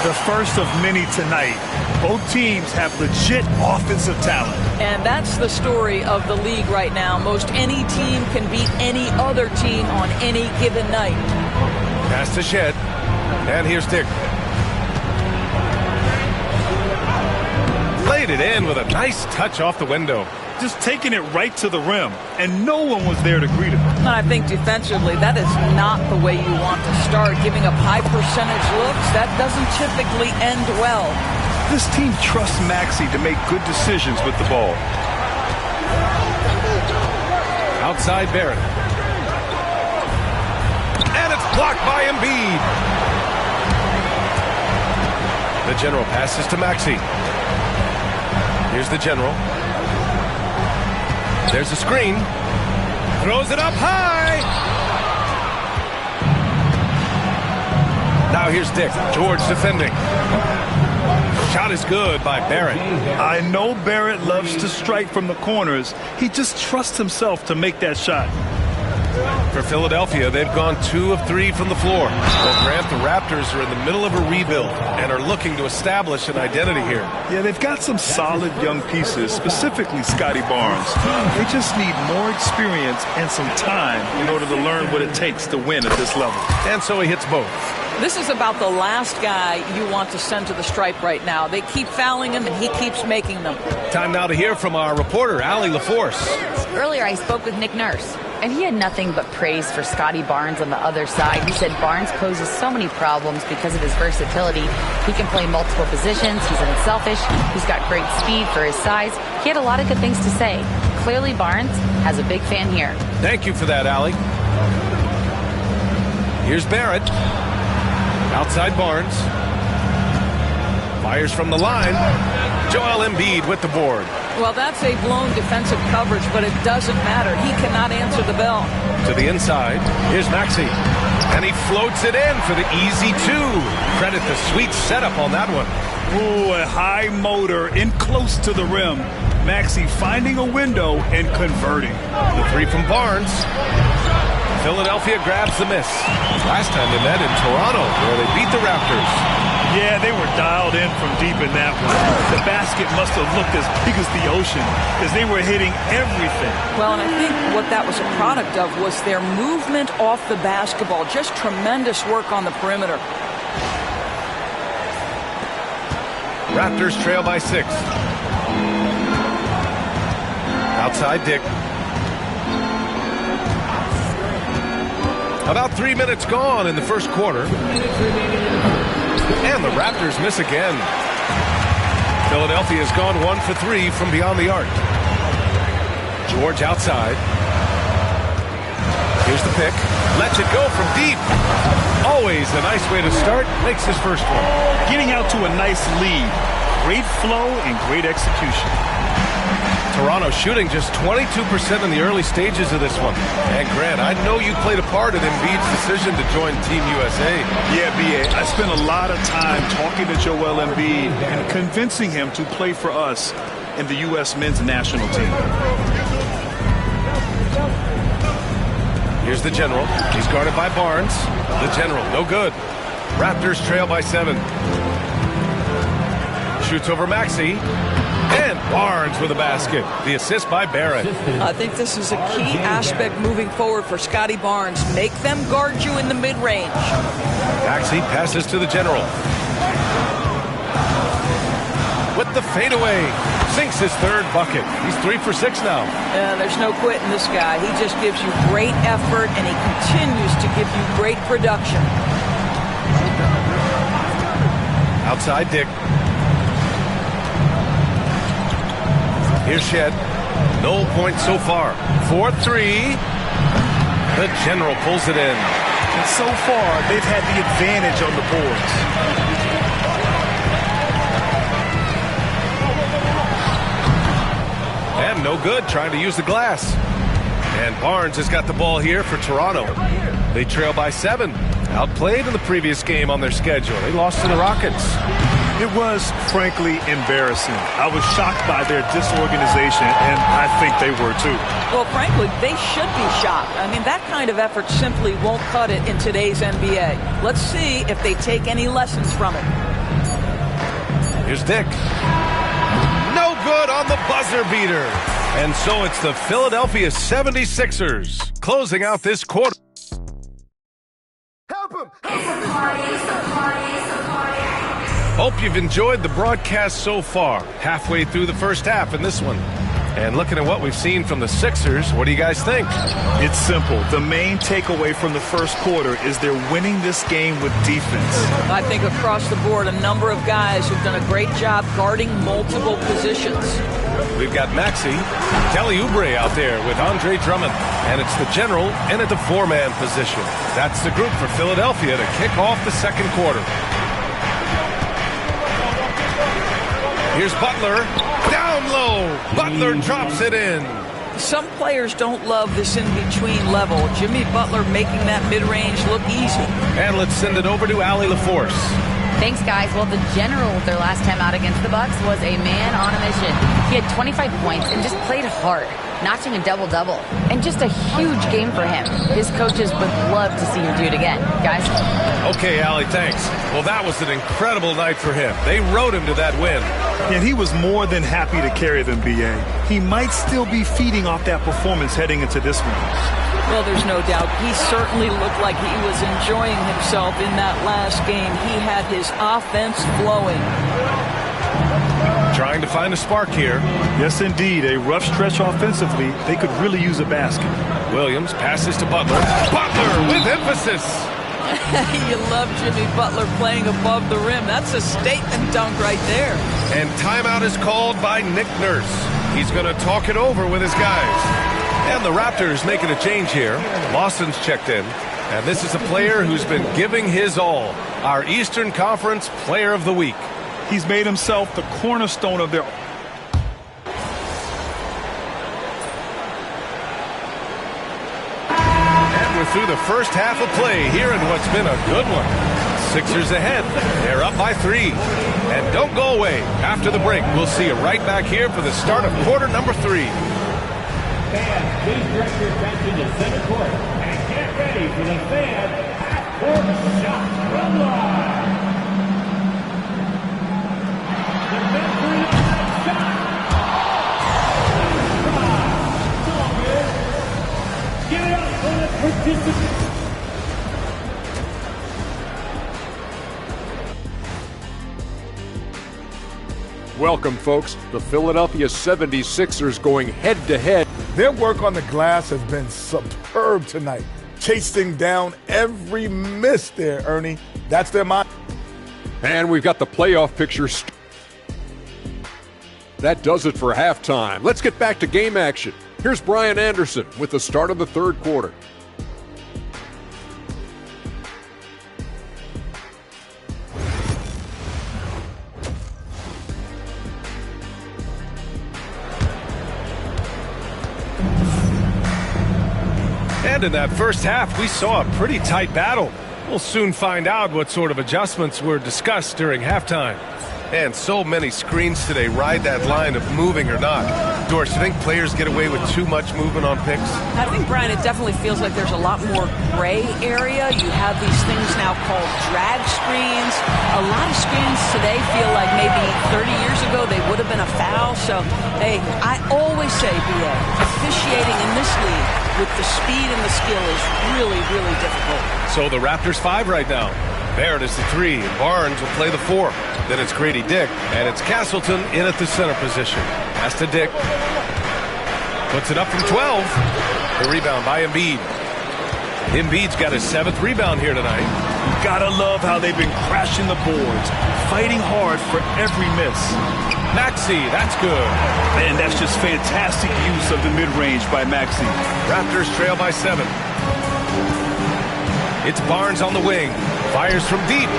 The first of many tonight. Both teams have legit offensive talent. And that's the story of the league right now. Most any team can beat any other team on any given night. Pass to Shed. And here's Dick. Laid it in with a nice touch off the window. Just taking it right to the rim, and no one was there to greet him. I think defensively, that is not the way you want to start. Giving up high percentage looks, that doesn't typically end well. This team trusts Maxey to make good decisions with the ball. Outside Barrett. And it's blocked by Embiid. The general passes to Maxey. Here's the general. There's a screen. Throws it up high. Now here's Dick. George defending. Shot is good by Barrett. I know Barrett loves to strike from the corners. He just trusts himself to make that shot. For Philadelphia, they've gone 2 of 3 from the floor. Well, Grant, the Raptors are in the middle of a rebuild and are looking to establish an identity here. Yeah, they've got some solid young pieces, specifically Scotty Barnes. They just need more experience and some time in order to learn what it takes to win at this level. And so he hits both. This is about the last guy you want to send to the stripe right now. They keep fouling him, and he keeps making them. Time now to hear from our reporter, Allie LaForce. Earlier, I spoke with Nick Nurse, and he had nothing but praise for Scotty Barnes on the other side. He said Barnes poses so many problems because of his versatility. He can play multiple positions. He's unselfish. He's got great speed for his size. He had a lot of good things to say. Clearly, Barnes has a big fan here. Thank you for that, Allie. Here's Barrett. Outside Barnes. Fires from the line. Joel Embiid with the board. Well, that's a blown defensive coverage, but it doesn't matter. He cannot answer the bell. To the inside. Here's Maxey. And he floats it in for the easy 2. Credit the sweet setup on that one. Ooh, a high motor in close to the rim. Maxey finding a window and converting. The 3 from Barnes. Philadelphia grabs the miss. Last time they met in Toronto, where they beat the Raptors. Yeah, they were dialed in from deep in that one. The basket must have looked as big as the ocean as they were hitting everything. Well, and I think what that was a product of was their movement off the basketball. Just tremendous work on the perimeter. Raptors trail by 6. Outside Dick. About 3 minutes gone in the first quarter. And the Raptors miss again. Philadelphia has gone 1 for 3 from beyond the arc. George outside. Here's the pick. Lets it go from deep. Always a nice way to start. Makes his first one. Getting out to a nice lead. Great flow and great execution. Toronto shooting just 22% in the early stages of this one. And Grant, I know you played a part in Embiid's decision to join Team USA. Yeah, B.A., I spent a lot of time talking to Joel Embiid and convincing him to play for us in the U.S. men's national team. Here's the general. He's guarded by Barnes. The general, no good. Raptors trail by 7. Shoots over Maxey. And Barnes with a basket. The assist by Barrett. I think this is a key aspect moving forward for Scotty Barnes. Make them guard you in the mid-range. Maxey passes to the general. With the fadeaway. Sinks his 3rd bucket. He's 3 for 6 now. There's no quitting this guy. He just gives you great effort, and he continues to give you great production. Outside Dick. Here's Shed. No points so far. 4-3. The general pulls it in. And so far, they've had the advantage on the boards. And no good, trying to use the glass. And Barnes has got the ball here for Toronto. They trail by 7. Outplayed in the previous game on their schedule. They lost to the Rockets. It was, frankly, embarrassing. I was shocked by their disorganization, and I think they were too. Well, frankly, they should be shocked. I mean, that kind of effort simply won't cut it in today's NBA. Let's see if they take any lessons from it. Here's Dick. No good on the buzzer beater. And so it's the Philadelphia 76ers closing out this quarter. Help him! Hope you've enjoyed the broadcast so far. Halfway through the first half in this one. And looking at what we've seen from the Sixers, what do you guys think? It's simple. The main takeaway from the first quarter is they're winning this game with defense. I think across the board, a number of guys who've done a great job guarding multiple positions. We've got Maxey, Kelly Oubre out there with Andre Drummond. And it's the general in at the 4-man position. That's the group for Philadelphia to kick off the second quarter. Here's Butler. Down low. Butler drops it in. Some players don't love this in-between level. Jimmy Butler making that mid-range look easy. And let's send it over to Allie LaForce. Thanks, guys. Well, the general, their last time out against the Bucks, was a man on a mission. He had 25 points and just played hard, notching a double-double. And just a huge game for him. His coaches would love to see him do it again. Guys? Okay, Allie, thanks. Well, that was an incredible night for him. They rode him to that win. And he was more than happy to carry them, B.A. He might still be feeding off that performance heading into this one. Well, there's no doubt. He certainly looked like he was enjoying himself in that last game. He had his offense flowing. Trying to find a spark here. Yes, indeed. A rough stretch offensively. They could really use a basket. Williams passes to Butler. Butler with emphasis. You love Jimmy Butler playing above the rim. That's a statement dunk right there. And timeout is called by Nick Nurse. He's going to talk it over with his guys. And the Raptors making a change here. Lawson's checked in. And this is a player who's been giving his all. Our Eastern Conference Player of the Week. He's made himself the cornerstone of their... And we're through the first half of play here in what's been a good one. Sixers ahead. They're up by 3. And don't go away. After the break, we'll see you right back here for the start of quarter number 3. Fans, please direct your attention to center court and get ready for the fan half-court shot from line. The Memphis shot. It's all good. Give it up for the participants. Welcome, folks. The Philadelphia 76ers going head-to-head. Their work on the glass has been superb tonight. Chasing down every miss there, Ernie. That's their mind. And we've got the playoff picture. That does it for halftime. Let's get back to game action. Here's Brian Anderson with the start of the third quarter. And in that first half, we saw a pretty tight battle. We'll soon find out what sort of adjustments were discussed during halftime. And so many screens today ride that line of moving or not. Doris, you think players get away with too much movement on picks? I think, Brian, it definitely feels like there's a lot more gray area. You have these things now called drag screens. A lot of screens today feel like maybe 30 years ago they would have been a foul. So, hey, I always say, B.A., officiating in this league with the speed and the skill is really, really difficult. So the Raptors 5 right now. Barrett is the 3. Barnes will play the 4. Then it's Grady Dick, and it's Castleton in at the center position. Pass to Dick. Puts it up from 12. The rebound by Embiid. Embiid's got his 7th rebound here tonight. You gotta love how they've been crashing the boards, fighting hard for every miss. Maxey, that's good. And that's just fantastic use of the mid-range by Maxey. Raptors trail by 7. It's Barnes on the wing. Fires from deep.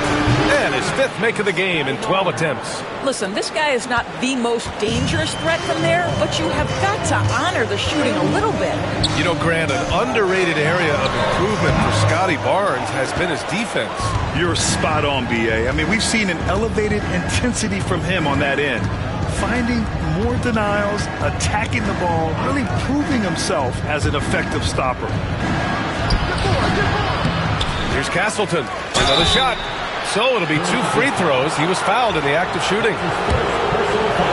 And his 5th make of the game in 12 attempts. Listen, this guy is not the most dangerous threat from there, but you have got to honor the shooting a little bit. You know, Grant, an underrated area of improvement for Scotty Barnes has been his defense. You're spot on, B.A. I mean, we've seen an elevated intensity from him on that end. Finding more denials, attacking the ball, really proving himself as an effective stopper. Here's Castleton. Another shot. So it'll be 2 free throws. He was fouled in the act of shooting.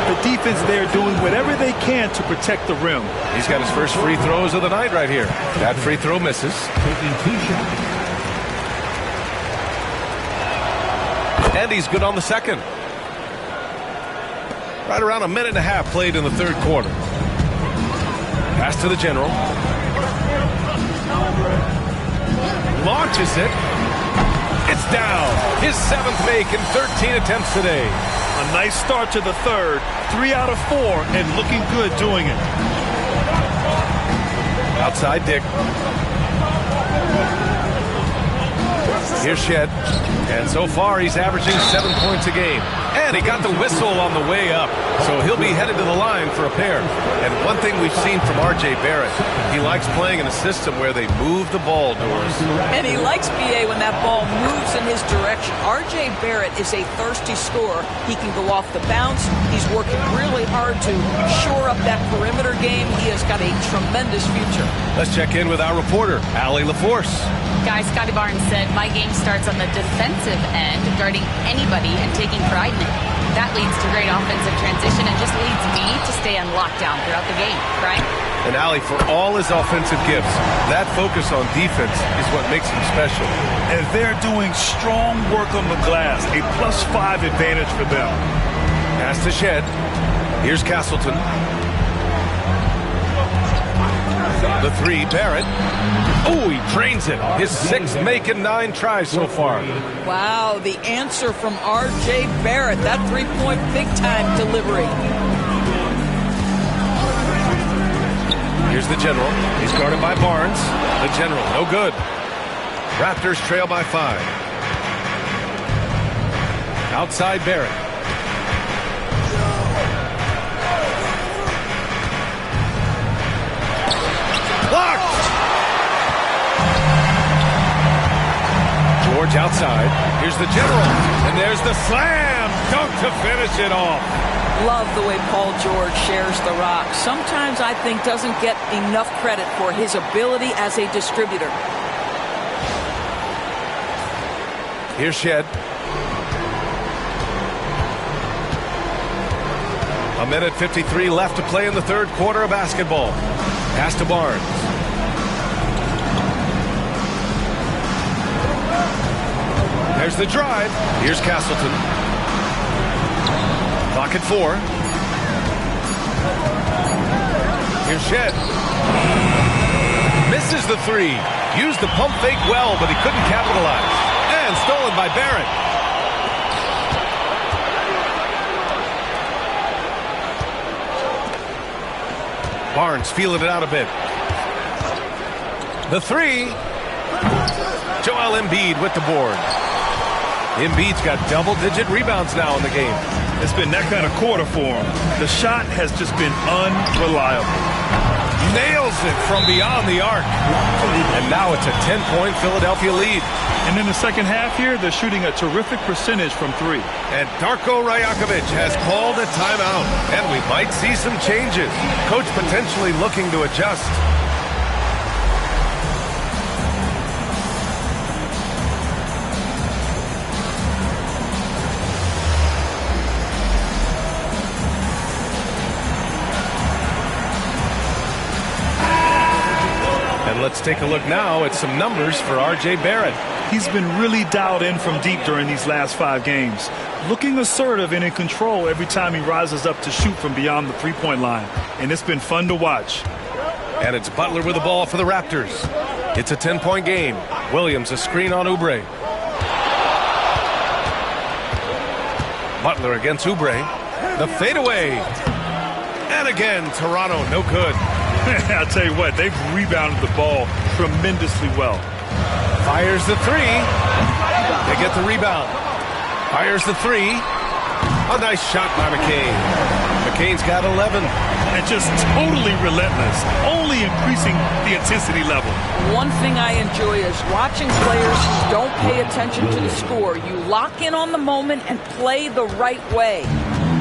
The defense there doing whatever they can to protect the rim. He's got his first free throws of the night right here. That free throw misses. And he's good on the second. Right around a minute and a half played in the third quarter. Pass to the general. Launches it. It's down. His 7th make in 13 attempts today. A nice start to the third. 3 out of 4 and looking good doing it. Outside Dick. Here's Shed. And so far he's averaging 7 points a game. And he got the whistle on the way up, so he'll be headed to the line for a pair. And one thing we've seen from R.J. Barrett, he likes playing in a system where they move the ball, Doris. And he likes BA when that ball moves in his direction. R.J. Barrett is a thirsty scorer. He can go off the bounce. He's working really hard to shore up that perimeter game. He has got a tremendous future. Let's check in with our reporter, Allie LaForce. Guys, Scotty Barnes said, my game starts on the defensive end, guarding anybody and taking pride in it. That leads to great offensive transition and just leads me to stay on lockdown throughout the game, right? And Allie, for all his offensive gifts, that focus on defense is what makes him special. And they're doing strong work on the glass, a +5 advantage for them. Pass to Shed. Here's Castleton. The three, Barrett. Oh, he drains it. His 6th make and 9 tries so far. Wow, the answer from R.J. Barrett. That three-point big-time delivery. Here's the General. He's guarded by Barnes. The General, no good. Raptors trail by 5. Outside Barrett. Blocked! George outside. Here's the General. And there's the slam dunk to finish it off. Love the way Paul George shares the rock. Sometimes I think doesn't get enough credit for his ability as a distributor. Here's Shed. A minute 53 left to play in the third quarter of basketball. Pass to Barnes. There's the drive. Here's Castleton. Clock at 4. Here's Shed. Misses the 3. Used the pump fake well, but he couldn't capitalize. And stolen by Barrett. Barnes feeling it out a bit. The 3. Joel Embiid with the board. Embiid's got double-digit rebounds now in the game. It's been that kind of quarter for him. The shot has just been unreliable. Nails it from beyond the arc. And now it's a 10-point Philadelphia lead. And in the second half here, they're shooting a terrific percentage from 3. And Darko Rajakovic has called a timeout. And we might see some changes. Coach potentially looking to adjust. Let's take a look now at some numbers for R.J. Barrett. He's been really dialed in from deep during these last 5 games. Looking assertive and in control every time he rises up to shoot from beyond the three-point line. And it's been fun to watch. And it's Butler with the ball for the Raptors. It's a 10-point game. Williams a screen on Oubre. Butler against Oubre. The fadeaway. And again, Toronto, no good. I'll tell you what, they've rebounded the ball tremendously well. Fires the 3. They get the rebound. Fires the 3. A nice shot by McCain. McCain's got 11. And just totally relentless, only increasing the intensity level. One thing I enjoy is watching players who don't pay attention to the score. You lock in on the moment and play the right way.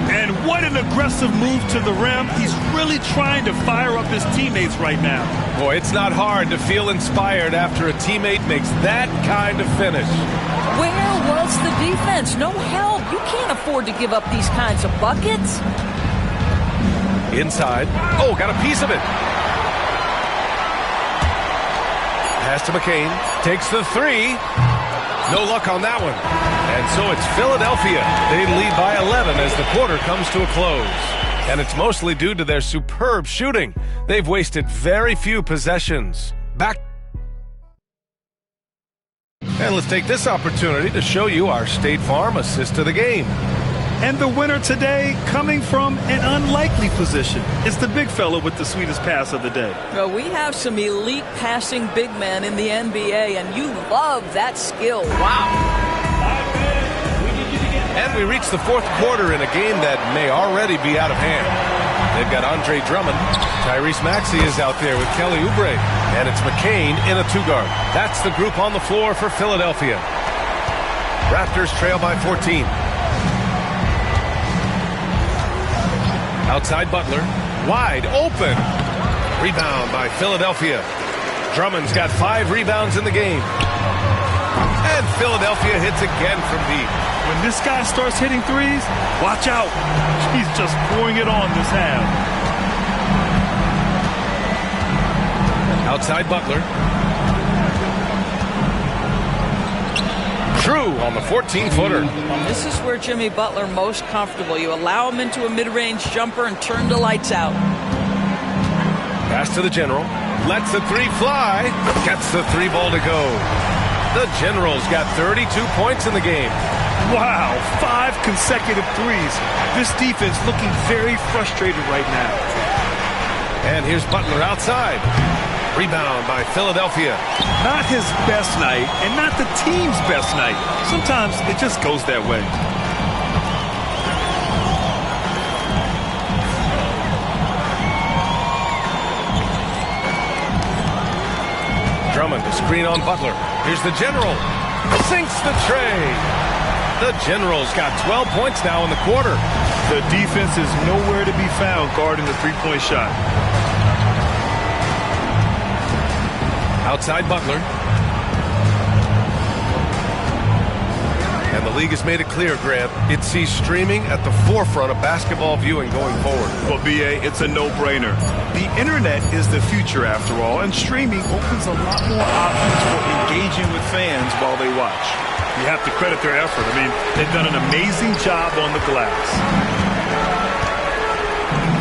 And what an aggressive move to the rim. He's really trying to fire up his teammates right now. Boy, it's not hard to feel inspired after a teammate makes that kind of finish. Where was the defense? No help. You can't afford to give up these kinds of buckets. Inside. Oh, got a piece of it. Pass to McCain. Takes the 3. No luck on that one. And so it's Philadelphia. They lead by 11 as the quarter comes to a close. And it's mostly due to their superb shooting. They've wasted very few possessions. Back. And let's take this opportunity to show you our State Farm assist of the game. And the winner today coming from an unlikely position. It's the big fella with the sweetest pass of the day. Well, we have some elite passing big men in the NBA, and you love that skill. Wow. 5 minutes. We need you to get And we reach the fourth quarter in a game that may already be out of hand. They've got Andre Drummond. Tyrese Maxey is out there with Kelly Oubre. And it's McCain in a two-guard. That's the group on the floor for Philadelphia. Raptors trail by 14. Outside Butler. Wide open. Rebound by Philadelphia. Drummond's got 5 rebounds in the game. And Philadelphia hits again from deep. When this guy starts hitting threes, watch out. He's just pouring it on this half. Outside Butler. Drew on the 14-footer. This is where Jimmy Butler most comfortable. You allow him into a mid-range jumper and turn the lights out. Pass to the General. Lets the three fly. Gets the three ball to go. The General's got 32 points in the game. Wow, 5 consecutive threes. This defense looking very frustrated right now. And here's Butler outside. Rebound by Philadelphia. Not his best night and not the team's best night. Sometimes it just goes that way. Drummond to screen on Butler. Here's the General. Sinks the tray. The General's got 12 points now in the quarter. The defense is nowhere to be found guarding the three-point shot. Outside Butler. And the league has made it clear, Grant, it sees streaming at the forefront of basketball viewing going forward. Well, B.A., it's a no-brainer. The internet is the future, after all, and streaming opens a lot more options for engaging with fans while they watch. You have to credit their effort. I mean, they've done an amazing job on the glass.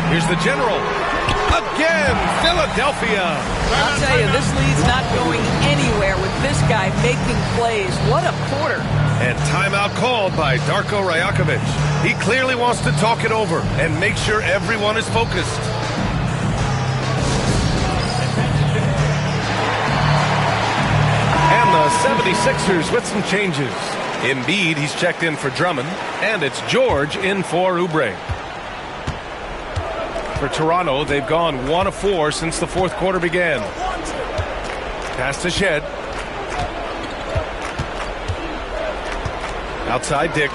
Here's the General. Again, Philadelphia. I'll tell you, this lead's not going anywhere with this guy making plays. What a quarter. And timeout called by Darko Rajakovic. He clearly wants to talk it over and make sure everyone is focused. And the 76ers with some changes. Embiid, he's checked in for Drummond. And it's George in for Oubre. For Toronto, they've gone 1 of 4 since the fourth quarter began. Pass to Shed. Outside Dick.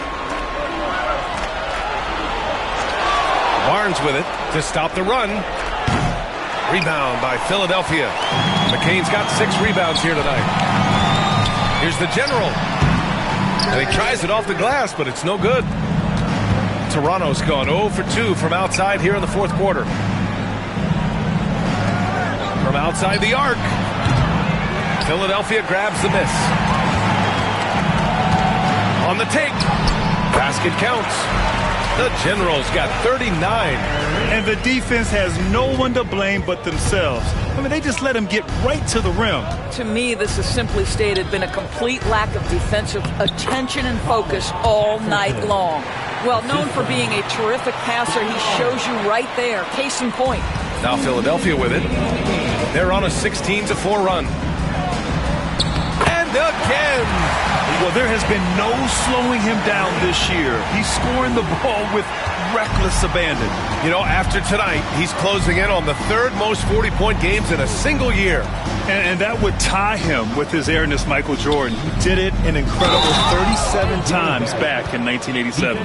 Barnes with it to stop the run. Rebound by Philadelphia. McCain's got 6 rebounds here tonight. Here's the General. And he tries it off the glass, but it's no good. Toronto's gone 0 for 2 from outside here in the fourth quarter. From outside the arc. Philadelphia grabs the miss. On the take. Basket counts. The General's got 39. And the defense has no one to blame but themselves. I mean, they just let him get right to the rim. To me, this has simply stated been a complete lack of defensive attention and focus all night long. Well, known for being a terrific passer, he shows you right there. Case in point. Now Philadelphia with it. They're on a 16-4 run. And again. Well, there has been no slowing him down this year. He's scoring the ball with reckless abandon. You know, after tonight, he's closing in on the 3rd most 40-point games in a single year. And that would tie him with his airness, Michael Jordan, who did it an incredible 37 times back in 1987.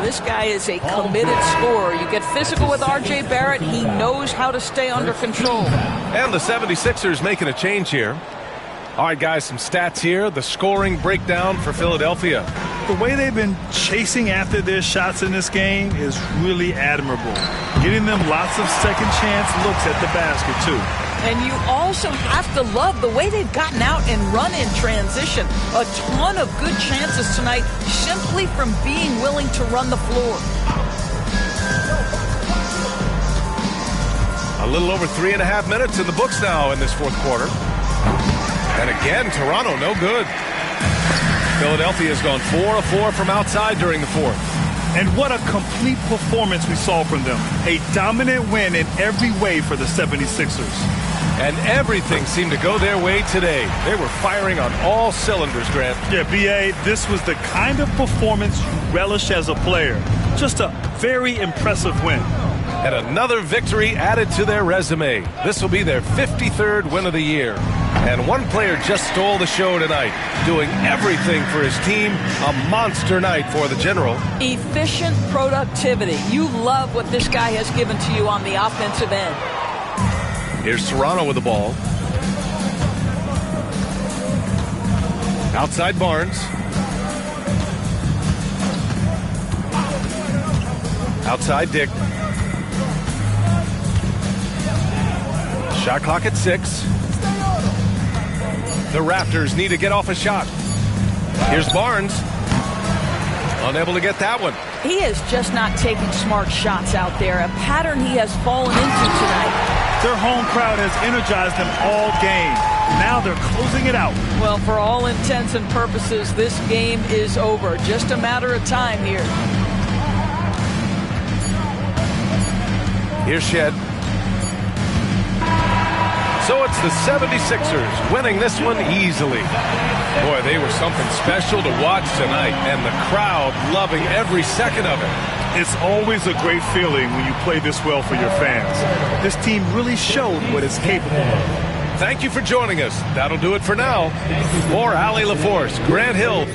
This guy is a committed scorer. You get physical with R.J. Barrett. He knows how to stay under control. And the 76ers making a change here. All right, guys, some stats here. The scoring breakdown for Philadelphia. The way they've been chasing after their shots in this game is really admirable. Getting them lots of second chance looks at the basket, too. And you also have to love the way they've gotten out and run in transition. A ton of good chances tonight simply from being willing to run the floor. A little over 3.5 minutes in the books now in this fourth quarter. And again, Toronto, no good. Philadelphia has gone 4 of 4 from outside during the fourth. And what a complete performance we saw from them. A dominant win in every way for the 76ers. And everything seemed to go their way today. They were firing on all cylinders, Grant. Yeah, B.A., this was the kind of performance you relish as a player. Just a very impressive win. And another victory added to their resume. This will be their 53rd win of the year. And one player just stole the show tonight, doing everything for his team. A monster night for the General. Efficient productivity. You love what this guy has given to you on the offensive end. Here's Serrano with the ball. Outside Barnes. Outside Dick. Shot clock at 6. The Raptors need to get off a shot. Here's Barnes. Unable to get that one. He is just not taking smart shots out there. A pattern he has fallen into tonight. Their home crowd has energized them all game. Now they're closing it out. Well, for all intents and purposes, this game is over. Just a matter of time here. Here's Shed. So it's the 76ers winning this one easily. Boy, they were something special to watch tonight, and the crowd loving every second of it. It's always a great feeling when you play this well for your fans. This team really showed what it's capable of. Thank you for joining us. That'll do it for now. For Allie LaForce, Grant Hill.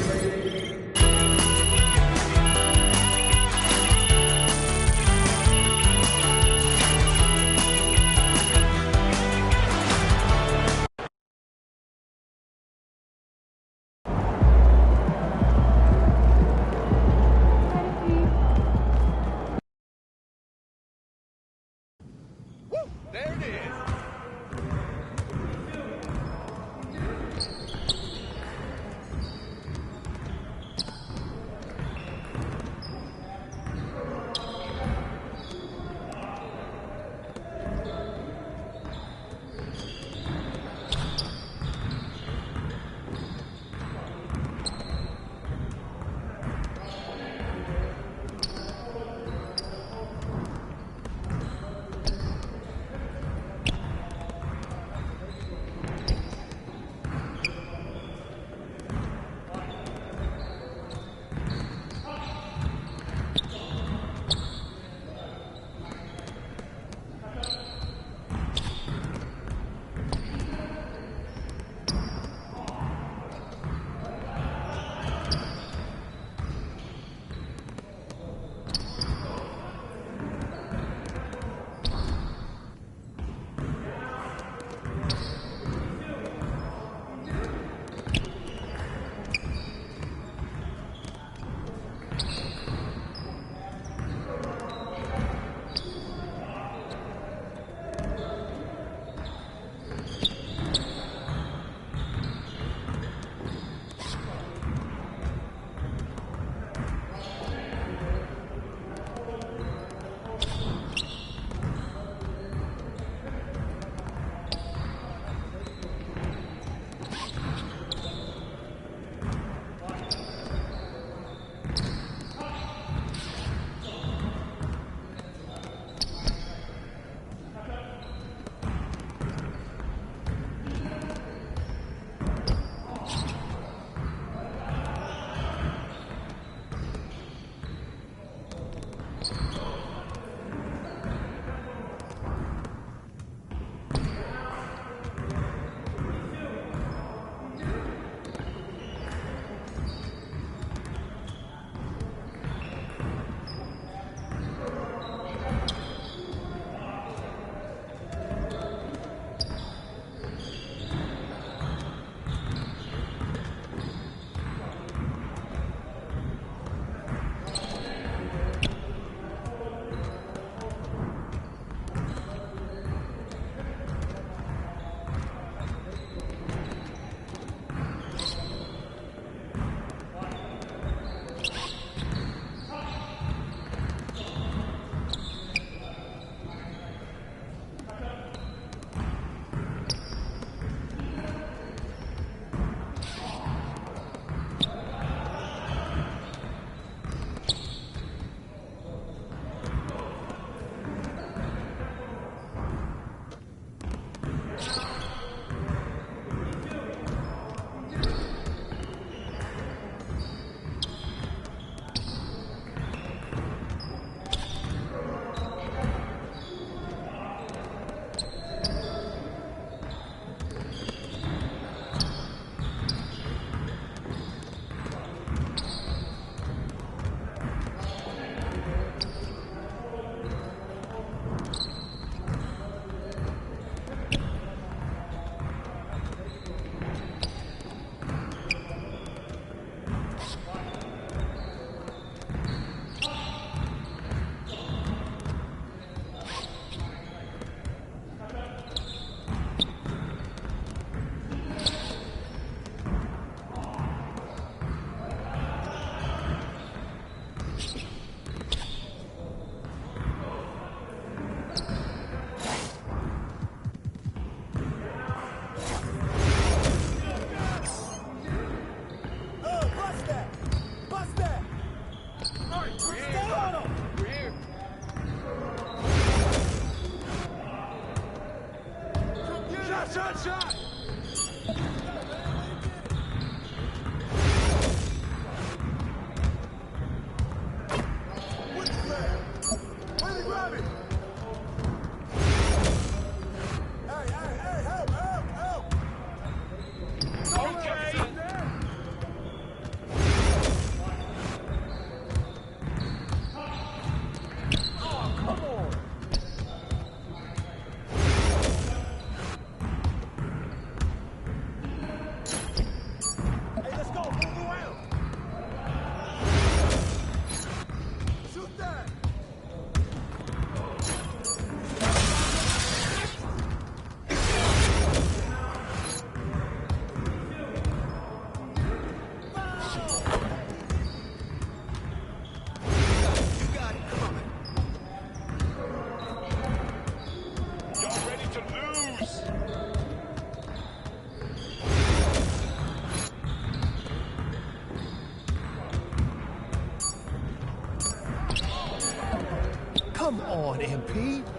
Come on, MP.